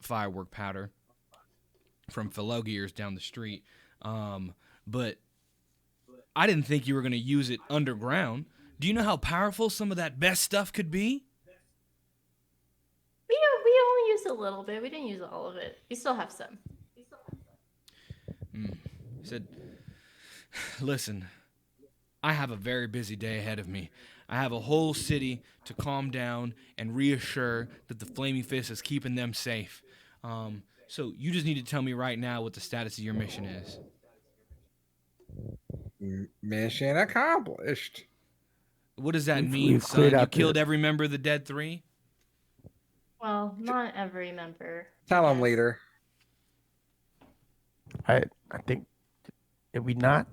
firework powder from Philogier's down the street. But I didn't think you were going to use it underground. Do you know how powerful some of that best stuff could be? We only used a little bit. We didn't use all of it. We still have some. He said, listen, I have a very busy day ahead of me. I have a whole city to calm down and reassure that the Flaming Fist is keeping them safe. So you just need to tell me right now what the status of your mission is. Mission accomplished. What does that We've mean, cleared son? You out the- killed every member of the Dead Three? Well, not every member. Tell him, Yes. leader. I think, did we not?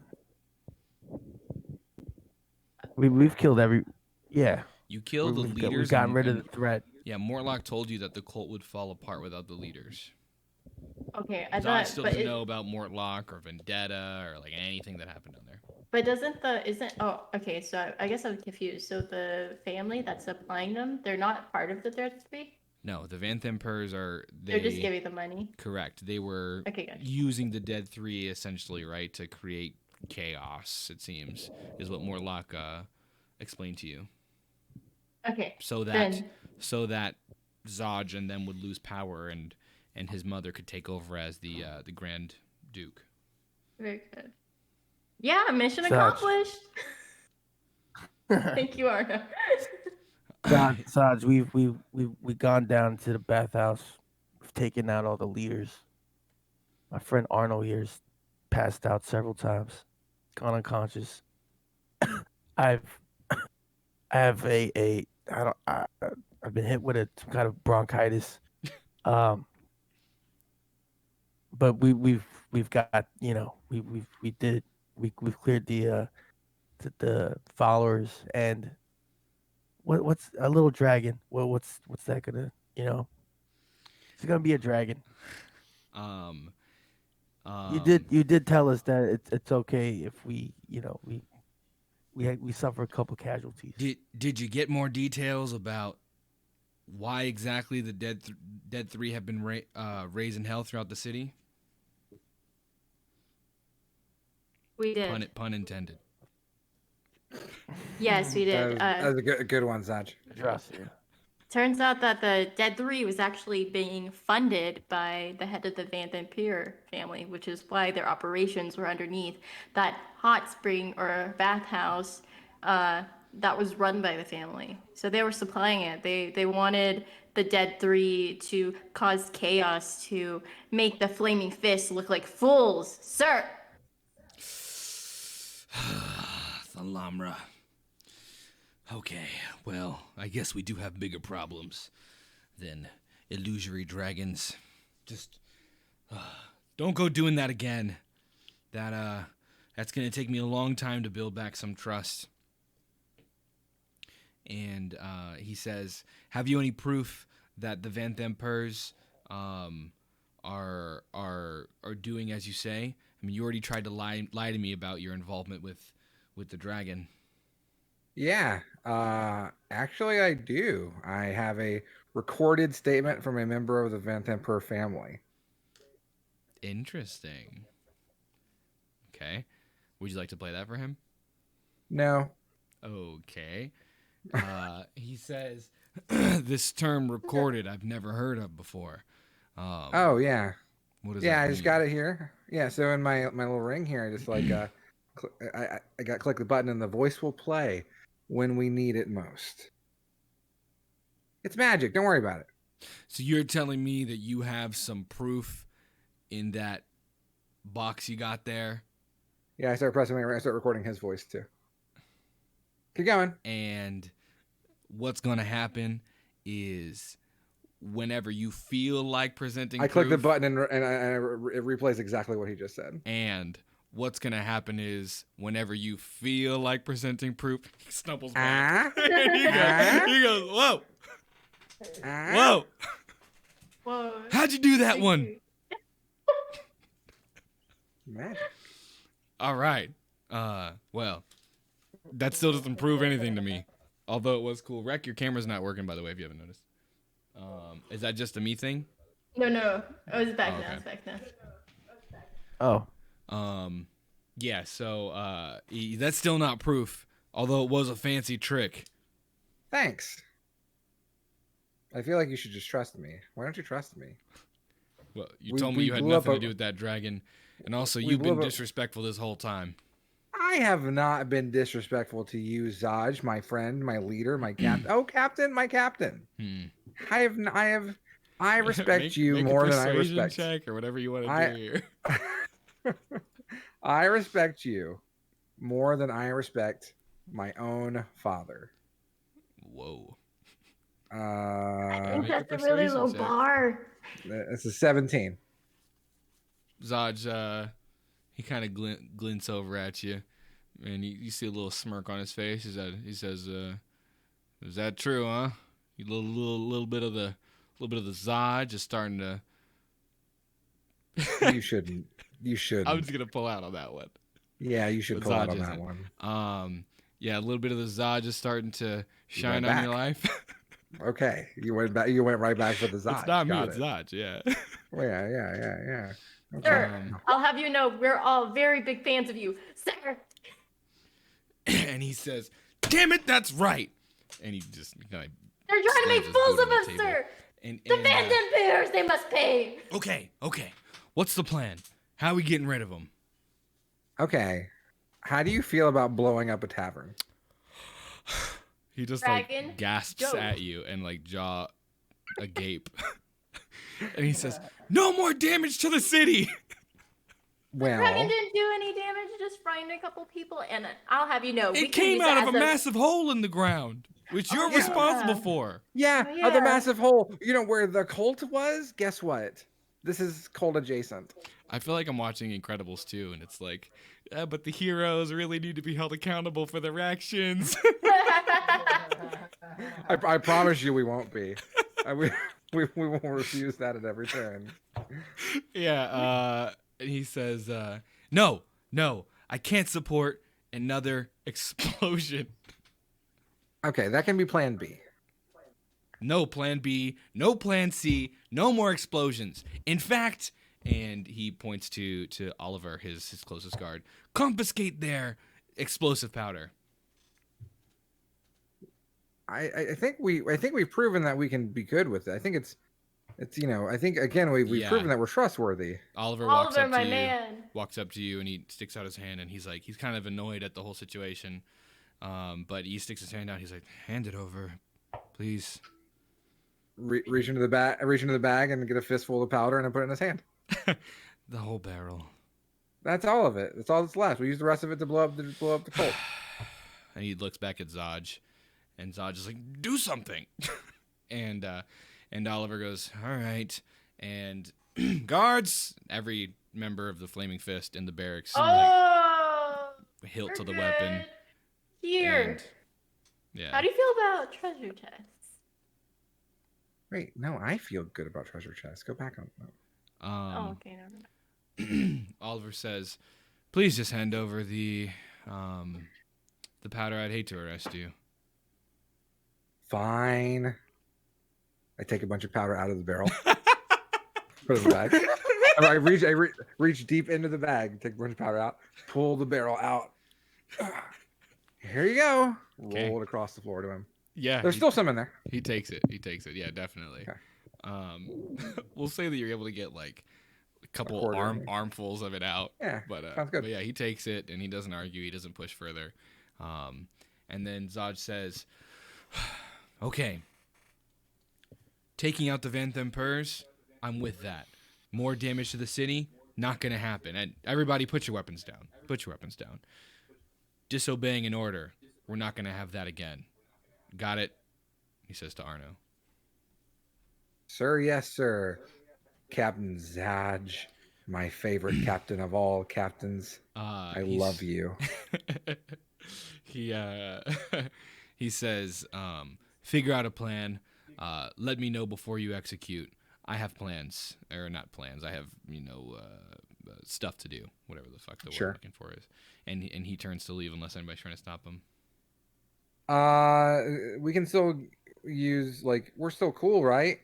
We've killed every. Yeah. You killed the leaders. We've gotten rid of and- the threat. Yeah, Mortlock told you that the cult would fall apart without the leaders. Okay, I Zod thought, still but doesn't it, know about Mortlock or Vendetta or like anything that happened down there. but oh, okay, so I guess I'm confused. So the family that's supplying them, they're not part of the Dread 3? No, the Van Thempers are They're just giving the money. correct. They were Okay, gotcha. using the Dead Three essentially, right, to create chaos. It seems is what Mortlock explained to you. Okay, So then that Zaj and them would lose power and his mother could take over as the Grand Duke. very good. Yeah, mission Such. accomplished. Thank you, Arna. Sarge, we've gone down to the bathhouse. We've taken out all the leaders. My friend Arnold here's passed out several times, gone unconscious. I've I have a I don't I've been hit with some kind of bronchitis. Um, but we've got we've cleared the followers and what's a little dragon? Well, what's that gonna It's gonna be a dragon. Um, You did tell us that it's okay if we suffer a couple casualties. Did you get more details about why exactly the dead three have been raising hell throughout the city? We did. Pun intended. Yes, we did. That was a good one, Zaj. Turns out that the Dead Three was actually being funded by the head of the Van Pier family, which is why their operations were underneath that hot spring or bathhouse that was run by the family. So they were supplying it. They wanted the Dead Three to cause chaos, to make the Flaming Fists look like fools, sir. Thalamra. Okay, well, I guess we do have bigger problems than illusory dragons. Just don't go doing that again. That's gonna take me a long time to build back some trust. And he says, "Have you any proof that the Van Thempers are doing as you say? I mean, you already tried to lie to me about your involvement with the dragon." Yeah, actually, I do. I have a recorded statement from a member of the Van Themper family. Interesting. Okay. Would you like to play that for him? No. Okay. He says, this term recorded I've never heard of before. Oh, yeah. What does Yeah, that I just mean? got it here. Yeah, so in my little ring here, I just like, I click the button and the voice will play when we need it most. It's magic. Don't worry about it. So you're telling me that you have some proof in that box you got there? Yeah, I start pressing my ring. I start recording his voice too. Keep going. And what's going to happen is whenever you feel like presenting I click the proof, button and it replays exactly what he just said. and what's going to happen is whenever you feel like presenting proof, he stumbles back. He goes, whoa. Whoa. Whoa. How'd you do that one? Magic. All right. Well, that still doesn't prove anything to me. Although it was cool. Rec, your camera's not working, by the way, if you haven't noticed. Is that just a me thing? No. It was back Oh, then. okay. It was back then. Oh. Yeah, so that's still not proof, although it was a fancy trick. Thanks. I feel like you should just trust me. Why don't you trust me? Well, you told me you had nothing to do with that dragon, and also you've been disrespectful this whole time. I have not been disrespectful to you, Zaj, my friend, my leader, my captain. Oh, captain, my captain. I respect you more than I respect. Check or whatever you want to do here. I respect you more than I respect my own father. Whoa. I think that's a really low bar. It's a 17. Zaj, he kind of glints over at you, and you see a little smirk on his face. He says, "Is that true, huh? You little bit of the Zaj is starting to." You shouldn't. You shouldn't. I'm just gonna pull out on that one. Yeah, you should pull out on that one. Yeah, a little bit of the Zaj is starting to shine on your life. Okay, you went back. You went right back for the Zaj. It's not me. It's Zaj. Yeah. Yeah. Okay. Sir, I'll have you know we're all very big fans of you, sir. And he says, "Damn it, that's right." And he just they're trying to make fools of us, sir. And the Van Bears, they must pay. Okay. What's the plan? How are we getting rid of them? Okay. How do you feel about blowing up a tavern? He just like gasps at you and like jaw agape. And he says, "No more damage to the city." The dragon Well, didn't do any damage, just frightened a couple people, and I'll have you know, we It can came use out it of a as massive hole in the ground, which you're yeah. responsible for. yeah, Oh, the yeah. massive hole. You know where the cult was? Guess what? This is cult adjacent. I feel like I'm watching Incredibles 2, and it's like, but the heroes really need to be held accountable for their actions. I promise you, we won't be. We won't refuse that at every turn. Yeah, and he says, no, I can't support another explosion. Okay, that can be Plan B. No plan B, no plan C, no more explosions. In fact, and he points to Oliver, his closest guard, confiscate their explosive powder. I think we've proven that we can be good with it. I think it's I think again we've Yeah. proven that we're trustworthy. Oliver walks Oliver, up my to you. man. Walks up to you and he sticks out his hand and he's kind of annoyed at the whole situation. But he sticks his hand out. He's like, hand it over, please. Reach into the bag and get a fistful of powder and then put it in his hand. The whole barrel. That's all of it. That's all that's left. We use the rest of it to blow up the cult. And he looks back at Zodge, and Zodge is like, do something. and Oliver goes, all right. And guards, every member of the Flaming Fist in the barracks, hilt we're to the good. weapon. Here. And, yeah. How do you feel about treasure chests? Wait, no, I feel good about treasure chests. Go back on. Oh, okay, never mind. Oliver says, please just hand over the powder. I'd hate to arrest you. Fine. I take a bunch of powder out of the barrel. Put it in the bag. I reach deep into the bag, take a bunch of powder out, pull the barrel out. Here you go. Okay. Roll it across the floor to him. Yeah. There's still some in there. He takes it. Yeah, definitely. Okay. We'll say that you're able to get like a couple quarter. armfuls of it out. Yeah, But sounds good. But yeah, he takes it and he doesn't argue. He doesn't push further. And then Zodge says, okay, taking out the Vantham Purs, I'm with that. More damage to the city, not going to happen. And everybody put your weapons down. Put your weapons down. Disobeying an order, we're not going to have that again. Got it? He says to Arno. Sir, yes, sir. Captain Zodge, my favorite captain of all captains. I love you. He says, figure out a plan. Let me know before you execute. I have plans, or not plans. I have stuff to do, whatever the fuck the word I'm looking for is. And he turns to leave unless anybody's trying to stop him. We can still use we're still cool, right?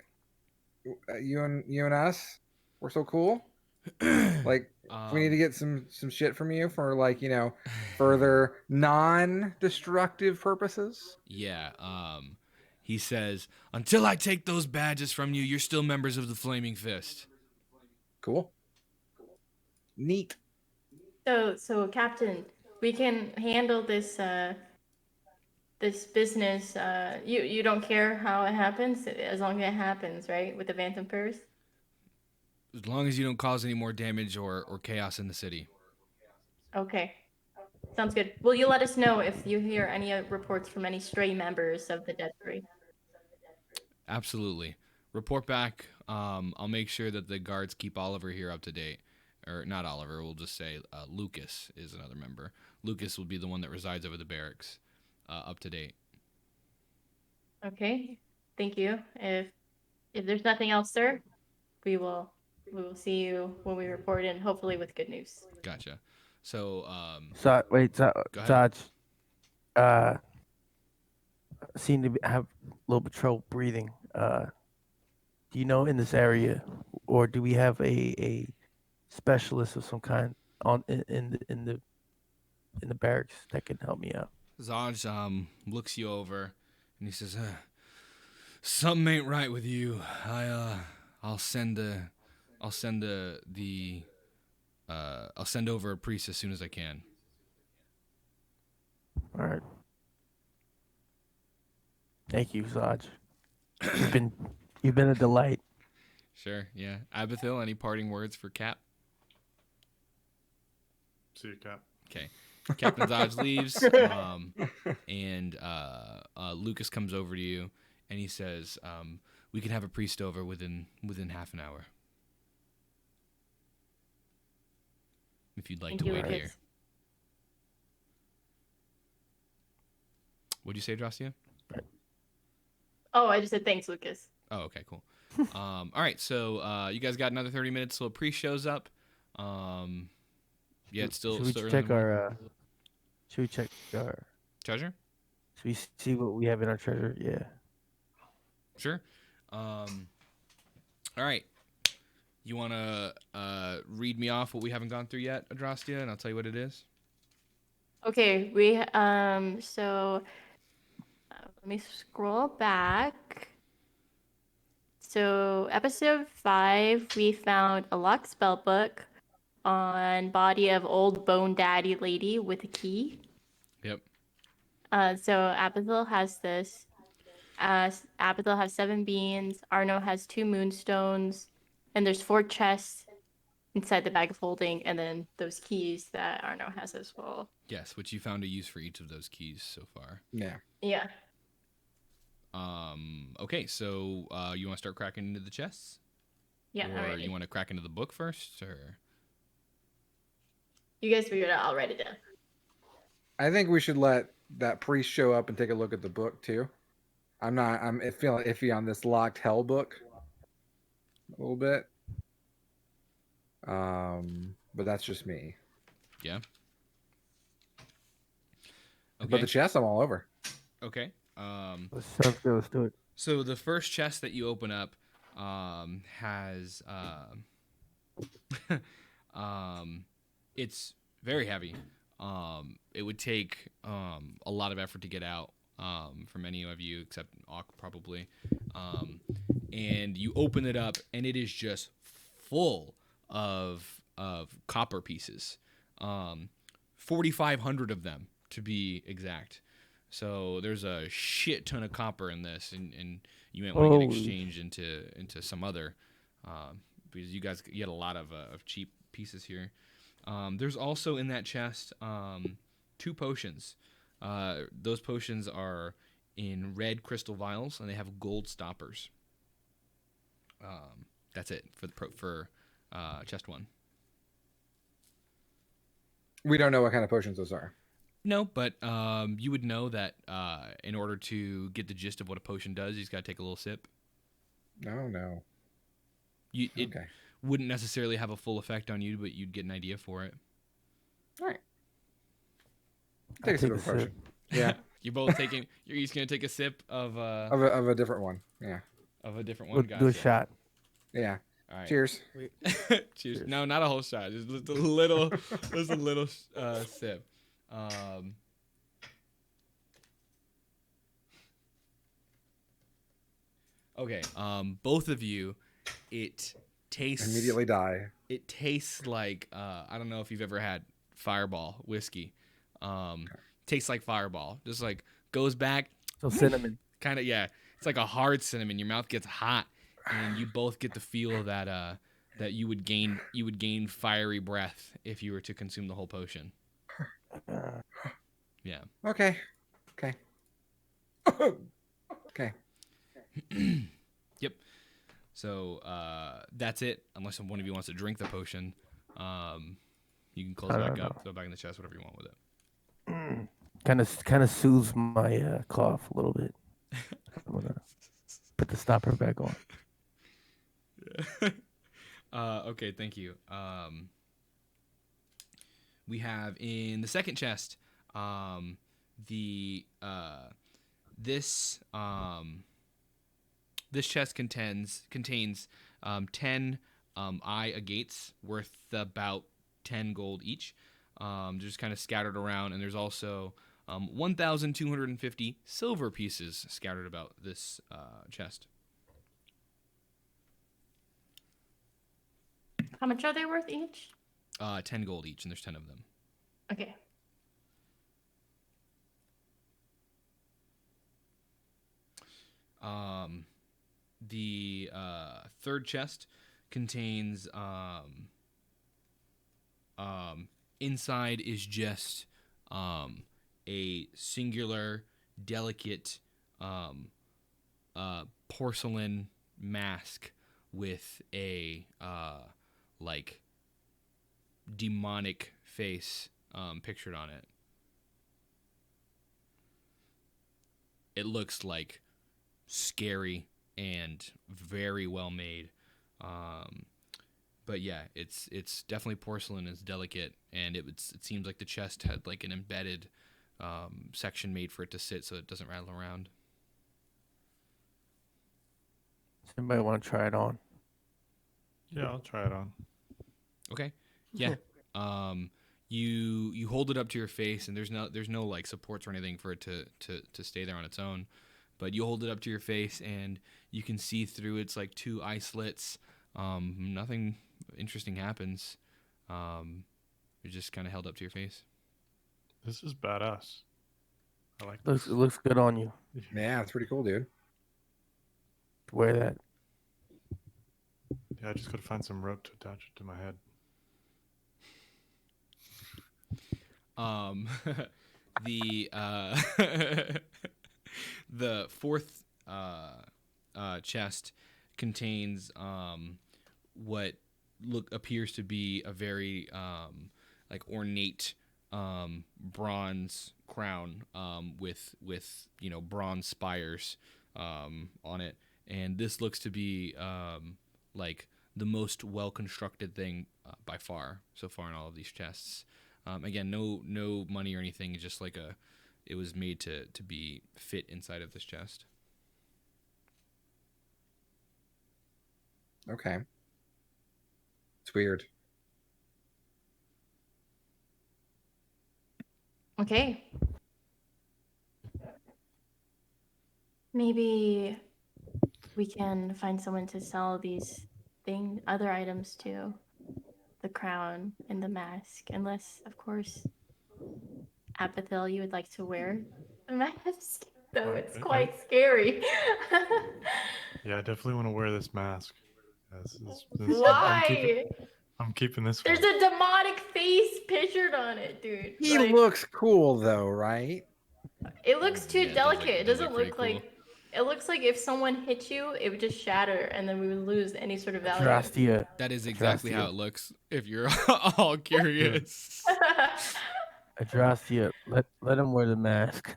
You and us, we're so cool. We need to get some shit from you for further non-destructive purposes. Yeah. He says, until I take those badges from you, you're still members of the Flaming Fist. Cool. Neat. So Captain, we can handle this this business. You don't care how it happens as long as it happens, right? With the Vantham Purs. As long as you don't cause any more damage or chaos in the city. Okay. Sounds good. Will you let us know if you hear any reports from any stray members of the Dead Three? Absolutely. Report back. I'll make sure that the guards keep Oliver here up to date. Or not Oliver, we'll just say Lucas is another member. Lucas will be the one that resides over the barracks, up to date. Okay. Thank you. If there's nothing else, sir, we will see you when we report in, hopefully with good news. Gotcha. So, Zodge, seem to have a little bit of trouble breathing. Do you know in this area, or do we have a specialist of some kind in the barracks that can help me out? Zodge looks you over and he says, something ain't right with you. I'll send over a priest as soon as I can. All right. Thank you, Zodge. You've been a delight. Sure, yeah. Abathil, any parting words for Cap? See you, Cap. Okay. Captain Dodge leaves, and Lucas comes over to you, and he says, "We can have a priest over within half an hour, if you'd like Thank to you, wait Lucas. here." What'd you say, Drostia? Oh, I just said thanks, Lucas. Oh, okay, cool. All right, so you guys got another 30 minutes till a priest shows up. Yeah, it's still Should we early in check the morning. our? Should we check our? Treasure? Should we see what we have in our treasure? Yeah. Sure. All right. You want to read me off what we haven't gone through yet, Adrastia, and I'll tell you what it is? Okay, so let me scroll back. So episode 5, we found a locked spell book on body of old bone daddy lady with a key. Yep. So Abigail has this. Abigail has 7 beans. Arno has 2 moonstones, and there's 4 chests inside the bag of holding, and then those keys that Arno has as well. Yes, which you found a use for each of those keys so far. Yeah. Yeah. Okay, so you want to start cracking into the chests? Yeah. Or Alright. you want to crack into the book first, or? You guys figure it out. I'll write it down. I think we should let that priest show up and take a look at the book too. I'm feeling iffy on this locked hell book a little bit. But that's just me. Yeah. Okay. But the chest, I'm all over. Okay. Sounds good. Let's do it. So the first chest that you open up has it's very heavy. It would take a lot of effort to get out from any of you except Auk probably. And you open it up and it is just full of copper pieces. 4,500 of them to be exact. So there's a shit ton of copper in this, and you might want to get exchanged into some other, because you get a lot of cheap pieces here. There's also in that chest 2 potions. Those potions are in red crystal vials, and they have gold stoppers. That's it for chest 1. We don't know what kind of potions those are. No, but you would know that in order to get the gist of what a potion does, you just got to take a little sip. No. It Okay. wouldn't necessarily have a full effect on you, but you'd get an idea for it. All right. Take a sip of potion. Yeah. You're both taking. You're each gonna take a sip of Of a different one. Yeah. of a different We'll one. do a shot. Yeah. All right. Cheers. Cheers. No, not a whole shot. Just a little. Just a little sip. Okay. Both of you, it tastes Immediately die. It tastes like I don't know if you've ever had Fireball whiskey. Tastes like Fireball. Just like goes back. So cinnamon. Kind of, yeah. It's like a hard cinnamon. Your mouth gets hot, and you both get the feel that that you would gain fiery breath if you were to consume the whole potion. Yeah. Okay. Okay. Yep. So that's it. Unless one of you wants to drink the potion, you can close it back up, throw it back in the chest, whatever you want with it. Kind of soothes my cough a little bit. I'm gonna put the stopper back on. Okay, thank you. We have in the second chest this chest contains 10 eye agates worth about 10 gold each. Just kind of scattered around, and there's also 1,250 silver pieces scattered about this chest. How much are they worth each? 10 gold each, and there's 10 of them. Okay. The third chest contains inside is just a singular, delicate porcelain mask with a like demonic face pictured on it. It looks like scary and very well made. But yeah, it's definitely porcelain. It's delicate, and it seems like the chest had like an embedded section made for it to sit, so it doesn't rattle around. Does anybody want to try it on? Yeah, I'll try it on. Okay. Yeah. You hold it up to your face, and there's no like supports or anything for it to stay there on its own, but you hold it up to your face, and you can see through its like two eye slits. Nothing interesting happens. You're just kind of held up to your face. This is badass. I like It this. looks good on you. Yeah, it's pretty cool, dude. Wear that. Yeah, I just gotta find some rope to attach it to my head. The the fourth chest contains what appears to be a very like ornate bronze crown with bronze spires on it, and this looks to be like the most well constructed thing by far so far in all of these chests. Again, no money or anything. It's just like it was made to be fit inside of this chest. Okay. It's weird. Okay. Maybe we can find someone to sell these other items to. The crown and the mask, unless, of course, Apithel, you would like to wear the mask, though it's quite scary. Yeah, I definitely want to wear this mask. Why? I'm keeping this There's one. a demonic face pictured on it, dude. He Like, looks cool though, right? it looks too Yeah, delicate. It does doesn't look look pretty like. It looks like if someone hit you, it would just shatter, and then we would lose any sort of value. Drastia. That is exactly how Drastia. it looks. If you're all curious. Adrastia, let him wear the mask.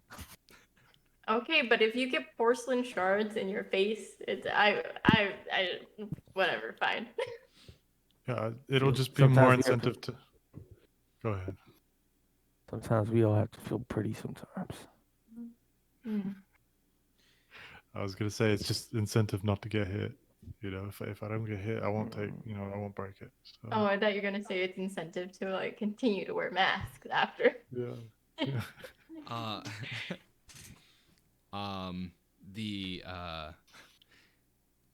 Okay, but if you get porcelain shards in your face, it's whatever, fine. Yeah, it'll just be more incentive to. Go ahead. Sometimes we all have to feel pretty sometimes. I was gonna say it's just incentive not to get hit. You know, if I don't get hit, I won't take. I won't break it. So. Oh, I thought you were gonna say it's incentive to like continue to wear masks after. Yeah.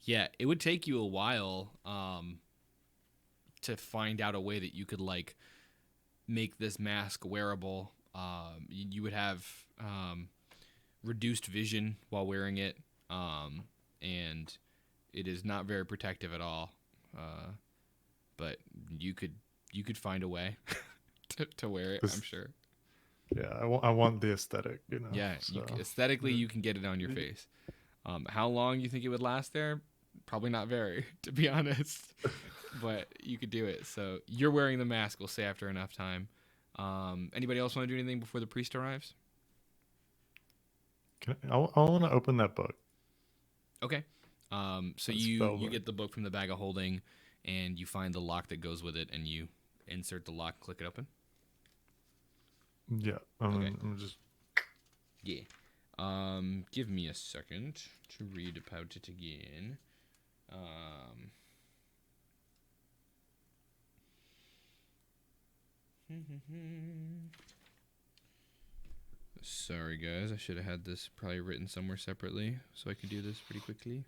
Yeah, it would take you a while to find out a way that you could like make this mask wearable. You would have reduced vision while wearing it, and it is not very protective at all. But you could find a way to wear it, I'm sure. Yeah, I want the aesthetic, Yeah, so. Aesthetically, you can get it on your face. How long you think it would last there? Probably not very, to be honest. But you could do it. So you're wearing the mask, we'll say, after enough time. Anybody else want to do anything before the priest arrives? I want to open that book. Okay. So you get the book from the bag of holding, and you find the lock that goes with it, and you insert the lock, click it open. Yeah. Okay. I'm just. Yeah. Give me a second to read about it again. Sorry, guys. I should have had this probably written somewhere separately, so I could do this pretty quickly.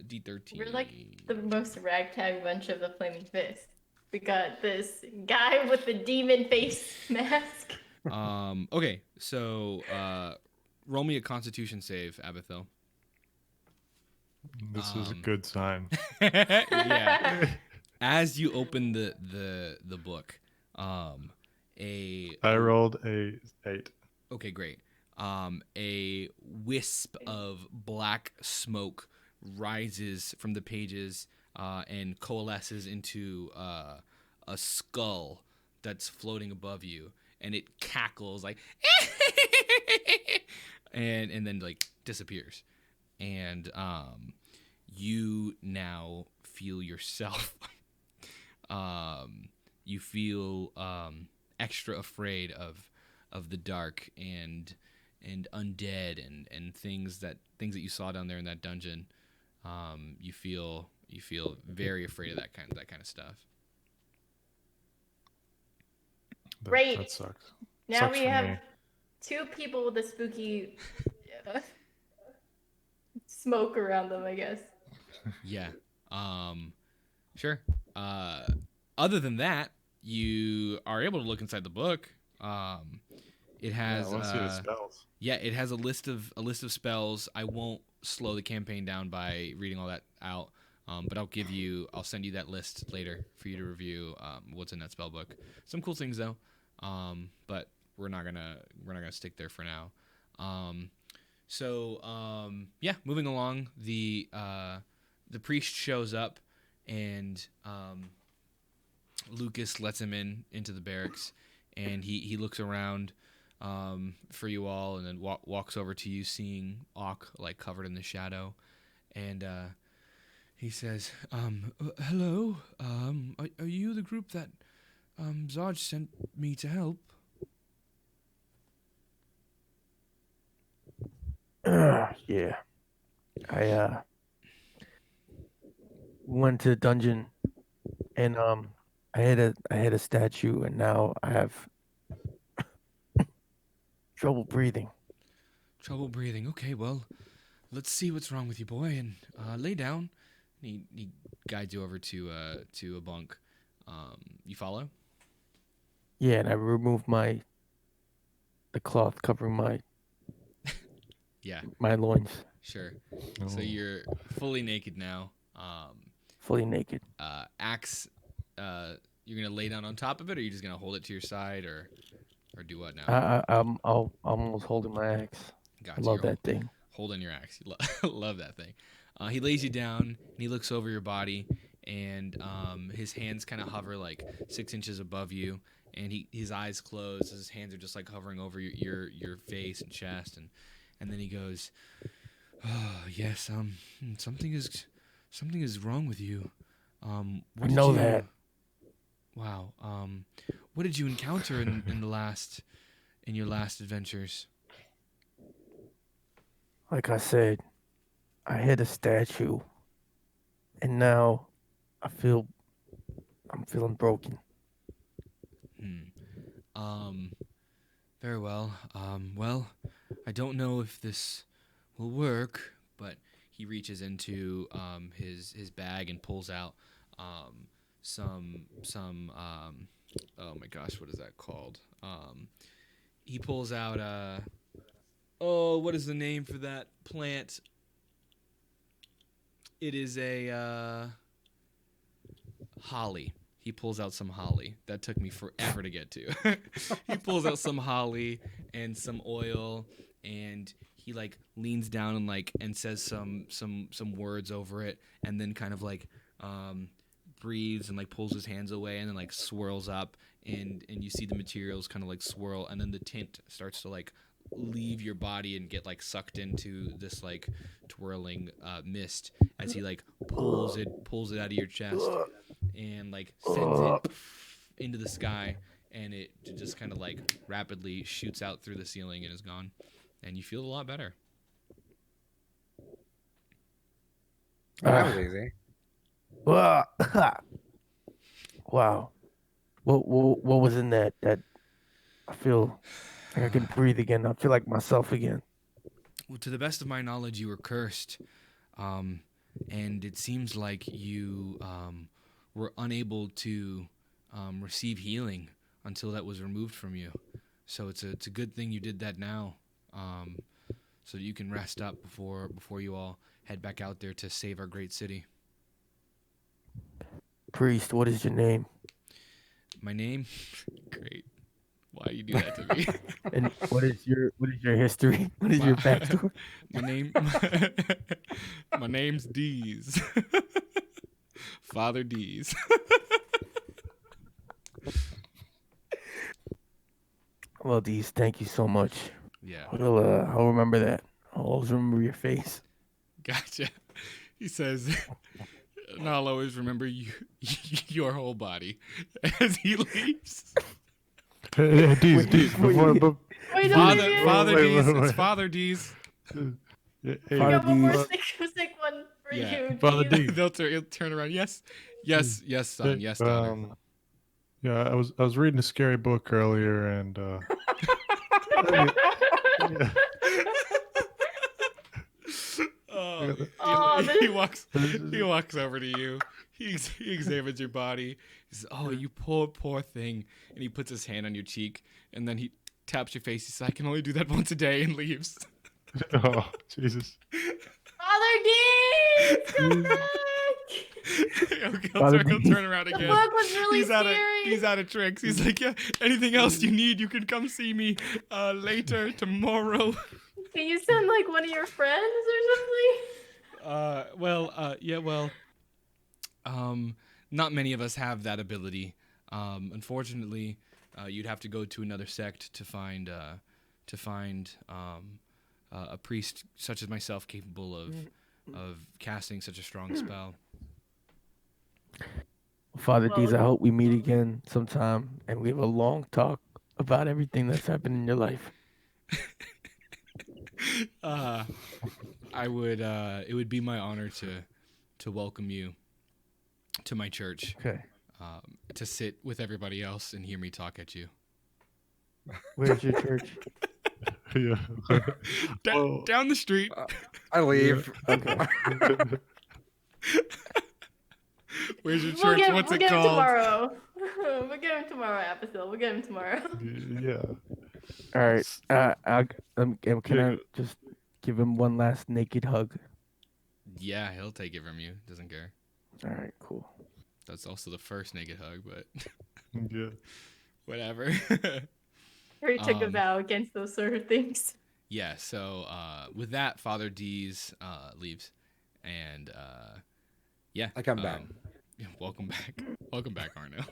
D13. We're like the most ragtag bunch of the Flaming Fist. We got this guy with the demon face mask. Okay, so roll me a Constitution save, Abathil. This is a good sign. Yeah. As you open the book, a I rolled a 8. okay, great. A wisp of black smoke rises from the pages and coalesces into a skull that's floating above you, and it cackles like, and then like disappears, and you now feel yourself. You feel extra afraid of the dark and undead and things that you saw down there in that dungeon. You feel very afraid of that kind of stuff. Great. That sucks. Now Sucks we for have me. 2 people with a spooky smoke around them, I guess. Yeah. Sure. Other than that, you are able to look inside the book. It has I want to see the spells. yeah, it has a list of spells. I won't slow the campaign down by reading all that out. But I'll send you that list later for you to review what's in that spell book. Some cool things though. But we're not gonna stick there for now. Yeah, moving along, the priest shows up and Lucas lets him into the barracks, and he looks around for you all, and then walks over to you, seeing Auk like covered in the shadow, and he says, "Hello. Are you the group that Zaj sent me to help?" Yeah. I went to the dungeon and I hit a statue and now I have trouble breathing. Trouble breathing. Okay, well, let's see what's wrong with you, boy, and lay down. He guides you over to a bunk. You follow? Yeah, and I removed the cloth covering Yeah, my loins, sure. Oh. So you're fully naked now. fully naked. Axe. You're gonna lay down on top of it, or you're just gonna hold it to your side, or do what now? I'm almost holding my axe. Gotcha. I love You're that thing. holding your axe. You love that thing. He lays you down and he looks over your body, and his hands kind of hover like 6 inches above you, and his eyes close. His hands are just like hovering over your face and chest, and then he goes, "Oh yes, something is wrong with you. I What know did you, that. Wow. What did you encounter in your last adventures?" Like I said, I hit a statue, and now I'm feeling broken. Very well. Well, I don't know if this will work, but he reaches into his bag and pulls out some oh my gosh, what is that called? He pulls out what is the name for that plant? It is a holly. He pulls out some holly. That took me forever to get to. He pulls out some holly and some oil, and he like leans down and says some words over it, and then kind of like breathes and like pulls his hands away, and then like swirls up, and you see the materials kind of like swirl, and then the tint starts to like leave your body and get like sucked into this like twirling mist as he like pulls it out of your chest and like sends it into the sky, and it just kind of like rapidly shoots out through the ceiling and is gone, and you feel a lot better. That was easy. Wow. What was in that? That I feel like I can breathe again. I feel like myself again. Well, to the best of my knowledge, you were cursed, and it seems like you were unable to receive healing until that was removed from you. So it's a good thing you did that now. so that you can rest up before you all head back out there to save our great city. Priest, what is your name? My name? Great. Why you do that to me? And what is your history? What is your backstory? My name's Dees. Father Dees. Well, Dees, thank you so much. Yeah. I'll remember that. I'll always remember your face. Gotcha. He says, and I'll always remember your whole body as he leaves. Hey, Deez, before, Wait, Father Dees. wait. It's Father Dees. Hey, I Father got one more Deez. sick one for Yeah. you. Father Deez. Deez. He'll turn around. Yes, son. Yes, daughter. Yeah, I was reading a scary book earlier, and yeah. Oh, Oh, he walks over to you. He examines your body. He says, "Oh, you poor thing," and he puts his hand on your cheek, and then he taps your face. He says, "I can only do that once a day," and leaves. Oh, Jesus. Father Deez, come back! He'll turn around The again. book was really He's scary. out of tricks. He's like, "Yeah, anything else you need, you can come see me later tomorrow." Can you send like one of your friends or Not many of us have that ability. Unfortunately, you'd have to go to another sect to find a priest such as myself capable of casting such a strong spell. Father Well, Deez, I hope we meet again sometime and we have a long talk about everything that's happened in your life. It would be my honor to welcome you to my church. Okay. To sit with everybody else and hear me talk at you. Where's your church? Yeah. Down the street. I leave. Okay. Where's your something? church? What's We'll it get him called? tomorrow. We'll get him tomorrow, Apicil. We'll get him tomorrow. Yeah. All right. Can I just give him one last naked hug? Yeah, he'll take it from you. Doesn't care. All right, cool. That's also the first naked hug, but Yeah. whatever. He took a vow against those sort of things. Yeah, so with that, Father Deez leaves. And yeah. I come back. Yeah, welcome back, Arno.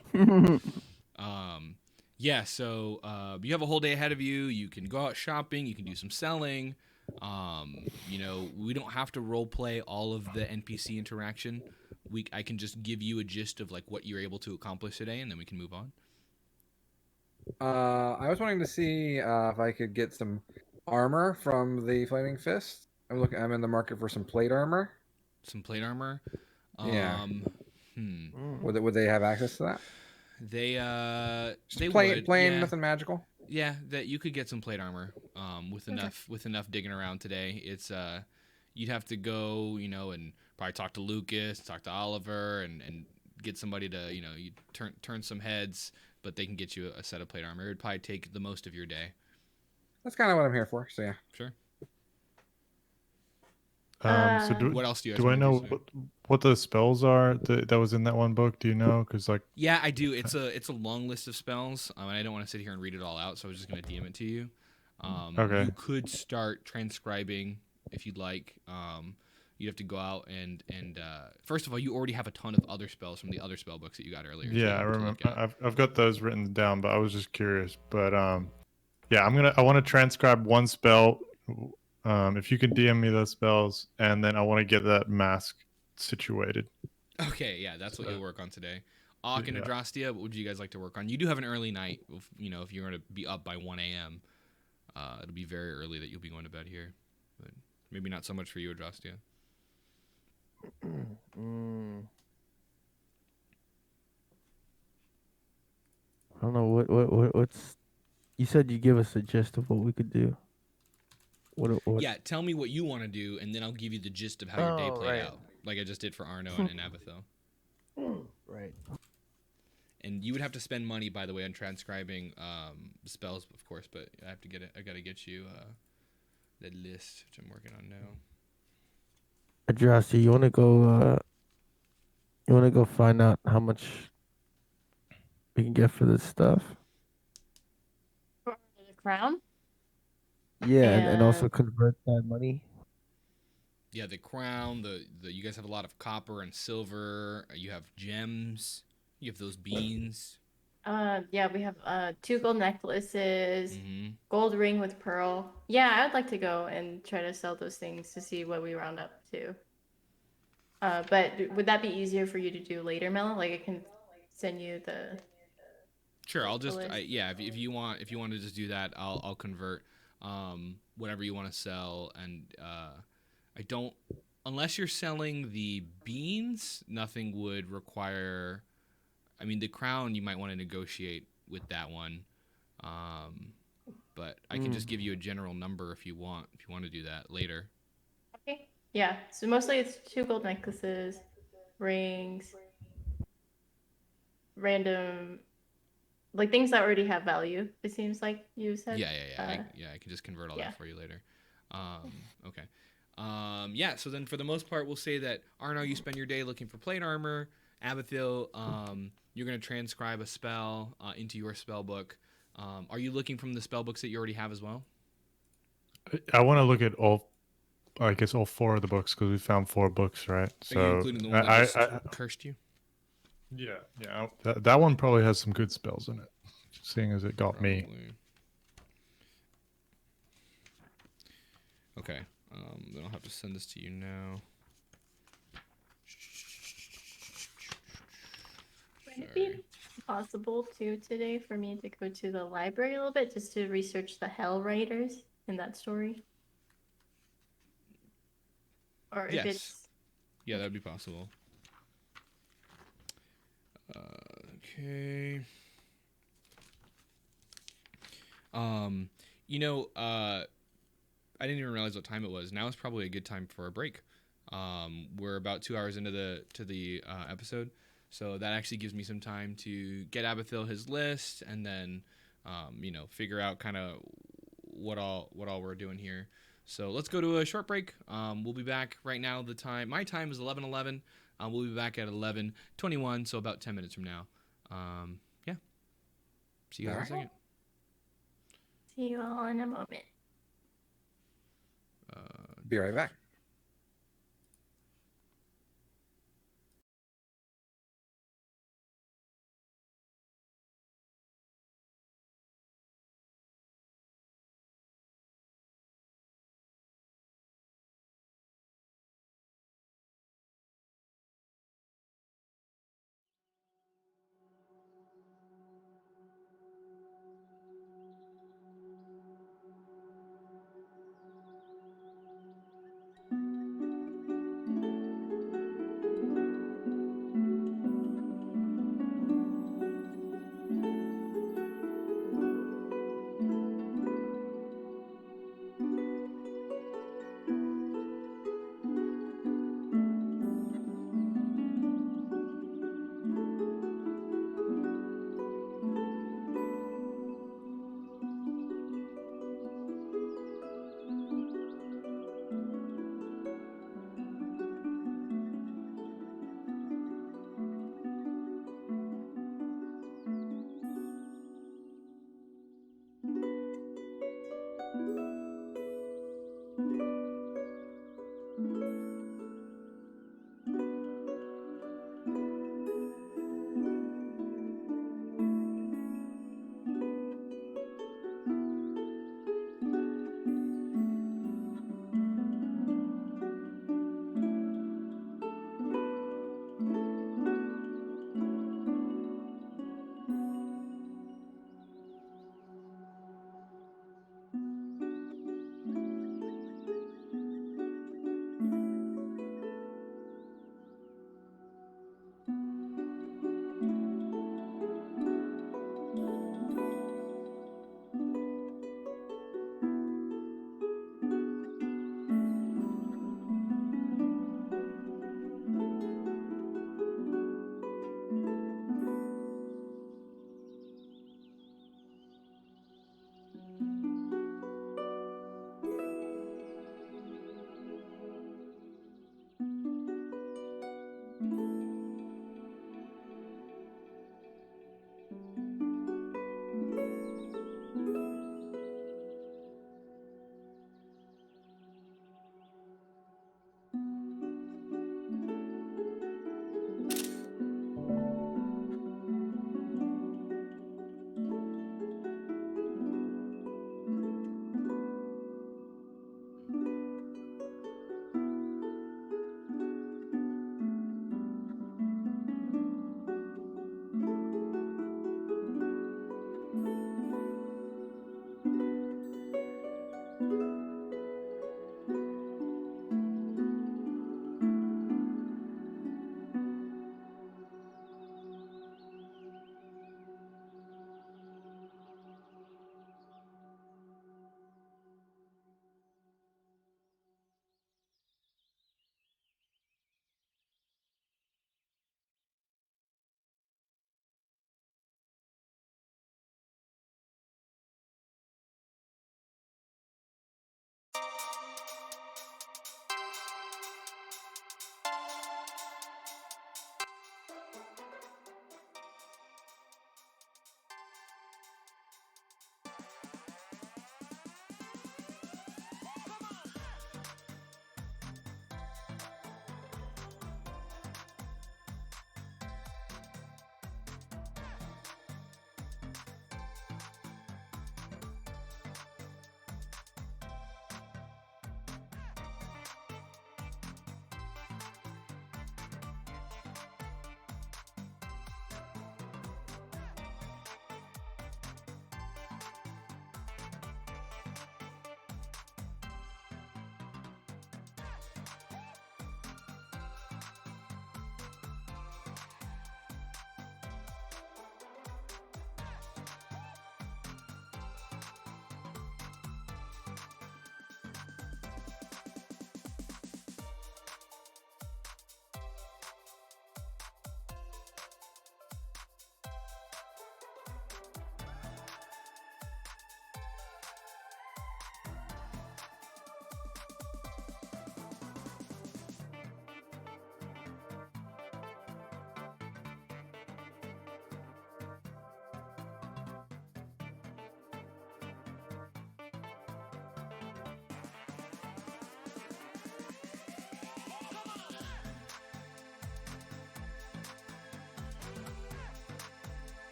Yeah, so you have a whole day ahead of you. You can go out shopping. You can do some selling. We don't have to role play all of the NPC interaction. I can just give you a gist of like what you're able to accomplish today, and then we can move on. I was wanting to see if I could get some armor from the Flaming Fist. I'm in the market for some plate armor. Some plate armor. Yeah. Mm. Would they have access to that? They Plain, would. Yeah. nothing magical. Yeah, that you could get some plate armor. With enough digging around today. It's you'd have to go, and probably talk to Lucas, talk to Oliver, and get somebody to, you turn some heads, but they can get you a set of plate armor. It would probably take the most of your day. That's kind of what I'm here for. So yeah. Sure. What else do you? Do I know what the spells are that was in that one book? Do you know? Because yeah, I do. It's a long list of spells, and I don't want to sit here and read it all out, so I was just gonna DM it to you. Okay. You could start transcribing if you'd like. You'd have to go out and first of all, you already have a ton of other spells from the other spell books that you got earlier. Yeah, I remember. I've got those written down, but I was just curious. But yeah, I want to transcribe one spell. If you can DM me those spells, and then I want to get that mask situated. Okay, yeah, that's what you'll work on today. Ak and Yeah. Adrastia, what would you guys like to work on? You do have an early night. If you're going to be up by 1 a.m., it'll be very early that you'll be going to bed here. But maybe not so much for you, Adrastia. I don't know what's. You said you give us a gist of what we could do. What? Yeah, tell me what you want to do, and then I'll give you the gist of how your day played out, like I just did for Arno and Abathil. Right. And you would have to spend money, by the way, on transcribing spells, of course. But I got to get you the list, which I'm working on now. Adrassi, you wanna go? You wanna go find out how much we can get for this stuff? For the crown. Yeah, and also And convert that money. Yeah, the crown. The you guys have a lot of copper and silver. You have gems. You have those beans. yeah, we have 2 gold necklaces, Mm-hmm. gold ring with pearl. Yeah, I would like to go and try to sell those things to see what we round up to. But would that be easier for you to do later, Mel? Like I can send you Sure, I'll the just list. if you want to just do that, I'll convert whatever you want to sell, and I don't, unless you're selling the beans, nothing would require. I mean, the crown you might want to negotiate with that one, but I can just give you a general number if you want to do that later. Okay. Yeah. So mostly it's 2 gold necklaces, rings, random like things that already have value. It seems like you said. I can just convert all Yeah. that for you later. Okay. Yeah. So then, for the most part, we'll say that Arno, you spend your day looking for plate armor. Abathil, you're going to transcribe a spell into your spell book. Are you looking from the spell books that you already have as well? I want to look at all. I guess all 4 of the books because we found 4 books, right? Are you including the one that just cursed you? Yeah. That one probably has some good spells in it, seeing as it got me. Okay. Then I'll have to send this to you now. Would it be possible today for me to go to the library a little bit just to research the Hell Riders in that story? Or if Yes. it's Yeah, that would be possible. Okay. I didn't even realize what time it was. Now is probably a good time for a break. We're about 2 hours into the episode, so that actually gives me some time to get Abathil his list, and then figure out kind of what all we're doing here. So let's go to a short break. We'll be back right now. My time is 11:11. We'll be back at 11:21, so about 10 minutes from now. Yeah. See you guys in a second. see you all in a moment. Be right back.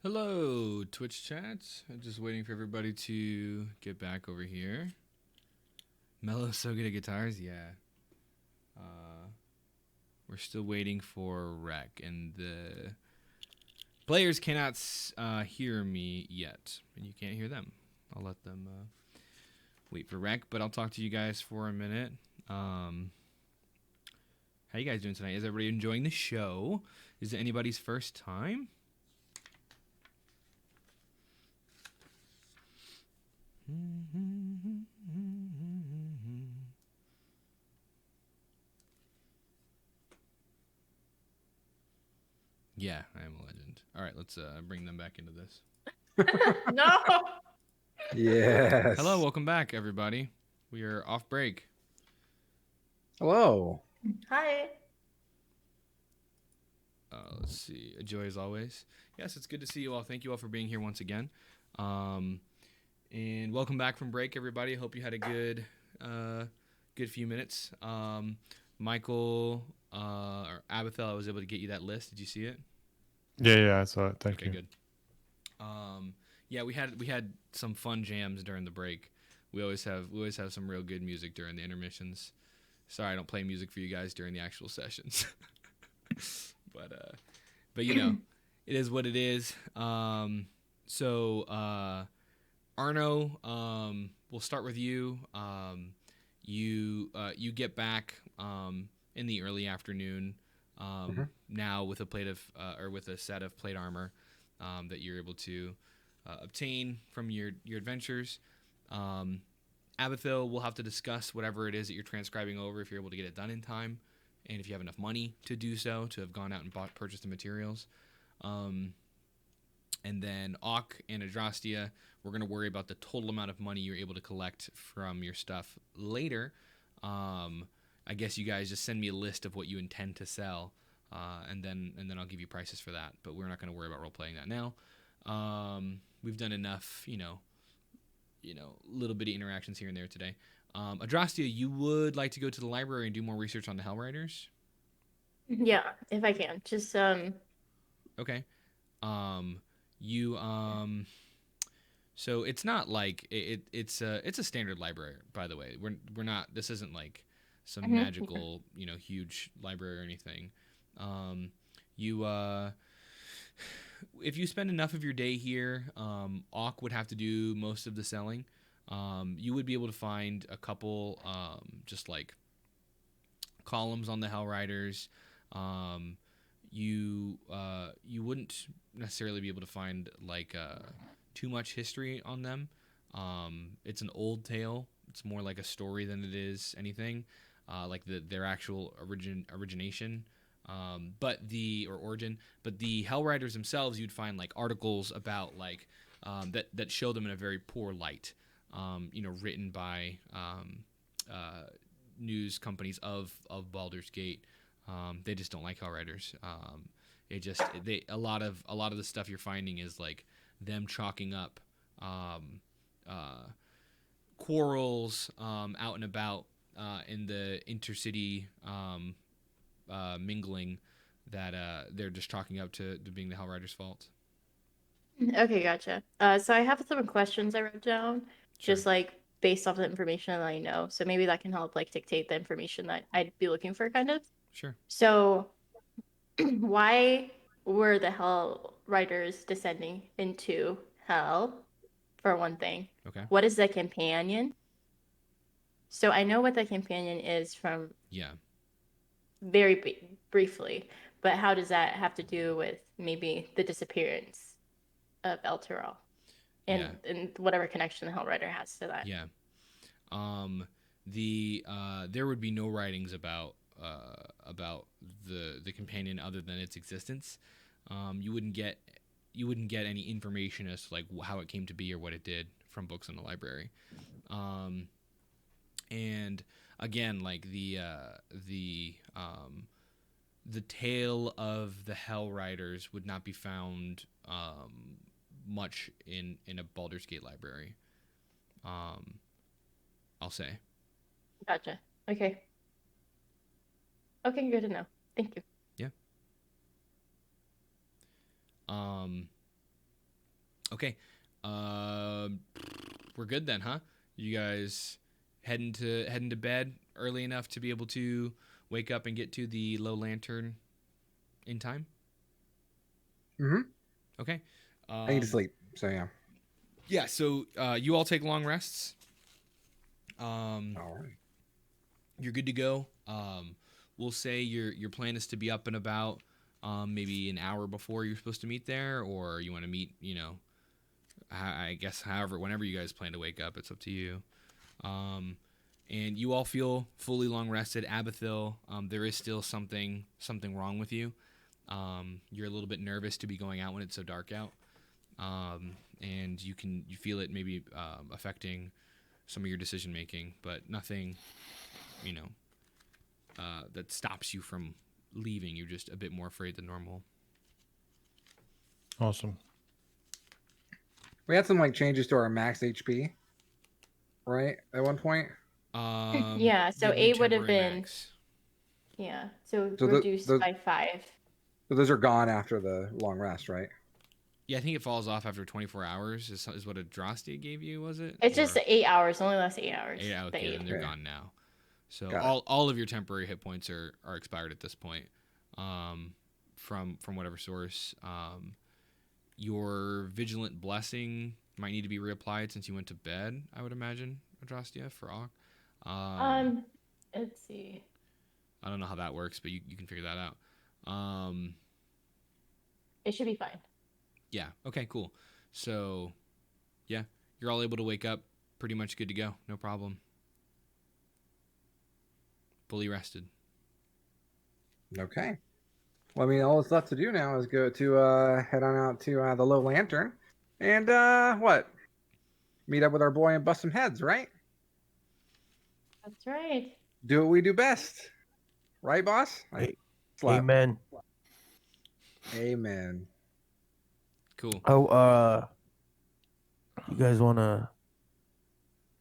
Hello, Twitch chats. I'm just waiting for everybody to get back over here. Mello's so good at guitars, yeah. We're still waiting for Rec, and the players cannot hear me yet, and you can't hear them. I'll let them wait for Rec, but I'll talk to you guys for a minute. How you guys doing tonight? Is everybody enjoying the show? Is it anybody's first time? Yeah, I am a legend. All right, let's bring them back into this. No. Yes. Hello, welcome back, everybody. We are off break. Hello. Hi. Let's see. A joy as always. Yes, it's good to see you all. Thank you all for being here once again. And welcome back from break, everybody. Hope you had a good few minutes. Michael or Abathel, I was able to get you that list. Did you see it? Yeah, I saw it. Thank Okay, you. good. Yeah, we had some fun jams during the break. We always have some real good music during the intermissions. Sorry, I don't play music for you guys during the actual sessions. But you know, it is what it is. So Arno, we'll start with you. You get back in the early afternoon. Now with a plate of or with a set of plate armor that you're able to obtain from your adventures. Abathil, we'll have to discuss whatever it is that you're transcribing over if you're able to get it done in time, and if you have enough money to do so, to have gone out and purchased the materials. And then Auk and Adrastia, we're going to worry about the total amount of money you're able to collect from your stuff later. I guess you guys just send me a list of what you intend to sell, and then I'll give you prices for that. But we're not going to worry about role playing that now. We've done enough, little bitty interactions here and there today. Adrastia, you would like to go to the library and do more research on the Hellriders? Yeah, if I can. Just Okay. So it's not like it's a standard library, by the way. We're not. This isn't like some magical, huge library or anything. If you spend enough of your day here, Auk would have to do most of the selling. You would be able to find a couple, just like columns on the Hellriders. You wouldn't necessarily be able to find like too much history on them. It's an old tale. It's more like a story than it is anything like their actual origination. But the Hellriders themselves, you'd find like articles about like that show them in a very poor light. Written by news companies of Baldur's Gate. They just don't like Hellriders. A lot of the stuff you're finding is like them chalking up quarrels out and about in the intercity mingling that they're just chalking up to being the Hellriders' fault. okay, gotcha. So I have some questions I wrote down, Sure. just like based off the information that I know. So maybe that can help like dictate the information that I'd be looking for, kind of. Sure. So why were the Hell Riders descending into hell, for one thing? Okay. What is the companion? So I know what the companion is from Yeah. very briefly, but how does that have to do with maybe the disappearance of El Toro and whatever connection the Hell Rider has to that? Yeah. There would be no writings about the companion other than its existence. You wouldn't get any information as to like how it came to be or what it did from books in the library. And again, like the tale of the Hell Riders would not be found much in a Baldur's Gate library. I'll say. Gotcha. Okay. Okay, good to know. Thank you. Yeah. Okay. We're good then, huh? You guys heading to bed early enough to be able to wake up and get to the low lantern in time? Mm-hmm. Okay. I need to sleep. So yeah. Yeah. So you all take long rests. All right. You're good to go. We'll say your plan is to be up and about maybe an hour before you're supposed to meet there, or you want to meet, I guess whenever you guys plan to wake up, it's up to you. And you all feel fully long rested. Abathil, there is still something wrong with you. You're a little bit nervous to be going out when it's so dark out, and you feel it maybe affecting some of your decision making, but nothing, that stops you from leaving. You're just a bit more afraid than normal. Awesome. We had some like changes to our max HP, right? At one point. Yeah, so the new 8 would have temporary been, max. yeah, so So reduced those by 5. so those are gone after the long rest, right? Yeah, I think it falls off after 24 hours. Is what Adrastia gave you, was it? It's just Or 8 hours, only lasts 8 hours. 8 hours. the Okay, eight. then they're Okay. gone now. So Got it. all of your temporary hit points are expired at this point. From whatever source. Your vigilant blessing might need to be reapplied since you went to bed, I would imagine, Adrastia, for Auk. Let's see. I don't know how that works, but you can figure that out. It should be fine. Yeah. Okay, cool. So, yeah, you're all able to wake up pretty much good to go. No problem. Fully rested. Okay. Well, I mean, all that's left to do now is go to head on out to the Low Lantern, and what? Meet up with our boy and bust some heads, right? That's right. Do what we do best, right, boss? Hey, Slap. Amen. Amen. Cool. Oh, you guys wanna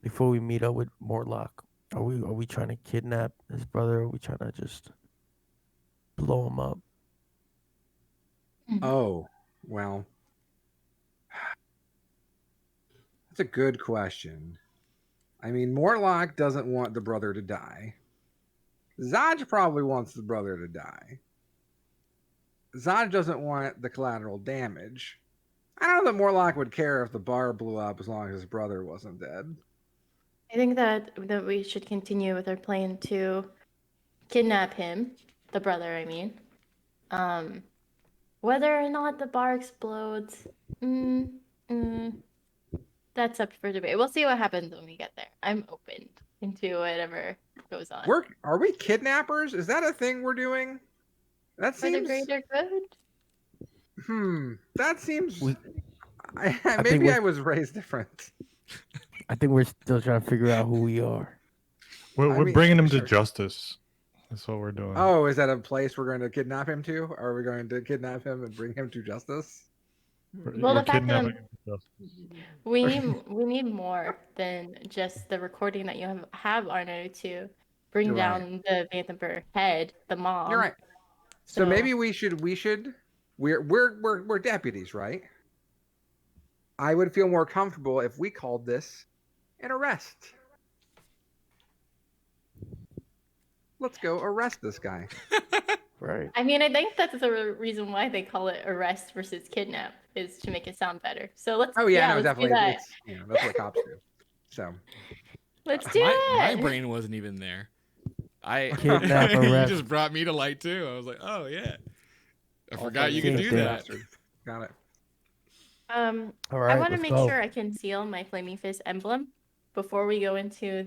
before we meet up with Mortlock, are we trying to kidnap his brother? Or are we trying to just blow him up? Oh, well, that's a good question. I mean, Morlock doesn't want the brother to die. Zaj probably wants the brother to die. Zaj doesn't want the collateral damage. I don't know that Morlock would care if the bar blew up as long as his brother wasn't dead. I think that we should continue with our plan to kidnap him, the brother, I mean. Whether or not the bar explodes, that's up for debate. We'll see what happens when we get there. I'm open into whatever goes on. Are we kidnappers? Is that a thing we're doing? That For the seems. greater good? That seems. We- Maybe we're- I was raised different. I think we're still trying to figure out who we are. We're mean, bringing him sure. to justice. That's what we're doing. Oh, is that a place we're going to kidnap him to? Are we going to kidnap him and bring him to justice? Well, the fact that kidnapping him to justice. we need more than just the recording that you have Arno to bring You're right. down the Vanthemper head, the mom. You're right. So maybe we should. We're deputies, right? I would feel more comfortable if we called this an arrest. Let's go arrest this guy. Right. I mean, I think that's the reason why they call it arrest versus kidnap is to make it sound better. So let's. Oh yeah, no, let's definitely. Do that. It's, that's what cops do. So Let's do My it. brain wasn't even there. Kidnap, You arrest. just brought me to light too. I was like, oh yeah, I forgot you same could do thing. that. Got it. All right. I want to let's make go. sure I conceal my Flaming Fist emblem before we go into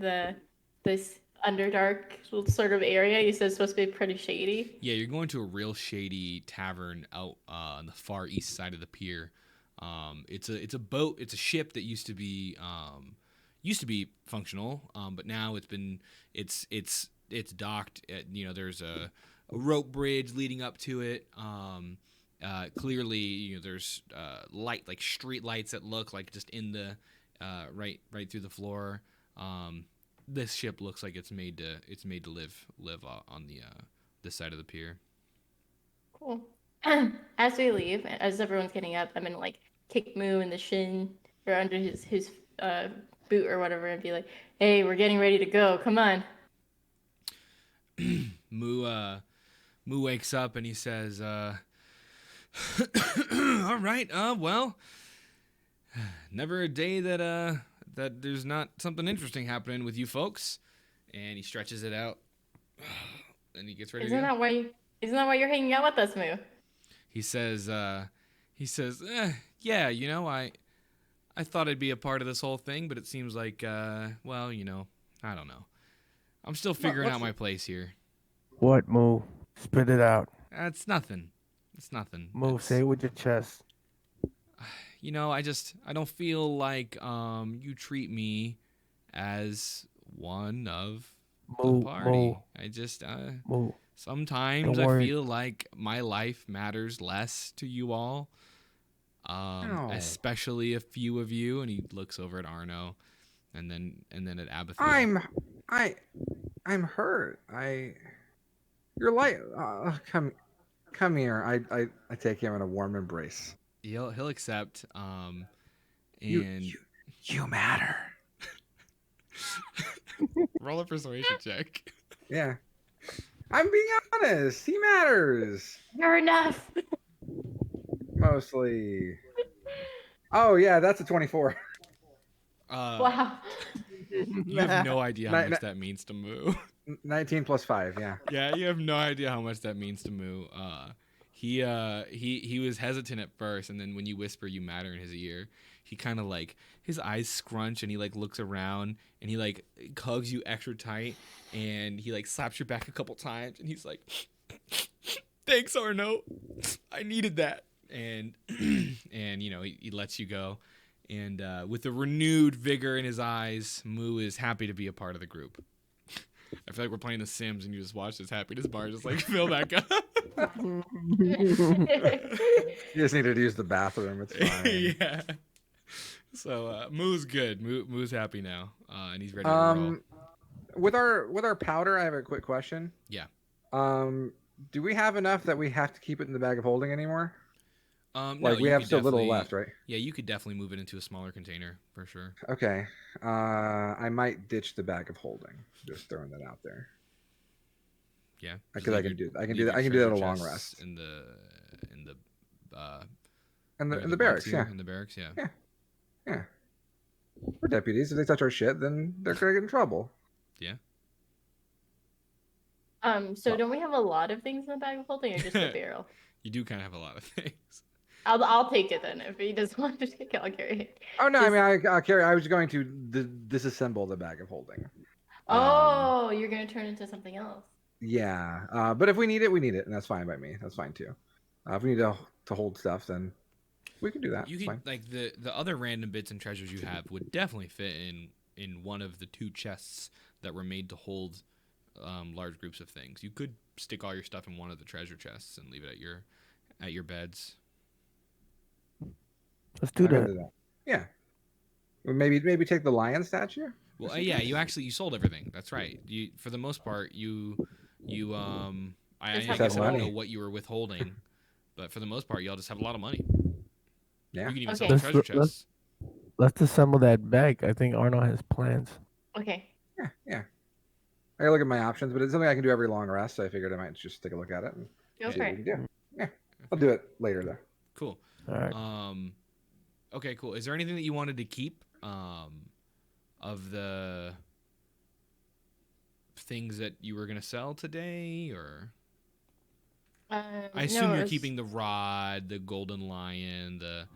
this Underdark sort of area. You said it's supposed to be pretty shady. Yeah, you're going to a real shady tavern out on the far east side of the pier. It's a boat. It's a ship that used to be functional, but now it's docked. There's a rope bridge leading up to it. Clearly, there's light, like street lights that look like just in the right through the floor. This ship looks like it's made to live on the this side of the pier. Cool. As we leave, as everyone's getting up, I'm gonna kick Moo in the shin or under his boot or whatever, and be like, "Hey, we're getting ready to go. Come on." Moo wakes up and he says, "All right. Well, never a day that there's not something interesting happening with you folks." And he stretches it out, and he gets ready Isn't to go. that why? Isn't that why you're hanging out with us, Moo? He says, "Yeah, I thought I'd be a part of this whole thing, but it seems like, well, I don't know. I'm still figuring out my place here. What, Moo? Spit it out. It's nothing. It's nothing. Moo, say it with your chest. I don't feel like you treat me as one of the Moo, party. Moo, I just Moo. sometimes Don't I worry. feel like my life matters less to you all. No. Especially a few of you." And he looks over at Arno, and then at Abathur. I'm hurt. You're like, come here. I take him in a warm embrace. He'll accept. And You matter. roll a persuasion check. Yeah. I'm being honest. He matters. You're enough. Mostly. Oh yeah, that's a 24. Wow. You have no idea how much that means to Moo. 19 plus 5, yeah. Yeah, you have no idea how much that means to Moo. He was hesitant at first, and then when you whisper "you matter" in his ear, he kind of like his eyes scrunch, and he like looks around, and he like hugs you extra tight, and he like slaps your back a couple times, and he's like, "Thanks, Arno. I needed that." And and he lets you go, and with a renewed vigor in his eyes, Moo is happy to be a part of the group. I feel like we're playing The Sims, and you just watch this happiness bar just like fill back up. You just needed to use the bathroom. It's fine. Yeah. So Moo's good. Moo's happy now, and he's ready to roll. With our powder, I have a quick question. Yeah. Do we have enough that we have to keep it in the bag of holding anymore? No, Like we you have could so little definitely- left, right? Yeah, you could definitely move it into a smaller container for sure. Okay. I might ditch the bag of holding. Just throwing that out there. Yeah. Because I can do that. I can do that. leave I your can do that at a treasure long chests rest. in the In what are the barracks, box here? yeah. In the barracks, yeah. Yeah. Yeah. We're deputies. If they touch our shit, then they're gonna get in trouble. So don't we have a lot of things in the bag of holding, or just a barrel? You do kind of have a lot of things. I'll take it then. If he doesn't want to take it, I'll carry it. Oh no! Just- I mean, I carry. I was going to disassemble the bag of holding. Oh, you're gonna turn into something else. Yeah. But if we need it, we need it, and that's fine by me. That's fine too. If we need to hold stuff, then we can do that. You It's could fine. like the other random bits and treasures you have would definitely fit in one of the 2 chests that were made to hold large groups of things. You could stick all your stuff in one of the treasure chests and leave it at your beds. Let's do I can that. do that. Yeah. Well, maybe take the lion statue. Well, yeah, you sold everything. That's right. You for the most part you I Just guess have I don't money. know what you were withholding, but for the most part y'all just have a lot of money. Yeah. You can even Okay. sell the treasure chests. Let's assemble that bag. I think Arno has plans. Okay. Yeah. I gotta look at my options, but it's something I can do every long rest. So I figured I might just take a look at it and Go see for what we it. can do. Yeah. I'll do it later though. Cool. All right. Okay, cool. Is there anything that you wanted to keep of the things that you were going to sell today, or I assume no, you're it's- keeping the rod, the golden lion, the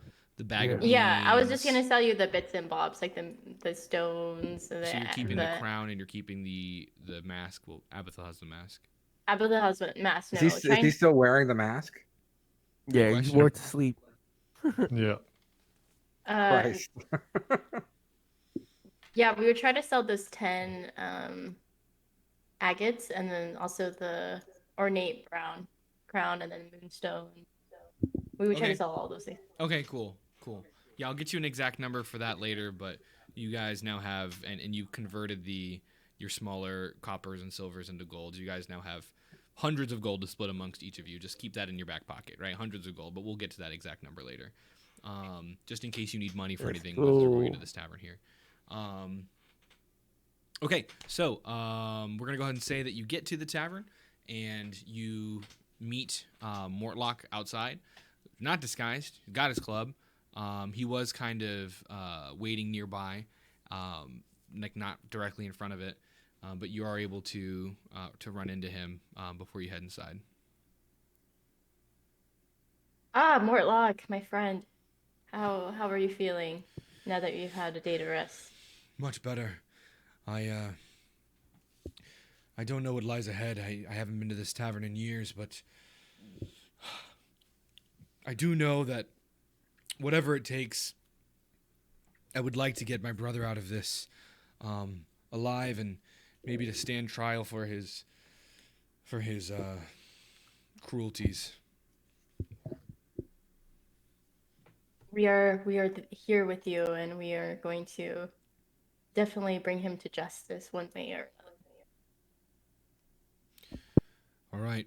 bag of Yeah, I was just beans. gonna sell you the bits and bobs, like the stones. And So you're keeping the crown and you're keeping the mask. Well, Abathil has the mask. Abigail has a mask. No, Is he still wearing the mask? Yeah, question. you wore it to sleep. Yeah. Christ. Yeah, we would try to sell those 10 agates, and then also the ornate brown crown, and then moonstone. We would try Okay. to sell all those things. Okay, cool. Yeah, I'll get you an exact number for that later, but you guys now have, and you converted your smaller coppers and silvers into gold. You guys now have hundreds of gold to split amongst each of you. Just keep that in your back pocket, right? Hundreds of gold, but we'll get to that exact number later. just in case you need money for Let's anything once we're going go. into this tavern here. Okay, so we're gonna go ahead and say that you get to the tavern and you meet Mortlock outside, not disguised. He's got his club. He was kind of waiting nearby, like not directly in front of it, but you are able to run into him before you head inside. Ah, Mortlock, my friend. How are you feeling now that you've had a day to rest? Much better. I don't know what lies ahead. I haven't been to this tavern in years, but I do know that whatever it takes, I would like to get my brother out of this alive and maybe to stand trial for his cruelties. We are here with you, and we are going to definitely bring him to justice one way or another. All right.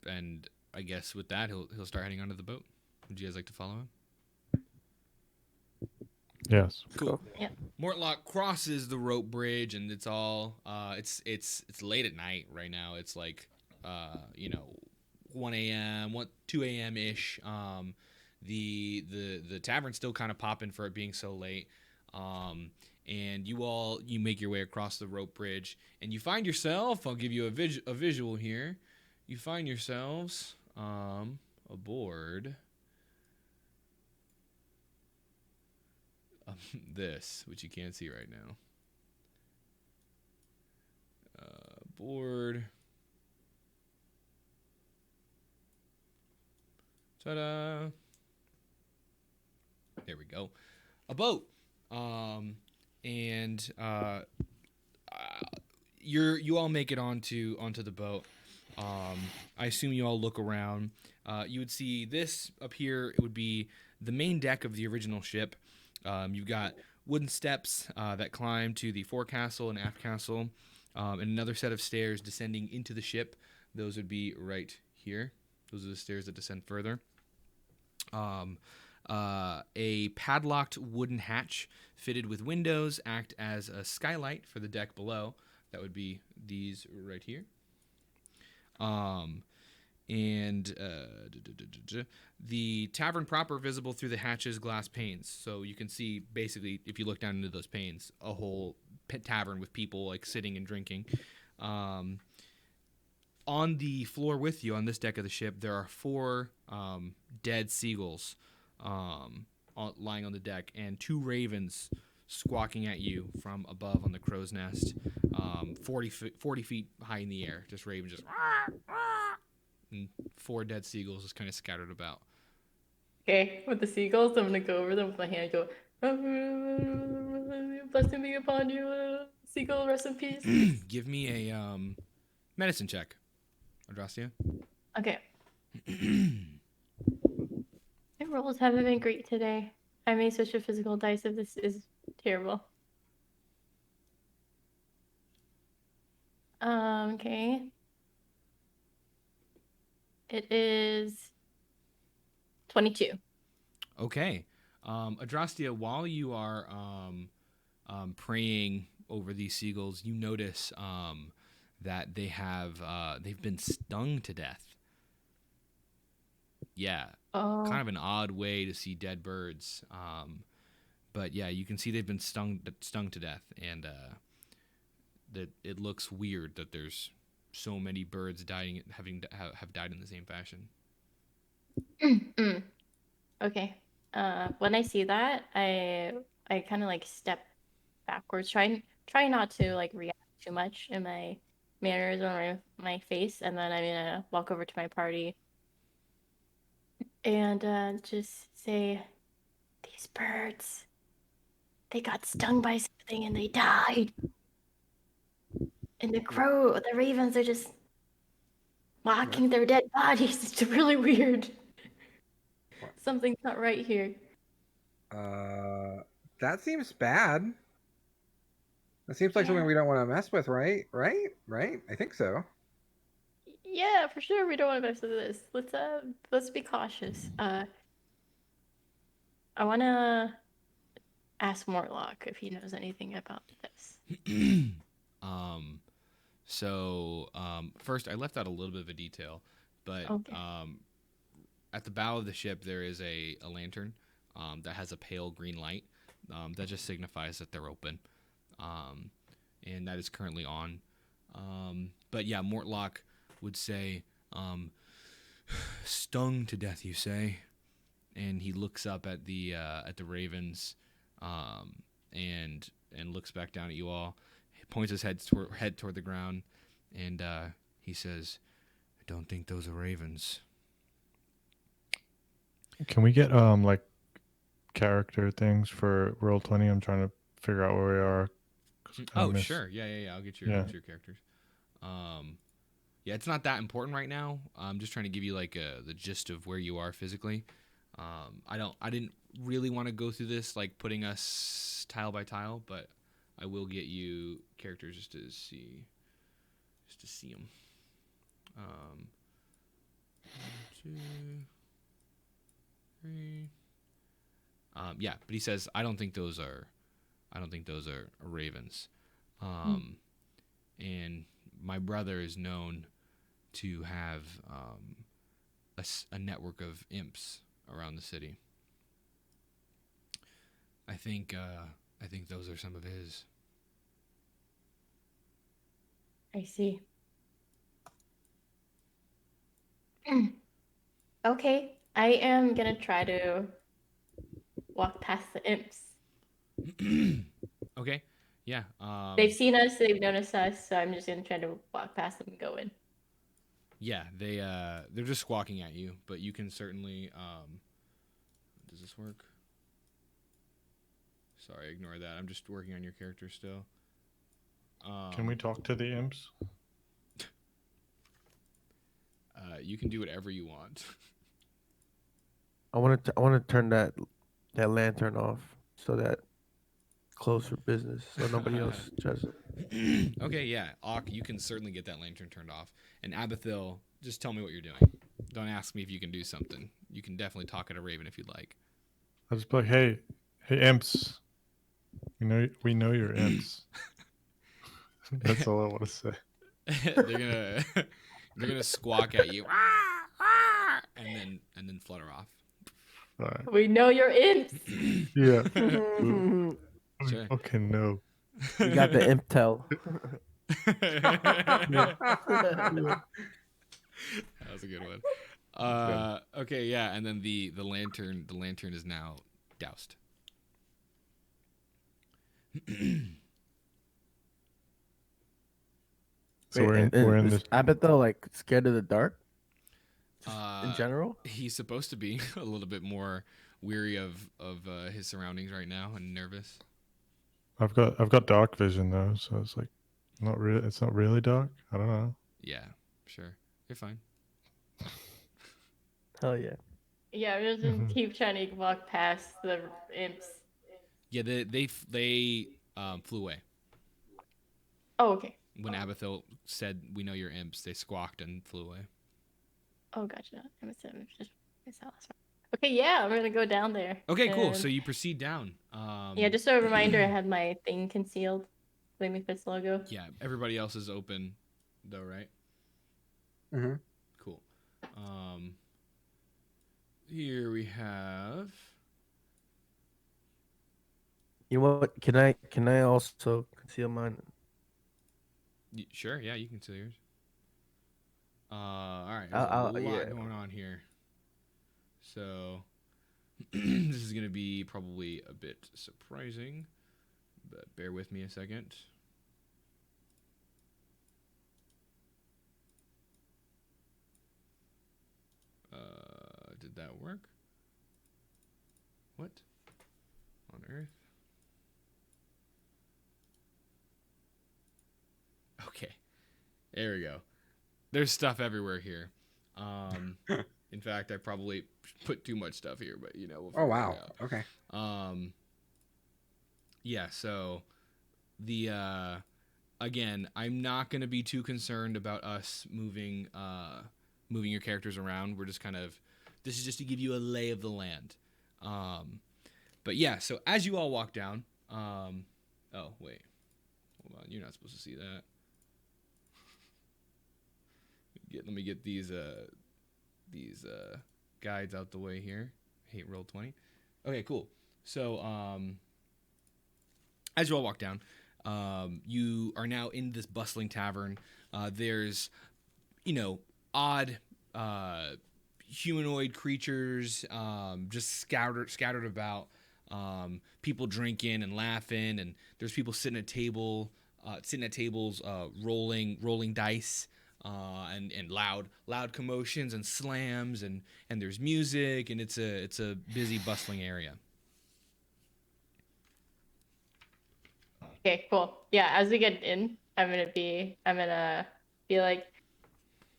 And I guess with that, he'll start heading onto the boat. Would you guys like to follow him? Yes. Cool. Yep. Mortlock crosses the rope bridge, and it's all it's late at night right now. It's like 1 a.m., 2 a.m. ish. The tavern's still kind of popping for it being so late. And you make your way across the rope bridge, and you find yourself. I'll give you a visual here. You find yourselves aboard this, which you can't see right now. Board. Ta-da! There we go. A boat. You all make it onto the boat. I assume you all look around. You would see this up here. It would be the main deck of the original ship. You've got wooden steps that climb to the forecastle and aft castle, and another set of stairs descending into the ship. Those would be right here. Those are the stairs that descend further. A padlocked wooden hatch fitted with windows act as a skylight for the deck below. That would be these right here. The tavern proper visible through the hatch's glass panes. So you can see basically, if you look down into those panes, a whole tavern with people like sitting and drinking. On the floor with you on this deck of the ship, there are 4 dead seagulls lying on the deck, and 2 ravens squawking at you from above on the crow's nest, 40 feet high in the air. Just ravens, just and 4 dead seagulls just kind of scattered about. Okay, with the seagulls, I'm gonna go over them with my hand and go, blessing be upon you, seagull, rest in peace. Give me a medicine check, Adrastia. Okay. My rolls haven't been great today. I may switch to physical dice if this is terrible. Okay. It is 22. Okay. Adrastia, while you are praying over these seagulls, you notice that they've been stung to death. Yeah. Oh. Kind of an odd way to see dead birds. But yeah, you can see they've been stung to death, and that it looks weird that there's so many birds dying, have died in the same fashion. Okay. When I see that, I kind of like step backwards, try not to like react too much in my manners or my face, and then I'm gonna walk over to my party and just say, "These birds, they got stung by something and they died." And the ravens are just mocking their dead bodies. It's really weird. Something's not right here. That seems bad. That seems like something we don't want to mess with, right? Right? I think so. Yeah, for sure. We don't want to mess with this. Let's be cautious. I want to ask Mortlock if he knows anything about this. First, I left out a little bit of a detail, but Okay. at the bow of the ship there is a lantern that has a pale green light that just signifies that they're open, and that is currently on. But yeah, Mortlock would say, "Stung to death, you say?" And he looks up at the ravens, and looks back down at you all. He points his head toward the ground, and he says, "I don't think those are ravens." Can we get like character things for Roll20? I'm trying to figure out where we are. 'Cause I Oh, missed- sure. Yeah. I'll get Yeah. your characters. Yeah, it's not that important right now. I'm just trying to give you like the gist of where you are physically. I didn't really want to go through this like putting us tile by tile, but I will get you characters just to see them. 1, 2, 3. Yeah, but he says I don't think those are ravens. And my brother is known to have a network of imps around the city. I think those are some of his. I see. Okay, I am gonna try to walk past the imps. Okay. Yeah. They've seen us, they've noticed us, so I'm just gonna try to walk past them and go in. Yeah, they're just squawking at you, but you can certainly does this work? Sorry, ignore that. I'm just working on your character still. Can we talk to the imps? You can do whatever you want. I want to turn that lantern off so that close for business, so nobody else tries it. Okay, yeah. Auk, you can certainly get that lantern turned off. And Abathil, just tell me what you're doing. Don't ask me if you can do something. You can definitely talk at a raven if you'd like. I'll just be like, hey, imps. We know you're imps. That's all I want to say. they're gonna squawk at you, and then flutter off. All right. We know you're imps. Yeah. Sure. Okay, no. You got the imp tell. That was a good one. Okay, yeah, and then the lantern is now doused. So we're in is this. Abathil like scared of the dark? Uh, In general? He's supposed to be a little bit more weary of his surroundings right now and nervous. I've got dark vision though, so it's like not really. It's not really dark. I don't know. Yeah, sure, you're fine. Hell yeah. Yeah, we're just gonna keep trying to walk past the imps. Yeah, they flew away. Oh, okay. When Abathil said, "We know you're imps," they squawked and flew away. Oh, gotcha. I missed that last one. Okay, yeah, I'm gonna go down there. Okay, cool. and- So you proceed down. Yeah, just a reminder, I had my thing concealed. Flaming Fist logo. Yeah, everybody else is open, though, right? Mm-hmm. Cool. Here we have. You know what? Can I also conceal mine? Sure, yeah, you can see yours. All right, there's I'll- a lot yeah. going on here. So this is gonna be probably a bit surprising, but bear with me a second. Did that work? What on earth? Okay, there we go. There's stuff everywhere here. In fact, I probably put too much stuff here, but we'll Oh figure wow. it out. Okay. Yeah, so the again, I'm not going to be too concerned about us moving your characters around. We're just this is just to give you a lay of the land. But yeah, so as you all walk down, oh wait, hold on, you're not supposed to see that. Let me get these guides out the way here. Hate Roll20. Okay, cool. So as you all walk down, you are now in this bustling tavern. There's, odd humanoid creatures just scattered about. People drinking and laughing, and there's people sitting at tables, rolling dice, and loud commotions and slams, and there's music, and it's a busy, bustling area. Okay, cool. Yeah, as we get in, I'm gonna be like,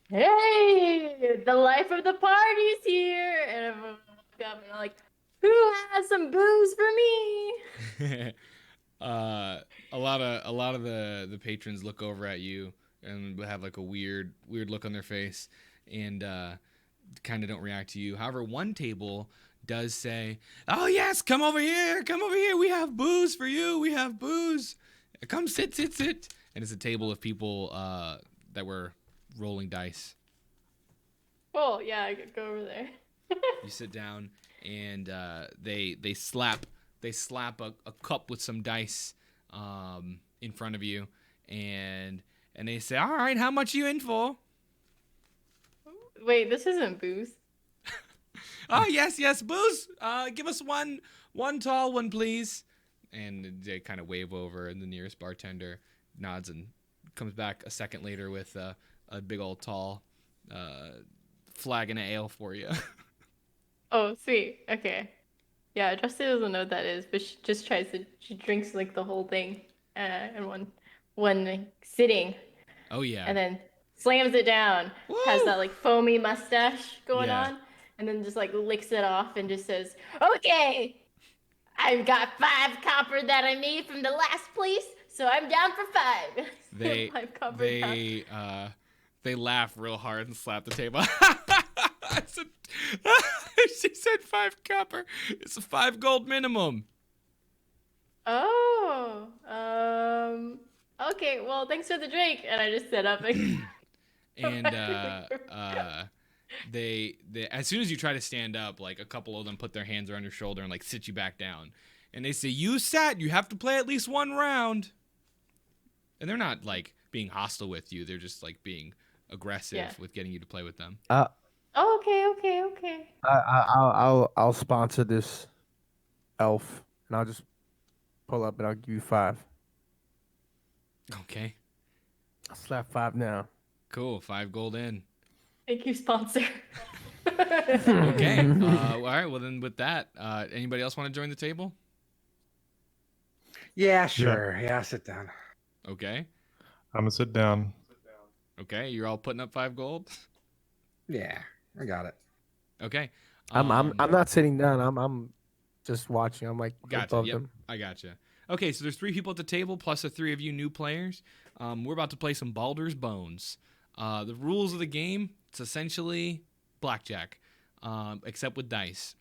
hey, the life of the party's here, and I'm gonna walk up and I'm like, who has some booze for me? A lot of the patrons look over at you and have like a weird look on their face, and kind of don't react to you. However, one table does say, "Oh yes, come over here. We have booze for you. We have booze. Come sit." And it's a table of people that were rolling dice. Cool. Yeah, I could go over there. You sit down, and they slap a cup with some dice in front of you, and they say, "All right, how much you in for?" Wait, this isn't booze. Oh yes, booze. Give us one tall one, please. And they kind of wave over, and the nearest bartender nods and comes back a second later with a big old tall flagon of ale for you. Oh, sweet. Okay. Yeah, Justin doesn't know what that is, but she just she drinks like the whole thing in one sitting, Oh yeah. and then slams it down. Woo! Has that like foamy mustache going Yeah. on, and then just like licks it off and just says, "Okay, I've got 5 copper that I made from the last place, so I'm down for 5." They 5 copper they laugh real hard and slap the table. She said 5 copper. It's a 5 gold minimum. Oh, okay. Well, thanks for the drink. And I just sit up and And they as soon as you try to stand up, like a couple of them put their hands around your shoulder and like sit you back down. And they say, "You sat. You have to play at least 1 round." And they're not like being hostile with you. They're just like being aggressive with getting you to play with them. Oh, okay. I'll sponsor this elf, and I'll just pull up and I'll give you 5. Okay. I'll slap 5 now. Cool. 5 gold in. Thank you, sponsor. Okay. All right. Well, then with that, anybody else want to join the table? Yeah, sure. Yeah, sit down. Okay. I'm gonna sit down. Okay. You're all putting up 5 gold. Yeah, I got it. Okay. I'm not sitting down. I'm just watching. I'm like Gotcha. above Yep. them. I gotcha. Okay, so there's 3 people at the table plus the 3 of you new players. We're about to play some Baldur's Bones. The rules of the game, it's essentially blackjack, except with dice.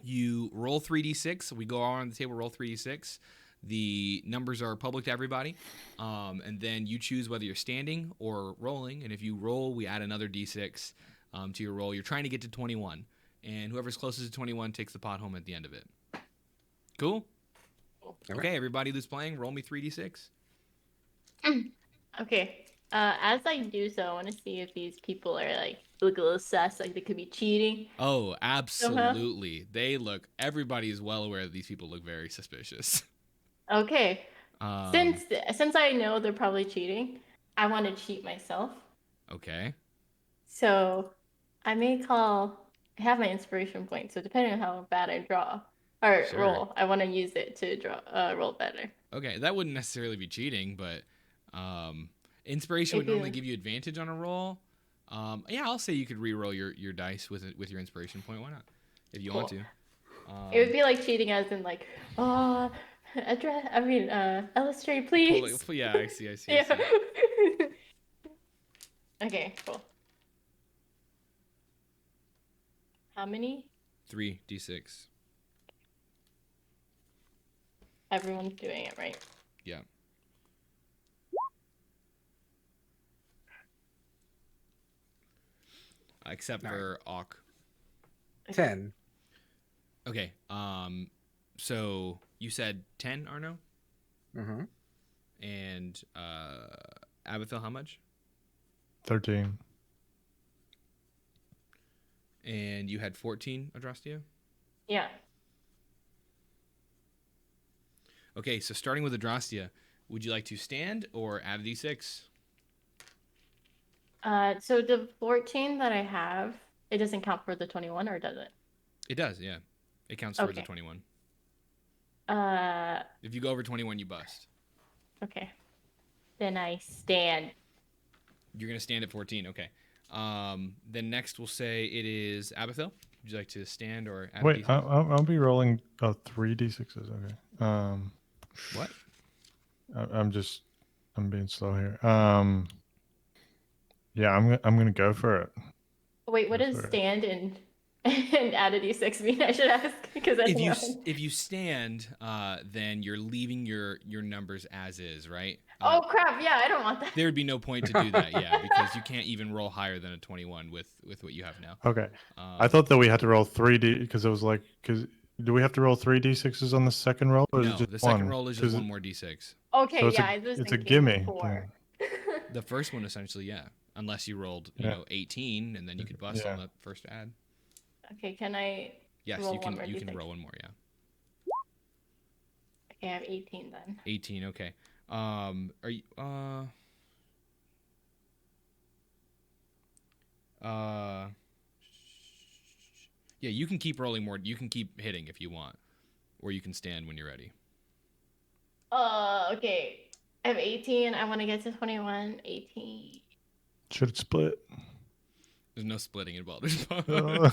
You roll 3d6. We go around the table, roll 3d6. The numbers are public to everybody. And then you choose whether you're standing or rolling. And if you roll, we add another d6 to your roll. You're trying to get to 21. And whoever's closest to 21 takes the pot home at the end of it. Cool? Okay, everybody who's playing, roll me 3d6. Okay. As I do so, I want to see if these people are like look a little sus, like they could be cheating. Oh, absolutely. Everybody is well aware that these people look very suspicious. Okay. Since I know they're probably cheating, I want to cheat myself. Okay. So I have my inspiration point. So depending on how bad I draw or Sure. roll, I want to use it to roll better. Okay, that wouldn't necessarily be cheating, but inspiration would normally give you advantage on a roll. Yeah, I'll say you could re-roll your dice with your inspiration point. Why not? If you want to. It would be like cheating, as in like, illustrate, please. Yeah, I see. Yeah. Okay, cool. How many? 3d6. Everyone's doing it, right? Yeah. Except for Auk. 10. Okay. So you said 10, Arno? Mm-hmm. And Abathil, how much? 13. And you had 14, Adrastia? Yeah. Okay, so starting with Adrastia, would you like to stand or add a d6? So the 14 that I have, it doesn't count for the 21, or does it? It does, yeah. It counts towards the Okay. 21. Uh, If you go over 21, you bust. okay. Then I stand. You're going to stand at 14, okay. Then next we'll say it is Abathil. Would you like to stand or add a Wait, d6? I'll be rolling 3d6s. Okay. What? I'm being slow here. Yeah, I'm gonna go for it. Wait, what does stand and and add a d6 mean? I should ask because I don't know. If you stand, then you're leaving your numbers as is, right? Oh crap! Yeah, I don't want that. There would be no point to do that, yeah, because you can't even roll higher than a 21 with what you have now. Okay. I thought that we had to roll 3d because it was like do we have to roll 3d6s on the second roll, or is No, it just the second one? roll is just one more d6. Okay, So it's yeah, a, I was it's a thinking gimme. 4. The first one essentially, yeah, unless you rolled, 18, and then you could bust on the first add. Okay, can I? Yes, roll you can. one more You can D6? roll one more, yeah. Okay, I have 18 then. 18, okay. Are you yeah, you can keep rolling more. You can keep hitting if you want, or you can stand when you're ready. Okay. I have 18. I want to get to 21. 18. Should it split? There's no splitting in Baldur's Gate. Okay,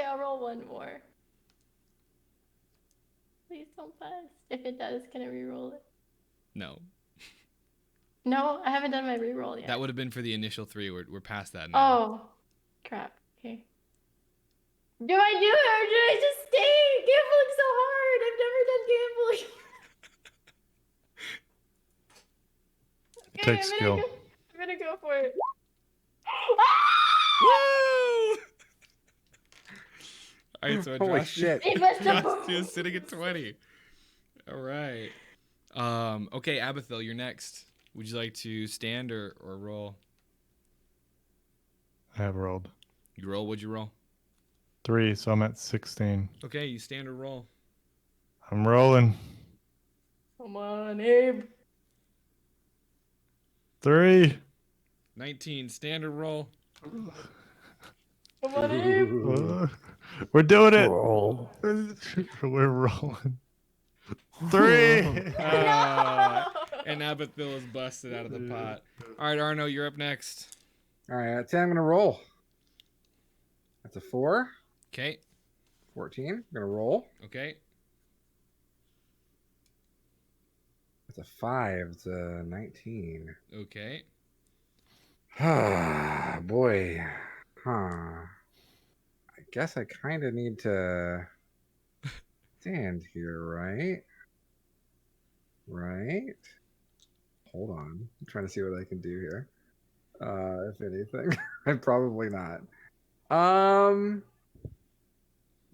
I'll roll one more. Please don't bust. If it does, can I re-roll it? No, No, I haven't done my re-roll yet. that would have been for the initial 3. We're past that now. Oh, crap. Okay. Do I do it or do I just stay? Gambling's so hard. I've never done gambling. It takes skill. I'm gonna go for it. Woo! All right, so Holy shit. It must have Adrastia is sitting at 20. All right. Okay, Abathil, you're next. Would you like to stand or roll? I have rolled You roll. What'd you roll? 3, so I'm at 16. Okay, you stand or roll. I'm rolling. Come on, Abe. 3. 19. Stand or roll. Come on, Abe. We're doing it. Roll. We're rolling. 3. And Abathil is busted out of the pot. All right, Arno, you're up next. All right, at 10, I'm going to roll. That's a 4. Okay. 14. I'm going to roll. Okay. That's a 5. It's a 19. Okay. Ah, boy. Huh. I guess I kind of need to stand here, right? Right? Hold on. I'm trying to see what I can do here. If anything. I'm probably not.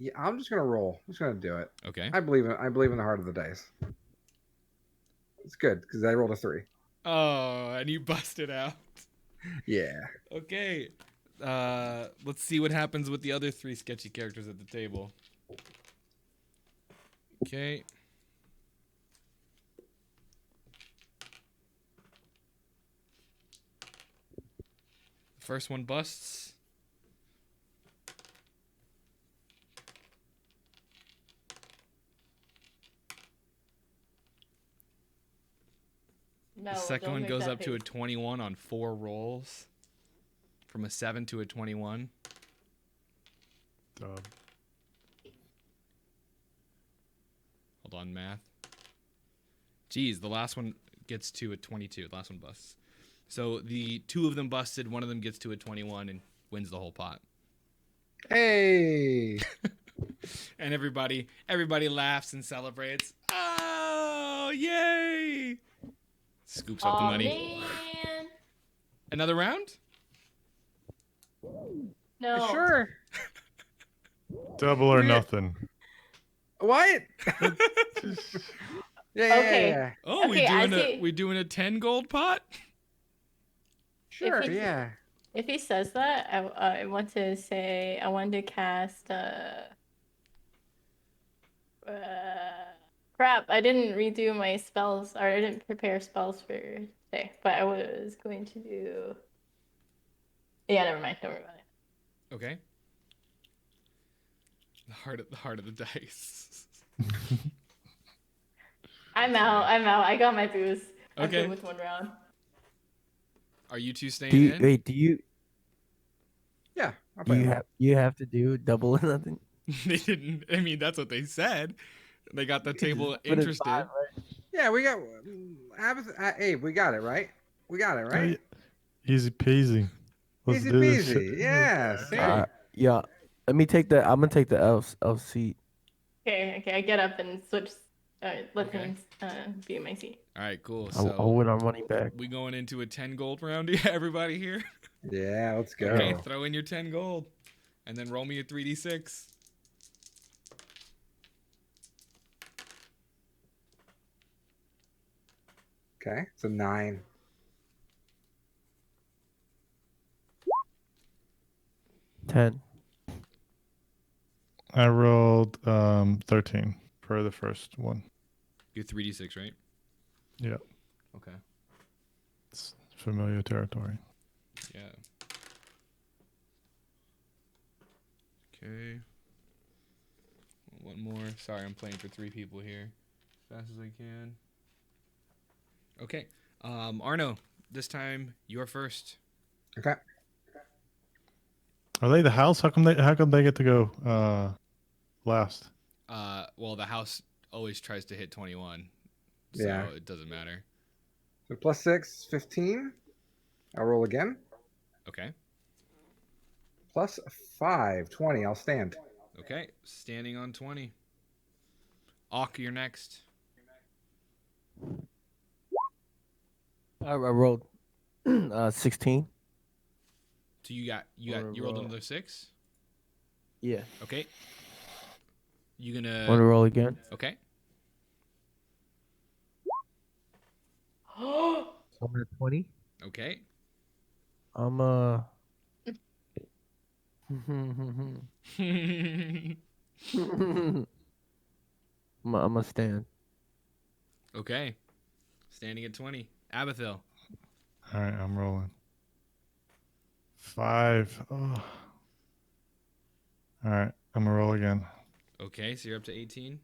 Yeah, I'm just gonna roll. I'm just gonna do it. Okay. I believe in the heart of the dice. It's good because I rolled a 3. Oh, and you busted out. Yeah. Okay. Let's see what happens with the other 3 sketchy characters at the table. Okay. First one busts. No, The second don't one make goes that up to a face. 21 on 4 rolls. From a 7 to a 21. Dub. Hold on, math. Geez, the last one gets to a 22. The last one busts. So the 2 of them busted. One of them gets to a 21 and wins the whole pot. Hey. And everybody laughs and celebrates. Oh, yay! Scoops up the money. Man. Another round? No. Sure. Double or nothing. What? Yeah. Okay. Oh, Okay, I see. we doing a 10 gold pot? Sure. he- Yeah. If he says that, I want to say I wanted to cast crap. I didn't redo my spells, or I didn't prepare spells for today, but I was going to do. Yeah, never mind. Don't worry about it. Okay. The heart of the dice. I'm out. I got my boost. I'm Okay. good with one round. Are you two staying Do you in? wait? Do you Yeah. I'll do play you it. have you have to do double or nothing? They didn't. I mean, that's what they said. They got the table Put it interested. five, right? Yeah, we got. Abe, we got it right. We got it right. Easy peasy. Let's Easy do this shit. peasy. Yeah. See? Yeah. Let me take the. I'm gonna take the elf seat. Okay. I get up and switch. Let Okay. him be in my seat. All right, cool. I'll So win our money back. we going into a 10 gold round? Yeah, everybody here? Yeah. Let's go. Okay, throw in your 10 gold. And then roll me a 3d6. Okay. So 9. Ten. I rolled 13 for the first one. You're 3d6, right? Yeah, Okay. it's familiar territory. Yeah. Okay. One more. Sorry, I'm playing for 3 people here. As fast as I can. Okay. Arno, this time you're first. Okay. Are they the house? How come they get to go last? Well, the house always tries to hit 21. So Yeah. it doesn't matter. So plus 6, 15. I'll roll again. Okay. Plus 5, 20. I'll stand. Okay. Standing on 20. Auk, you're next. I rolled 16. So you rolled another 6? Yeah. Okay. You gonna Want to roll again? Okay. So I'm at 20. Okay. I'm I'm a stand. Okay. Standing at 20. Abathil. All right, I'm rolling. 5. Oh. All right, I'm gonna roll again. Okay, so you're up to 18.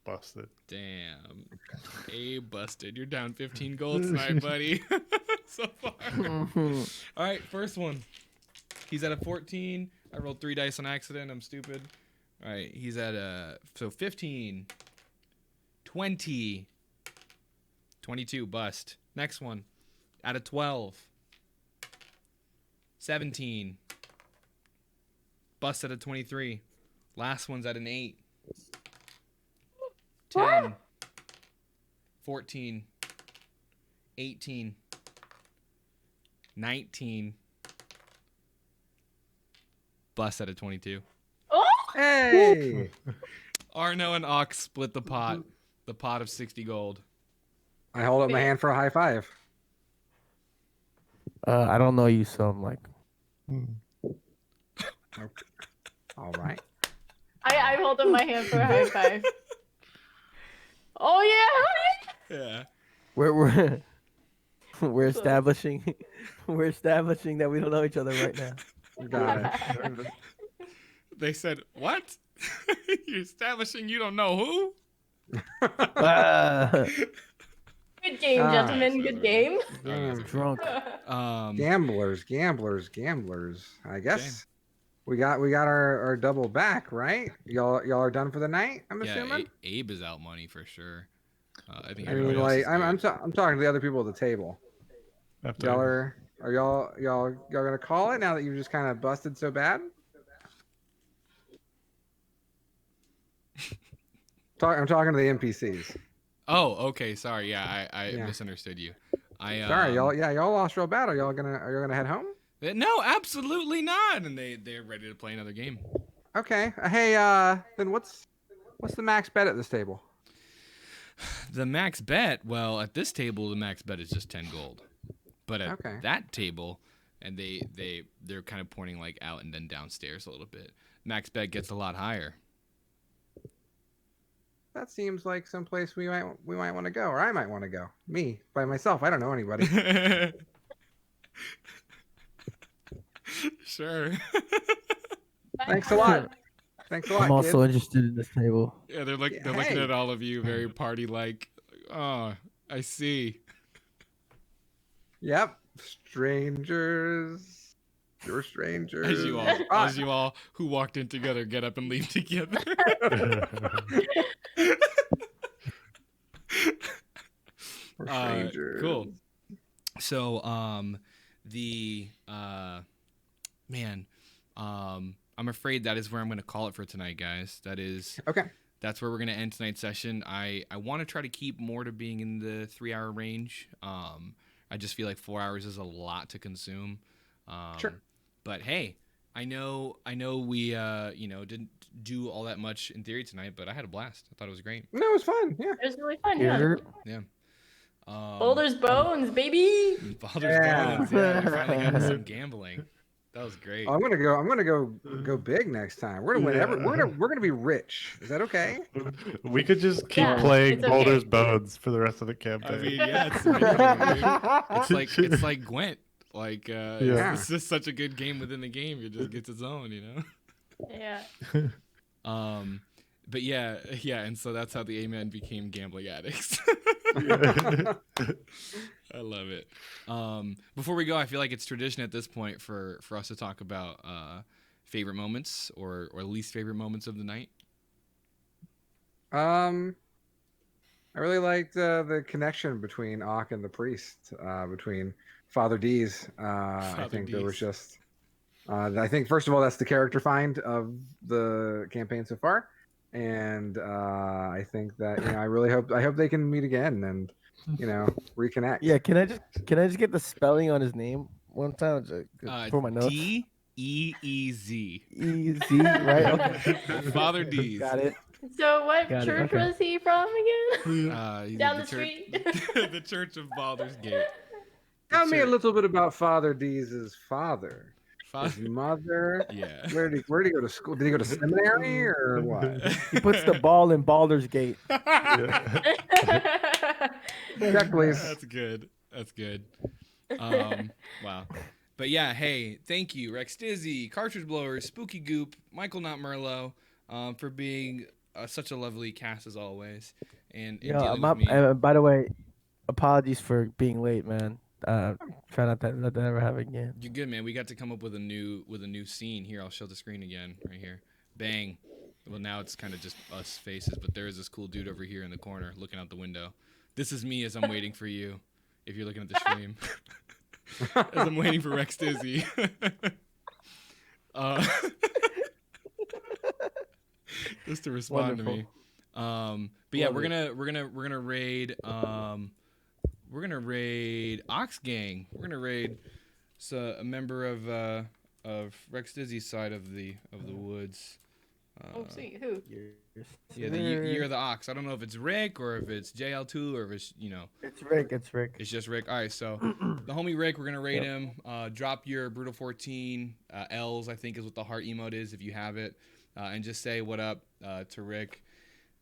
Busted. Damn. Busted. You're down 15 gold tonight, buddy. So far. All right, first one. He's at a 14. I rolled 3 dice on accident. I'm stupid. All right, he's at so 15. 20. 22, bust. Next one. At a 12. 17. Bust at a 23. Last one's at an 8. 10. 14. 18. 19. Bust at a 22. Oh! Hey! Arno and Ox split the pot. The pot of 60 gold. I hold up my hand for a high five. I don't know you, so I'm like, All right. I hold up my hand for a high five. Oh yeah! Yeah. we're we're establishing that we don't know each other right now. Got it. They said, what? You're establishing you don't know who? Good game, gentlemen. Good game. I'm drunk. Gamblers. I guess we got our double back, right? Y'all are done for the night. I'm assuming. Abe is out money for sure. I think I everybody mean, else like is I'm good. talking to the other people at the table. After Y'all gonna call it now that you've just kind of busted so bad? I'm talking to the NPCs. Oh, okay. Sorry. Yeah, I Yeah. misunderstood you. Sorry, y'all. Yeah, y'all lost real bad. Are y'all gonna head home? No, absolutely not. And they're ready to play another game. Okay. Hey, then what's the max bet at this table? The max bet. Well, at this table, the max bet is just 10 gold. But at Okay. that table, and they're kind of pointing like out and then downstairs a little bit. Max bet gets a lot higher. That seems like someplace we might want to go, or I might want to go. Me by myself. I don't know anybody. Sure. Thanks a lot. Thanks a lot. I'm also kid. interested in this table. Yeah, they're looking Hey. at all of you very party like. Oh, I see. Yep. Strangers. You're strangers. As you all who walked in together get up and leave together. We're strangers. Cool. So, I'm afraid that is where I'm going to call it for tonight, guys. Okay. That's where we're going to end tonight's session. I want to try to keep more to being in the 3-hour range. I just feel like 4 hours is a lot to consume. Sure. But hey, I know we didn't do all that much in theory tonight, but I had a blast. I thought it was great. No, it was fun. Yeah. It was really fun. Yeah. Here. Yeah. Boulder's Bones, baby. Baldur's Yeah. Bones. Yeah, we finally got into some gambling. That was great. Oh, I'm gonna go big next time. We're gonna win. We're gonna be rich. Is that okay? We could just keep Yeah, playing it's okay. Boulder's Bones for the rest of the I campaign. mean, yeah, it's amazing, dude. It's like Gwent. Like, Yeah. it's just such a good game within the game. It just gets its own, you know. Yeah. But yeah, and so that's how the Amen became gambling addicts. I love it. Before we go, I feel like it's tradition at this point for us to talk about favorite moments or least favorite moments of the night. I really liked the connection between Auk and the priest, between Father D's. I think there was D's. just. I think first of all, that's the character find of the campaign so far, and I think that I hope they can meet again and reconnect. Yeah, can I just get the spelling on his name one time for my notes? Deez. Easy, right? Okay. Father D's. Got it. So what Got it, church okay. was he from again? He's Down at the street. the Church of Baldur's Gate. Tell me a Church. little bit about Father D's father. His mother. Yeah. Where did he go to school? Did he go to seminary or what? He puts the ball in Baldur's Gate. Check, please. That's good. Wow. But yeah, hey, thank you, Rekstizzy, CartridgeBlowers, SpookyGoop, Michaelnotmerlo, for being such a lovely cast as always. And dealing with me. By the way, apologies for being late, man. Try not to let that ever happen again. You're good, man. We got to come up with a new scene here. I'll show the screen again, right here. Bang. Well, now it's kind of just us faces, but there is this cool dude over here in the corner looking out the window. This is me as I'm waiting for you. If you're looking at the stream, as I'm waiting for Rekstizzy. Just to respond Wonderful. to me. But yeah, we're gonna raid. We're gonna raid Ox Gang. We're gonna raid a member of Rekstizzy's side of the woods. Oh, sweet. Who? Yeah, you're the Ox. I don't know if it's Rick or if it's JL2 or if it's It's Rick. It's just Rick. All right, so the homie Rick, we're gonna raid him. Drop your Brutal 14 L's, I think is what the heart emote is if you have it, and just say what up to Rick.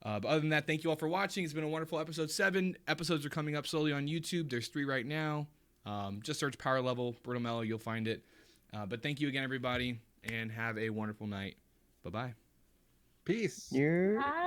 But other than that, thank you all for watching. It's been a wonderful episode 7. Episodes are coming up slowly on YouTube. There's 3 right now. Just search Power Level Brutal Mellow, you'll find it. But thank you again, everybody, and have a wonderful night. Bye bye. Peace. You're Hi.